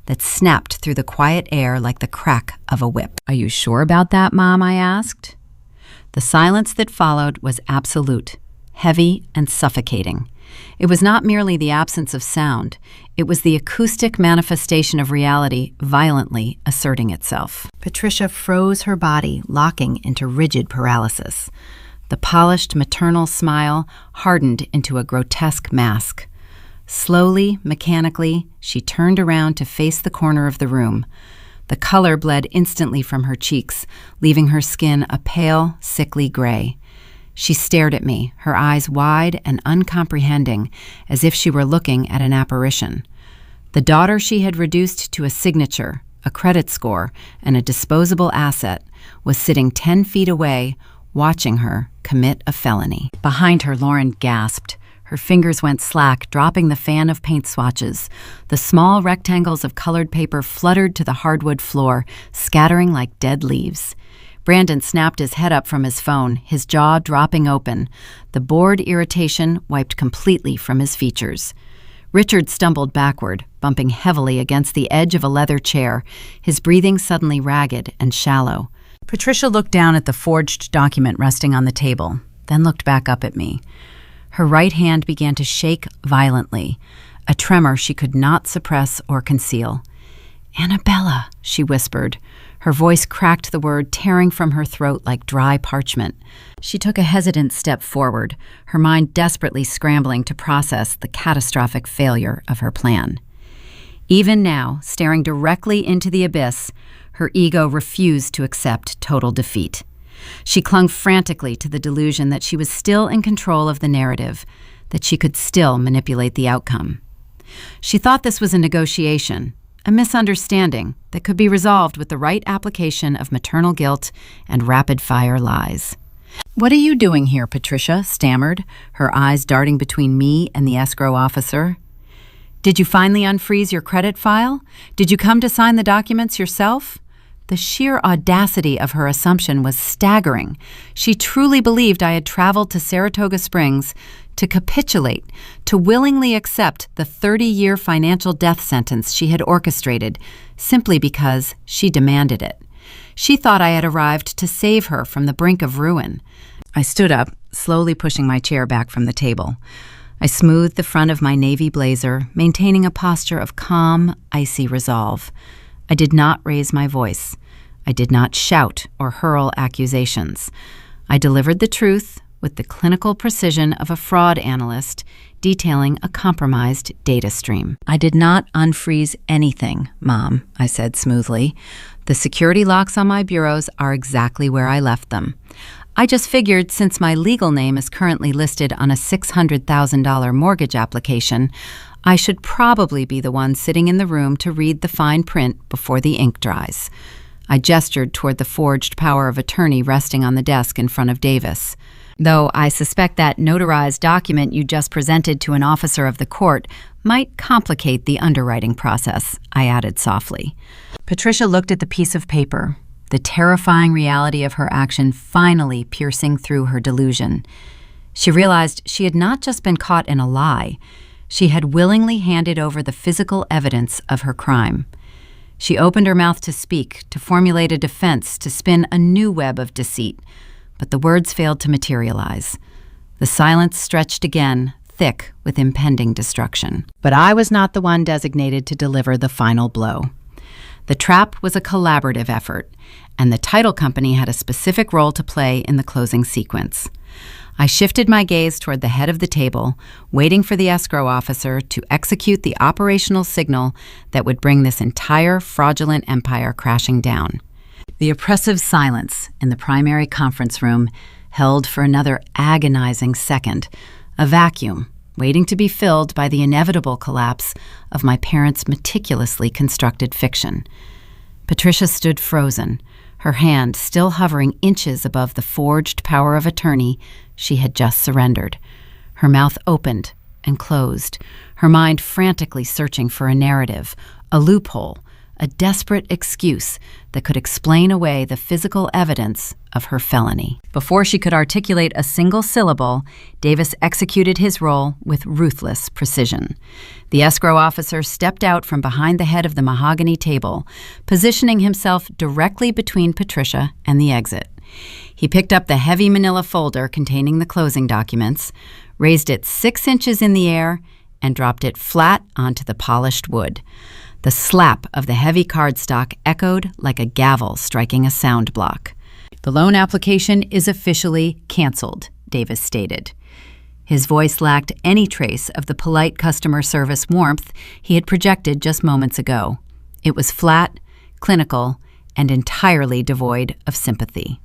that snapped through the quiet air like the crack of a whip. "Are you sure about that, Mom?" I asked. The silence that followed was absolute, heavy and suffocating. It was not merely the absence of sound, it was the acoustic manifestation of reality violently asserting itself. Patricia froze her body, locking into rigid paralysis. The polished maternal smile hardened into a grotesque mask. Slowly, mechanically, she turned around to face the corner of the room. The color bled instantly from her cheeks, leaving her skin a pale, sickly gray. She stared at me, her eyes wide and uncomprehending, as if she were looking at an apparition. The daughter she had reduced to a signature, a credit score, and a disposable asset was sitting 10 feet away, watching her commit a felony. Behind her, Lauren gasped. Her fingers went slack, dropping the fan of paint swatches. The small rectangles of colored paper fluttered to the hardwood floor, scattering like dead leaves. Brandon snapped his head up from his phone, his jaw dropping open. The bored irritation wiped completely from his features. Richard stumbled backward, bumping heavily against the edge of a leather chair, his breathing suddenly ragged and shallow. Patricia looked down at the forged document resting on the table, then looked back up at me. Her right hand began to shake violently, a tremor she could not suppress or conceal. "Annabella," she whispered. Her voice cracked the word, tearing from her throat like dry parchment. She took a hesitant step forward, her mind desperately scrambling to process the catastrophic failure of her plan. Even now, staring directly into the abyss, her ego refused to accept total defeat. She clung frantically to the delusion that she was still in control of the narrative, that she could still manipulate the outcome. She thought this was a negotiation, a misunderstanding that could be resolved with the right application of maternal guilt and rapid-fire lies. "What are you doing here?" Patricia stammered, her eyes darting between me and the escrow officer. "Did you finally unfreeze your credit file? Did you come to sign the documents yourself?" The sheer audacity of her assumption was staggering. She truly believed I had traveled to Saratoga Springs to capitulate, to willingly accept the 30-year financial death sentence she had orchestrated, simply because she demanded it. She thought I had arrived to save her from the brink of ruin. I stood up, slowly pushing my chair back from the table. I smoothed the front of my navy blazer, maintaining a posture of calm, icy resolve. I did not raise my voice. I did not shout or hurl accusations. I delivered the truth with the clinical precision of a fraud analyst detailing a compromised data stream. I did not unfreeze anything, Mom, I said smoothly. The security locks on my bureaus are exactly where I left them. I just figured since my legal name is currently listed on a $600,000 mortgage application, I should probably be the one sitting in the room to read the fine print before the ink dries. I gestured toward the forged power of attorney resting on the desk in front of Davis. Though I suspect that notarized document you just presented to an officer of the court might complicate the underwriting process, I added softly. Patricia looked at the piece of paper, the terrifying reality of her action finally piercing through her delusion. She realized she had not just been caught in a lie, she had willingly handed over the physical evidence of her crime. She opened her mouth to speak, to formulate a defense, to spin a new web of deceit, but the words failed to materialize. The silence stretched again, thick with impending destruction. But I was not the one designated to deliver the final blow. The trap was a collaborative effort, and the title company had a specific role to play in the closing sequence. I shifted my gaze toward the head of the table, waiting for the escrow officer to execute the operational signal that would bring this entire fraudulent empire crashing down. The oppressive silence in the primary conference room held for another agonizing second, a vacuum waiting to be filled by the inevitable collapse of my parents' meticulously constructed fiction. Patricia stood frozen, her hand still hovering inches above the forged power of attorney she had just surrendered. Her mouth opened and closed, her mind frantically searching for a narrative, a loophole, a desperate excuse that could explain away the physical evidence of her felony. Before she could articulate a single syllable, Davis executed his role with ruthless precision. The escrow officer stepped out from behind the head of the mahogany table, positioning himself directly between Patricia and the exit. He picked up the heavy manila folder containing the closing documents, raised it 6 inches in the air, and dropped it flat onto the polished wood. The slap of the heavy cardstock echoed like a gavel striking a sound block. "The loan application is officially canceled," Davis stated. His voice lacked any trace of the polite customer service warmth he had projected just moments ago. It was flat, clinical, and entirely devoid of sympathy.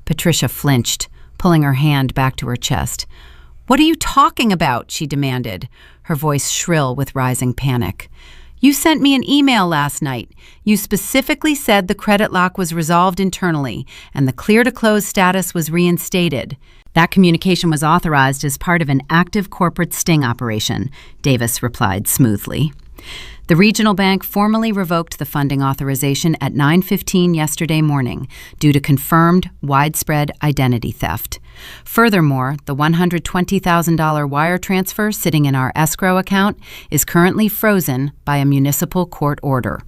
Patricia flinched, pulling her hand back to her chest. "What are you talking about?" she demanded, her voice shrill with rising panic. "You sent me an email last night. You specifically said the credit lock was resolved internally and the clear-to-close status was reinstated. That communication was authorized as part of an active corporate sting operation," Davis replied smoothly. The regional bank formally revoked the funding authorization at 9:15 yesterday morning due to confirmed widespread identity theft. Furthermore, the $120,000 wire transfer sitting in our escrow account is currently frozen by a municipal court order.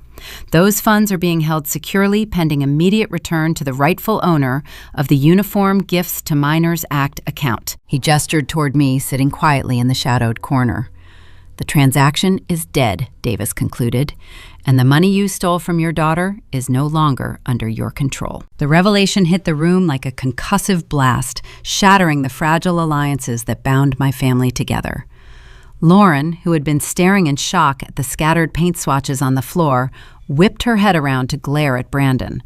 Those funds are being held securely pending immediate return to the rightful owner of the Uniform Gifts to Minors Act account. He gestured toward me, sitting quietly in the shadowed corner. "The transaction is dead," Davis concluded, "and the money you stole from your daughter is no longer under your control." The revelation hit the room like a concussive blast, shattering the fragile alliances that bound my family together. Lauren, who had been staring in shock at the scattered paint swatches on the floor, whipped her head around to glare at Brandon.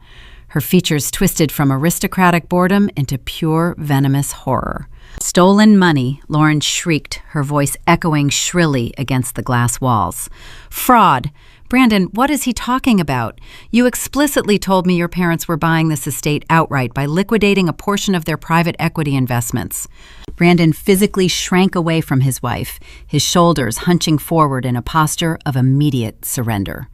Her features twisted from aristocratic boredom into pure, venomous horror. "Stolen money," Lauren shrieked, her voice echoing shrilly against the glass walls. "Fraud! Brandon, what is he talking about? You explicitly told me your parents were buying this estate outright by liquidating a portion of their private equity investments." Brandon physically shrank away from his wife, his shoulders hunching forward in a posture of immediate surrender.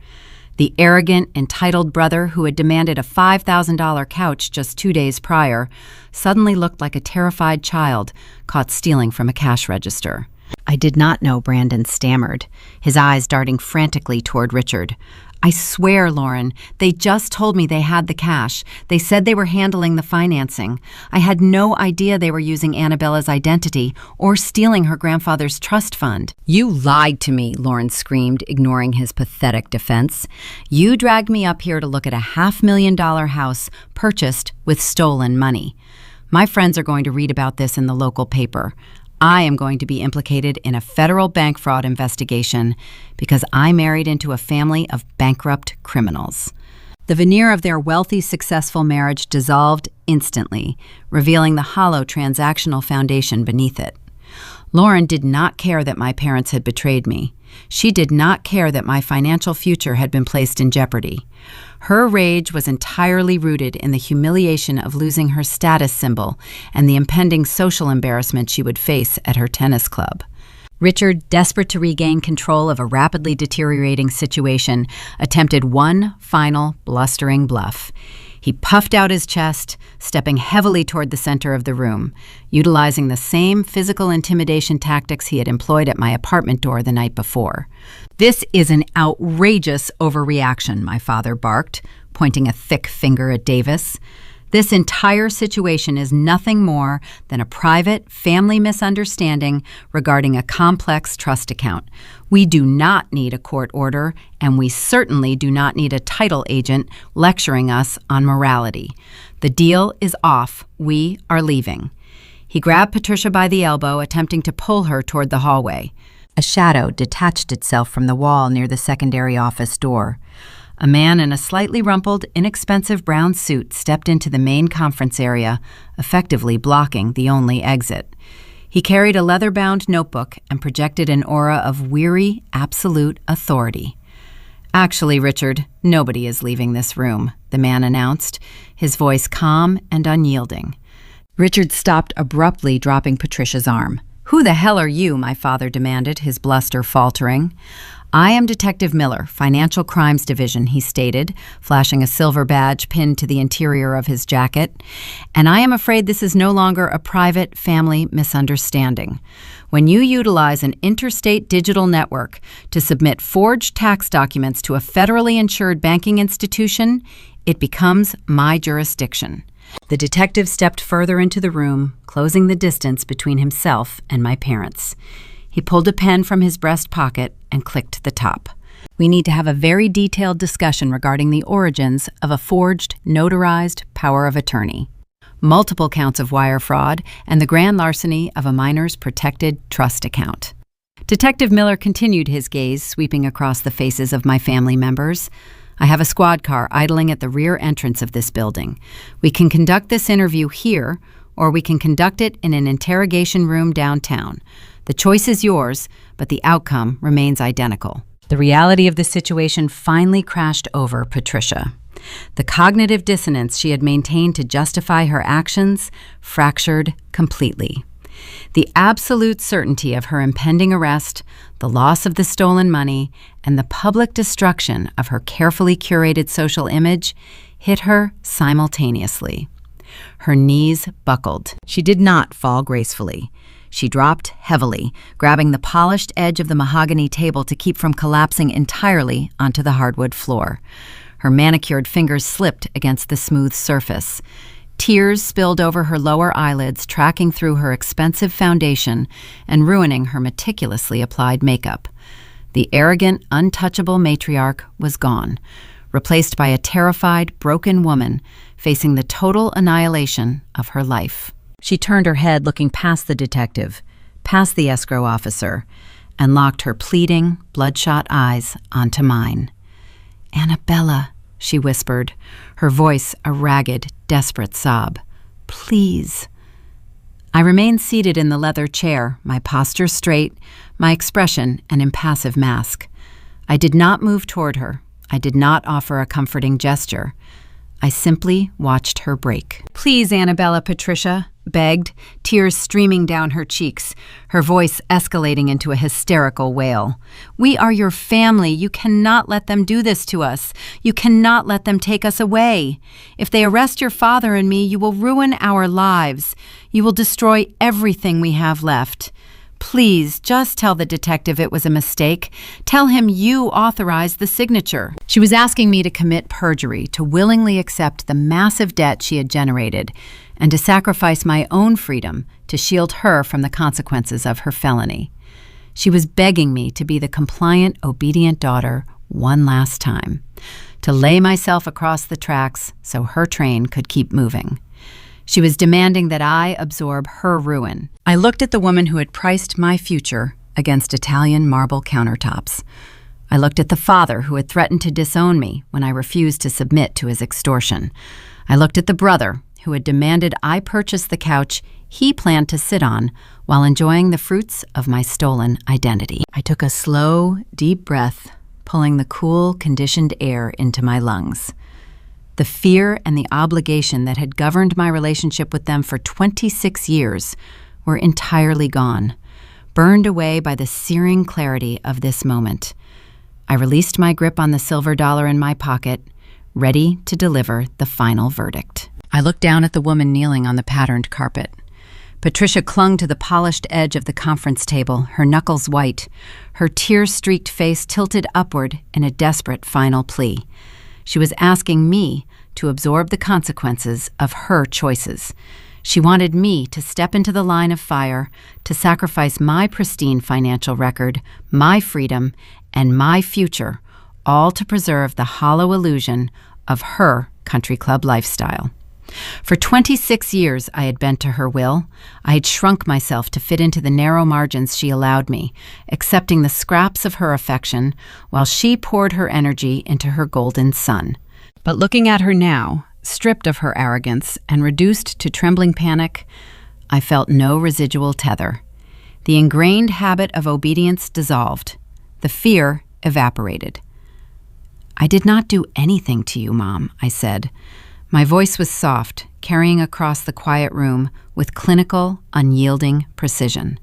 The arrogant, entitled brother who had demanded a $5,000 couch just 2 days prior suddenly looked like a terrified child caught stealing from a cash register. "I did not know," Brandon stammered, his eyes darting frantically toward Richard. "I swear, Lauren, they just told me they had the cash. They said they were handling the financing. I had no idea they were using Annabella's identity or stealing her grandfather's trust fund." "You lied to me," Lauren screamed, ignoring his pathetic defense. "You dragged me up here to look at a $500,000 house purchased with stolen money. My friends are going to read about this in the local paper. I am going to be implicated in a federal bank fraud investigation because I married into a family of bankrupt criminals." The veneer of their wealthy, successful marriage dissolved instantly, revealing the hollow transactional foundation beneath it. Lauren did not care that my parents had betrayed me. She did not care that my financial future had been placed in jeopardy. Her rage was entirely rooted in the humiliation of losing her status symbol and the impending social embarrassment she would face at her tennis club. Richard, desperate to regain control of a rapidly deteriorating situation, attempted one final blustering bluff. He puffed out his chest, stepping heavily toward the center of the room, utilizing the same physical intimidation tactics he had employed at my apartment door the night before. "This is an outrageous overreaction," my father barked, pointing a thick finger at Davis. "This entire situation is nothing more than a private family misunderstanding regarding a complex trust account. We do not need a court order, and we certainly do not need a title agent lecturing us on morality. The deal is off. We are leaving." He grabbed Patricia by the elbow, attempting to pull her toward the hallway. A shadow detached itself from the wall near the secondary office door. A man in a slightly rumpled, inexpensive brown suit stepped into the main conference area, effectively blocking the only exit. He carried a leather-bound notebook and projected an aura of weary, absolute authority. "Actually, Richard, nobody is leaving this room," the man announced, his voice calm and unyielding. Richard stopped abruptly, dropping Patricia's arm. "Who the hell are you?" my father demanded, his bluster faltering. "I am Detective Miller, Financial Crimes Division," he stated, flashing a silver badge pinned to the interior of his jacket. "And I am afraid this is no longer a private family misunderstanding. When you utilize an interstate digital network to submit forged tax documents to a federally insured banking institution, it becomes my jurisdiction." The detective stepped further into the room, closing the distance between himself and my parents. He pulled a pen from his breast pocket and clicked the top. "We need to have a very detailed discussion regarding the origins of a forged, notarized power of attorney, multiple counts of wire fraud, and the grand larceny of a minor's protected trust account." Detective Miller continued, his gaze sweeping across the faces of my family members. "I have a squad car idling at the rear entrance of this building. We can conduct this interview here, or we can conduct it in an interrogation room downtown. The choice is yours, but the outcome remains identical." The reality of the situation finally crashed over Patricia. The cognitive dissonance she had maintained to justify her actions fractured completely. The absolute certainty of her impending arrest, the loss of the stolen money, and the public destruction of her carefully curated social image hit her simultaneously. Her knees buckled. She did not fall gracefully. She dropped heavily, grabbing the polished edge of the mahogany table to keep from collapsing entirely onto the hardwood floor. Her manicured fingers slipped against the smooth surface. Tears spilled over her lower eyelids, tracking through her expensive foundation and ruining her meticulously applied makeup. The arrogant, untouchable matriarch was gone, replaced by a terrified, broken woman facing the total annihilation of her life. She turned her head, looking past the detective, past the escrow officer, and locked her pleading, bloodshot eyes onto mine. "Annabella," she whispered, her voice a ragged, desperate sob. "Please." I remained seated in the leather chair, my posture straight, my expression an impassive mask. I did not move toward her. I did not offer a comforting gesture. I simply watched her break. "Please, Annabella," Patricia begged, tears streaming down her cheeks, her voice escalating into a hysterical wail. "We are your family. You cannot let them do this to us. You cannot let them take us away. If they arrest your father and me, you will ruin our lives. You will destroy everything we have left. Please, just tell the detective it was a mistake. Tell him you authorized the signature." She was asking me to commit perjury, to willingly accept the massive debt she had generated, and to sacrifice my own freedom to shield her from the consequences of her felony. She was begging me to be the compliant, obedient daughter one last time, to lay myself across the tracks so her train could keep moving. She was demanding that I absorb her ruin. I looked at the woman who had priced my future against Italian marble countertops. I looked at the father who had threatened to disown me when I refused to submit to his extortion. I looked at the brother who had demanded I purchase the couch he planned to sit on while enjoying the fruits of my stolen identity. I took a slow, deep breath, pulling the cool, conditioned air into my lungs. The fear and the obligation that had governed my relationship with them for 26 years were entirely gone, burned away by the searing clarity of this moment. I released my grip on the silver dollar in my pocket, ready to deliver the final verdict. I looked down at the woman kneeling on the patterned carpet. Patricia clung to the polished edge of the conference table, her knuckles white, her tear-streaked face tilted upward in a desperate final plea. She was asking me to absorb the consequences of her choices. She wanted me to step into the line of fire, to sacrifice my pristine financial record, my freedom, and my future, all to preserve the hollow illusion of her country club lifestyle. For 26 years, I had bent to her will. I had shrunk myself to fit into the narrow margins she allowed me, accepting the scraps of her affection while she poured her energy into her golden sun. But looking at her now, stripped of her arrogance and reduced to trembling panic, I felt no residual tether. The ingrained habit of obedience dissolved. The fear evaporated. "I did not do anything to you, Mom," I said. My voice was soft, carrying across the quiet room with clinical, unyielding precision.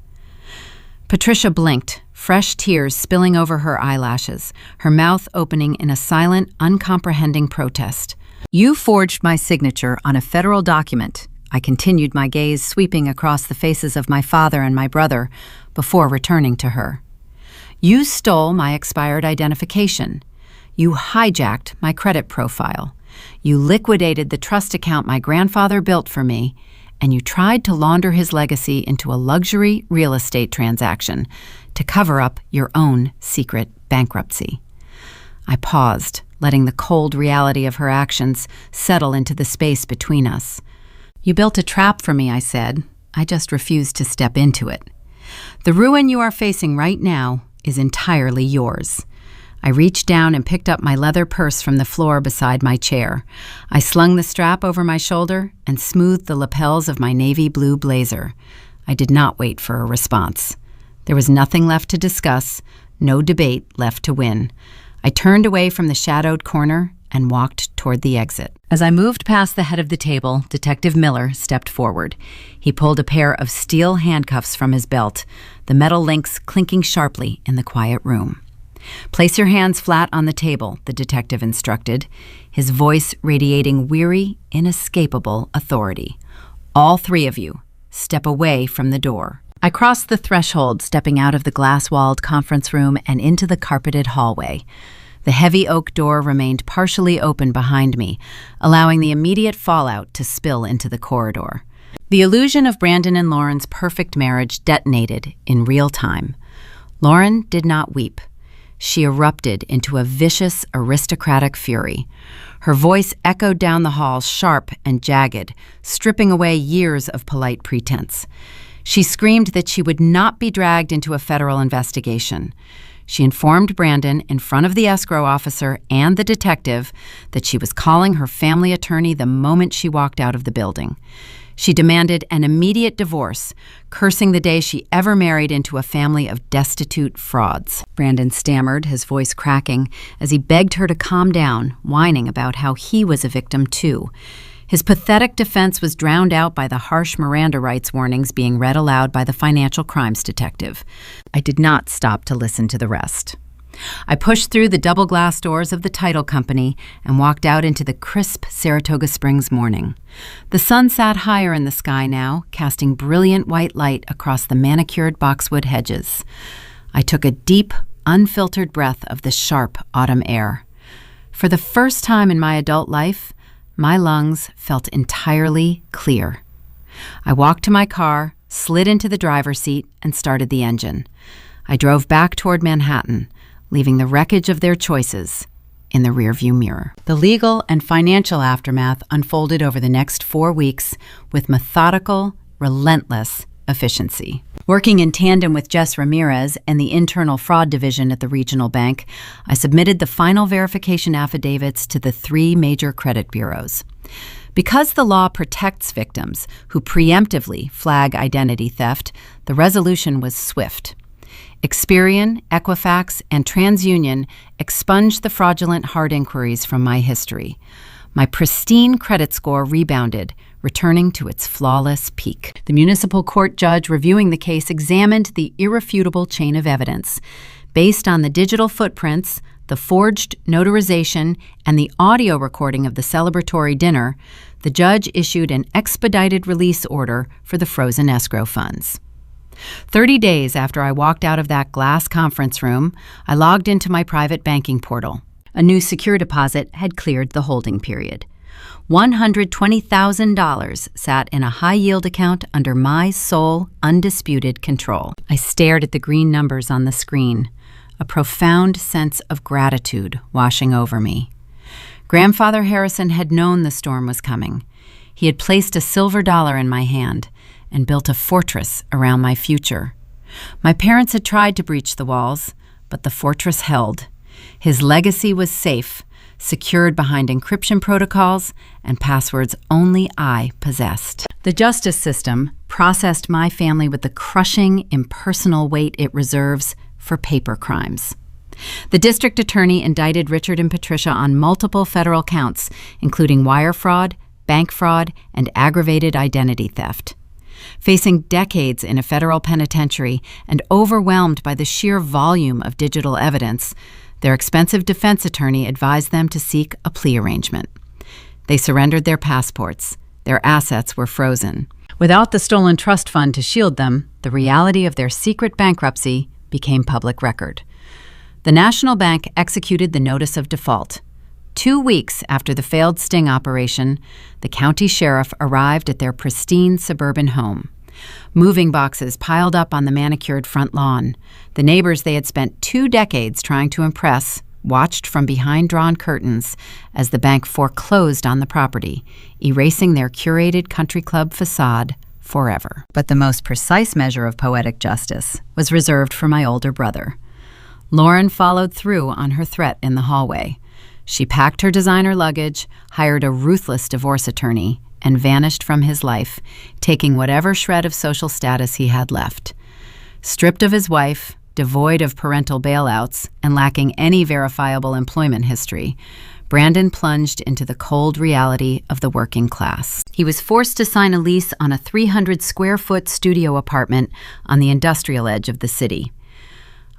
Patricia blinked, fresh tears spilling over her eyelashes, her mouth opening in a silent, uncomprehending protest. "You forged my signature on a federal document." I continued, my gaze sweeping across the faces of my father and my brother before returning to her. "You stole my expired identification. You hijacked my credit profile. You liquidated the trust account my grandfather built for me, and you tried to launder his legacy into a luxury real estate transaction to cover up your own secret bankruptcy." I paused, letting the cold reality of her actions settle into the space between us. "You built a trap for me," I said. "I just refused to step into it. The ruin you are facing right now is entirely yours." I reached down and picked up my leather purse from the floor beside my chair. I slung the strap over my shoulder and smoothed the lapels of my navy blue blazer. I did not wait for a response. There was nothing left to discuss, no debate left to win. I turned away from the shadowed corner and walked toward the exit. As I moved past the head of the table, Detective Miller stepped forward. He pulled a pair of steel handcuffs from his belt, the metal links clinking sharply in the quiet room. "Place your hands flat on the table," the detective instructed, his voice radiating weary, inescapable authority. "All three of you, step away from the door." I crossed the threshold, stepping out of the glass-walled conference room and into the carpeted hallway. The heavy oak door remained partially open behind me, allowing the immediate fallout to spill into the corridor. The illusion of Brandon and Lauren's perfect marriage detonated in real time. Lauren did not weep. She erupted into a vicious, aristocratic fury. Her voice echoed down the hall, sharp and jagged, stripping away years of polite pretense. She screamed that she would not be dragged into a federal investigation. She informed Brandon in front of the escrow officer and the detective that she was calling her family attorney the moment she walked out of the building. She demanded an immediate divorce, cursing the day she ever married into a family of destitute frauds. Brandon stammered, his voice cracking, as he begged her to calm down, whining about how he was a victim too. His pathetic defense was drowned out by the harsh Miranda rights warnings being read aloud by the financial crimes detective. I did not stop to listen to the rest. I pushed through the double glass doors of the title company and walked out into the crisp Saratoga Springs morning. The sun sat higher in the sky now, casting brilliant white light across the manicured boxwood hedges. I took a deep, unfiltered breath of the sharp autumn air. For the first time in my adult life, my lungs felt entirely clear. I walked to my car, slid into the driver's seat, and started the engine. I drove back toward Manhattan, leaving the wreckage of their choices in the rearview mirror. The legal and financial aftermath unfolded over the next 4 weeks with methodical, relentless efficiency. Working in tandem with Jess Ramirez and the internal fraud division at the regional bank, I submitted the final verification affidavits to the 3 major credit bureaus. Because the law protects victims who preemptively flag identity theft, the resolution was swift. Experian, Equifax, and TransUnion expunged the fraudulent hard inquiries from my history. My pristine credit score rebounded, returning to its flawless peak. The municipal court judge reviewing the case examined the irrefutable chain of evidence. Based on the digital footprints, the forged notarization, and the audio recording of the celebratory dinner, the judge issued an expedited release order for the frozen escrow funds. 30 days after I walked out of that glass conference room, I logged into my private banking portal. A new secure deposit had cleared the holding period. $120,000 sat in a high-yield account under my sole, undisputed control. I stared at the green numbers on the screen, a profound sense of gratitude washing over me. Grandfather Harrison had known the storm was coming. He had placed a silver dollar in my hand and built a fortress around my future. My parents had tried to breach the walls, but the fortress held. His legacy was safe, secured behind encryption protocols and passwords only I possessed. The justice system processed my family with the crushing, impersonal weight it reserves for paper crimes. The district attorney indicted Richard and Patricia on multiple federal counts, including wire fraud, bank fraud, and aggravated identity theft. Facing decades in a federal penitentiary and overwhelmed by the sheer volume of digital evidence, their expensive defense attorney advised them to seek a plea arrangement. They surrendered their passports. Their assets were frozen. Without the stolen trust fund to shield them, the reality of their secret bankruptcy became public record. The National Bank executed the notice of default. 2 weeks after the failed sting operation, the county sheriff arrived at their pristine suburban home. Moving boxes piled up on the manicured front lawn. The neighbors they had spent 2 decades trying to impress watched from behind drawn curtains as the bank foreclosed on the property, erasing their curated country club facade forever. But the most precise measure of poetic justice was reserved for my older brother. Lauren followed through on her threat in the hallway. She packed her designer luggage, hired a ruthless divorce attorney, and vanished from his life, taking whatever shred of social status he had left. Stripped of his wife, devoid of parental bailouts, and lacking any verifiable employment history, Brandon plunged into the cold reality of the working class. He was forced to sign a lease on a 300-square-foot studio apartment on the industrial edge of the city.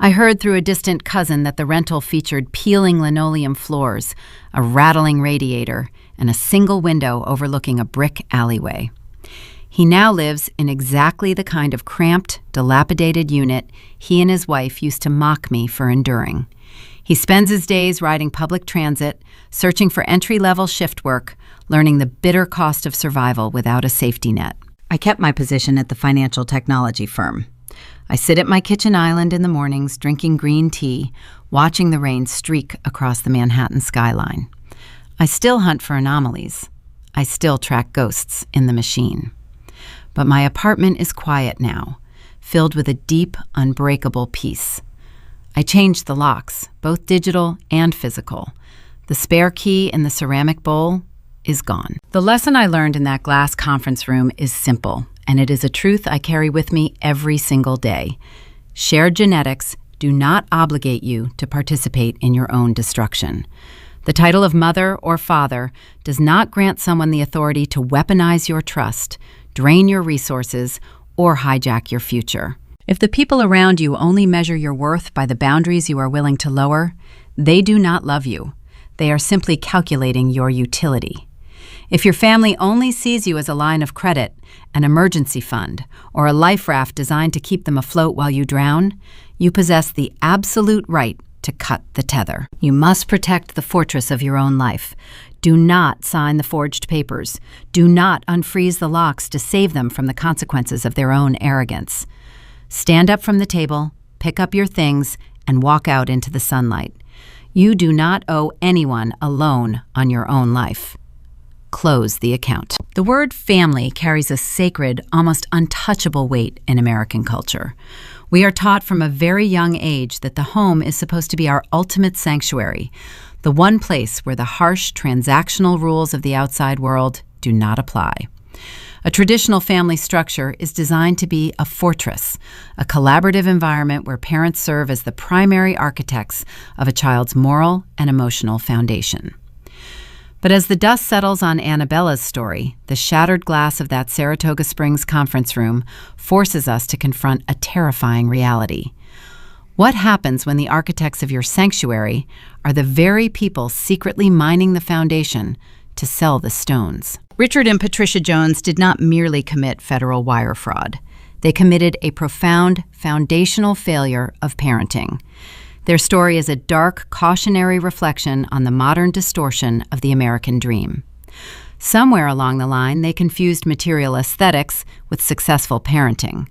I heard through a distant cousin that the rental featured peeling linoleum floors, a rattling radiator, and a single window overlooking a brick alleyway. He now lives in exactly the kind of cramped, dilapidated unit he and his wife used to mock me for enduring. He spends his days riding public transit, searching for entry-level shift work, learning the bitter cost of survival without a safety net. I kept my position at the financial technology firm. I sit at my kitchen island in the mornings, drinking green tea, watching the rain streak across the Manhattan skyline. I still hunt for anomalies. I still track ghosts in the machine. But my apartment is quiet now, filled with a deep, unbreakable peace. I changed the locks, both digital and physical. The spare key in the ceramic bowl, is gone. The lesson I learned in that glass conference room is simple, and it is a truth I carry with me every single day. Shared genetics do not obligate you to participate in your own destruction. The title of mother or father does not grant someone the authority to weaponize your trust, drain your resources, or hijack your future. If the people around you only measure your worth by the boundaries you are willing to lower, they do not love you. They are simply calculating your utility. If your family only sees you as a line of credit, an emergency fund, or a life raft designed to keep them afloat while you drown, you possess the absolute right to cut the tether. You must protect the fortress of your own life. Do not sign the forged papers. Do not unfreeze the locks to save them from the consequences of their own arrogance. Stand up from the table, pick up your things, and walk out into the sunlight. You do not owe anyone a loan on your own life. Close the account. The word family carries a sacred, almost untouchable weight in American culture. We are taught from a very young age that the home is supposed to be our ultimate sanctuary, the one place where the harsh transactional rules of the outside world do not apply. A traditional family structure is designed to be a fortress, a collaborative environment where parents serve as the primary architects of a child's moral and emotional foundation. But as the dust settles on Annabella's story, the shattered glass of that Saratoga Springs conference room forces us to confront a terrifying reality. What happens when the architects of your sanctuary are the very people secretly mining the foundation to sell the stones? Richard and Patricia Jones did not merely commit federal wire fraud. They committed a profound, foundational failure of parenting. Their story is a dark, cautionary reflection on the modern distortion of the American dream. Somewhere along the line, they confused material aesthetics with successful parenting.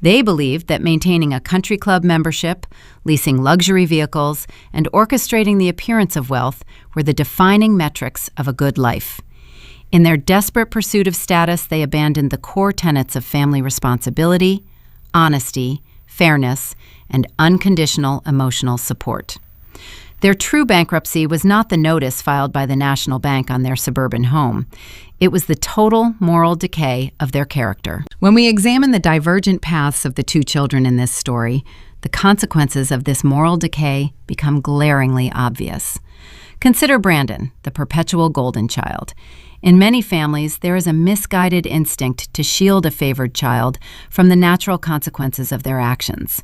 They believed that maintaining a country club membership, leasing luxury vehicles, and orchestrating the appearance of wealth were the defining metrics of a good life. In their desperate pursuit of status, they abandoned the core tenets of family responsibility, honesty, fairness, and unconditional emotional support. Their true bankruptcy was not the notice filed by the National Bank on their suburban home. It was the total moral decay of their character. When we examine the divergent paths of the two children in this story, the consequences of this moral decay become glaringly obvious. Consider Brandon, the perpetual golden child. In many families, there is a misguided instinct to shield a favored child from the natural consequences of their actions.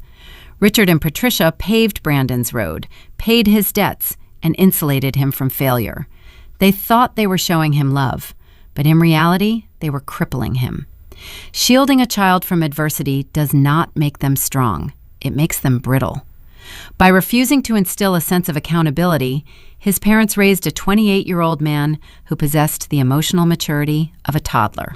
Richard and Patricia paved Brandon's road, paid his debts, and insulated him from failure. They thought they were showing him love, but in reality, they were crippling him. Shielding a child from adversity does not make them strong. It makes them brittle. By refusing to instill a sense of accountability, his parents raised a 28-year-old man who possessed the emotional maturity of a toddler.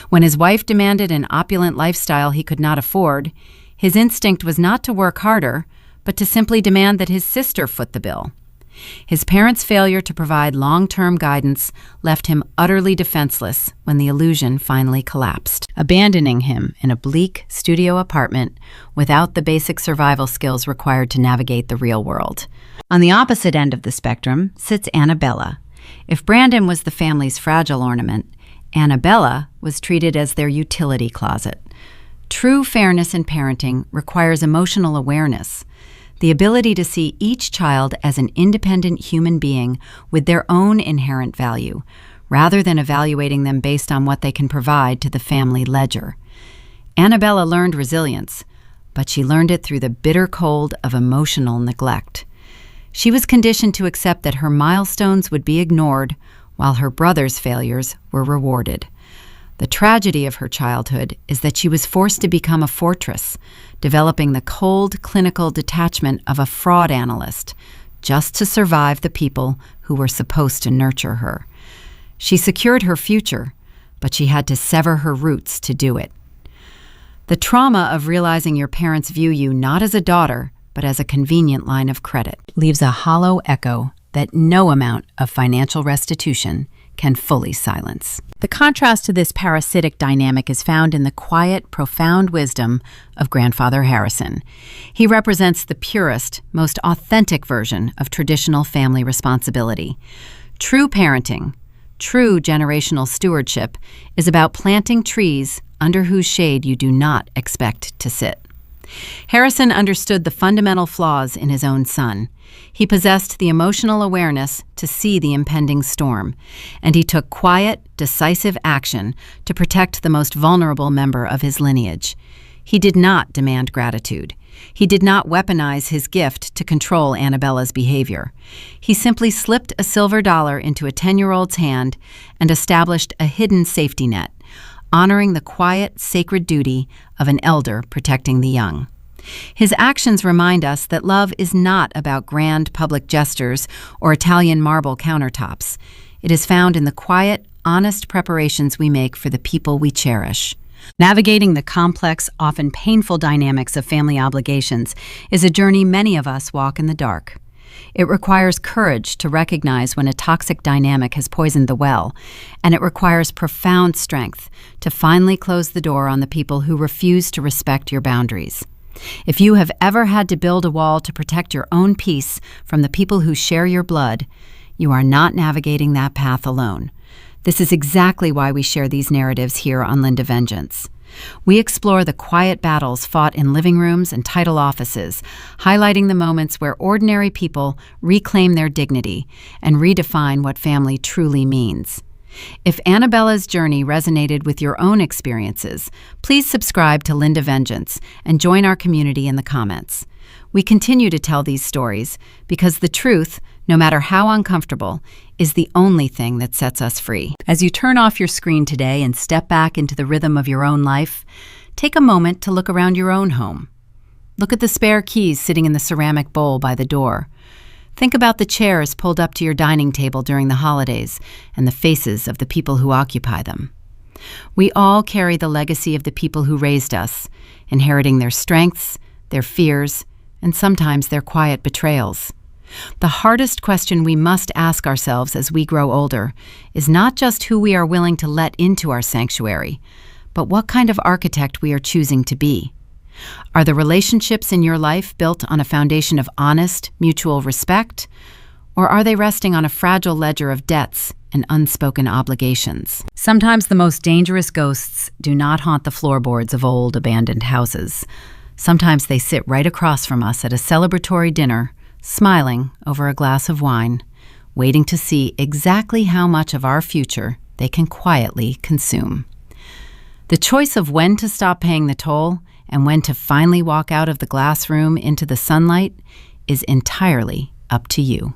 When his wife demanded an opulent lifestyle he could not afford, his instinct was not to work harder, but to simply demand that his sister foot the bill. His parents' failure to provide long-term guidance left him utterly defenseless when the illusion finally collapsed, abandoning him in a bleak studio apartment without the basic survival skills required to navigate the real world. On the opposite end of the spectrum sits Annabella. If Brandon was the family's fragile ornament, Annabella was treated as their utility closet. True fairness in parenting requires emotional awareness, the ability to see each child as an independent human being with their own inherent value, rather than evaluating them based on what they can provide to the family ledger. Annabella learned resilience, but she learned it through the bitter cold of emotional neglect. She was conditioned to accept that her milestones would be ignored while her brother's failures were rewarded. The tragedy of her childhood is that she was forced to become a fortress, developing the cold, clinical detachment of a fraud analyst, just to survive the people who were supposed to nurture her. She secured her future, but she had to sever her roots to do it. The trauma of realizing your parents view you not as a daughter, but as a convenient line of credit, leaves a hollow echo that no amount of financial restitution can fully silence. The contrast to this parasitic dynamic is found in the quiet, profound wisdom of Grandfather Harrison. He represents the purest, most authentic version of traditional family responsibility. True parenting, True generational stewardship is about planting trees under whose shade you do not expect to sit. Harrison understood the fundamental flaws in his own son. He possessed the emotional awareness to see the impending storm, and he took quiet, decisive action to protect the most vulnerable member of his lineage. He did not demand gratitude. He did not weaponize his gift to control Annabella's behavior. He simply slipped a silver dollar into a 10-year-old's hand and established a hidden safety net, honoring the quiet, sacred duty of an elder protecting the young. His actions remind us that love is not about grand public gestures or Italian marble countertops. It is found in the quiet, honest preparations we make for the people we cherish. Navigating the complex, often painful dynamics of family obligations is a journey many of us walk in the dark. It requires courage to recognize when a toxic dynamic has poisoned the well, and it requires profound strength to finally close the door on the people who refuse to respect your boundaries. If you have ever had to build a wall to protect your own peace from the people who share your blood, you are not navigating that path alone. This is exactly why we share these narratives here on Linda Vengeance. We explore the quiet battles fought in living rooms and title offices, highlighting the moments where ordinary people reclaim their dignity and redefine what family truly means. If Annabella's journey resonated with your own experiences, please subscribe to Linda Vengeance and join our community in the comments. We continue to tell these stories because the truth, no matter how uncomfortable, is the only thing that sets us free. As you turn off your screen today and step back into the rhythm of your own life, take a moment to look around your own home. Look at the spare keys sitting in the ceramic bowl by the door. Think about the chairs pulled up to your dining table during the holidays and the faces of the people who occupy them. We all carry the legacy of the people who raised us, inheriting their strengths, their fears, and sometimes their quiet betrayals. The hardest question we must ask ourselves as we grow older is not just who we are willing to let into our sanctuary, but what kind of architect we are choosing to be. Are the relationships in your life built on a foundation of honest, mutual respect, or are they resting on a fragile ledger of debts and unspoken obligations? Sometimes the most dangerous ghosts do not haunt the floorboards of old, abandoned houses. Sometimes they sit right across from us at a celebratory dinner, smiling over a glass of wine, waiting to see exactly how much of our future they can quietly consume. The choice of when to stop paying the toll and when to finally walk out of the glass room into the sunlight is entirely up to you.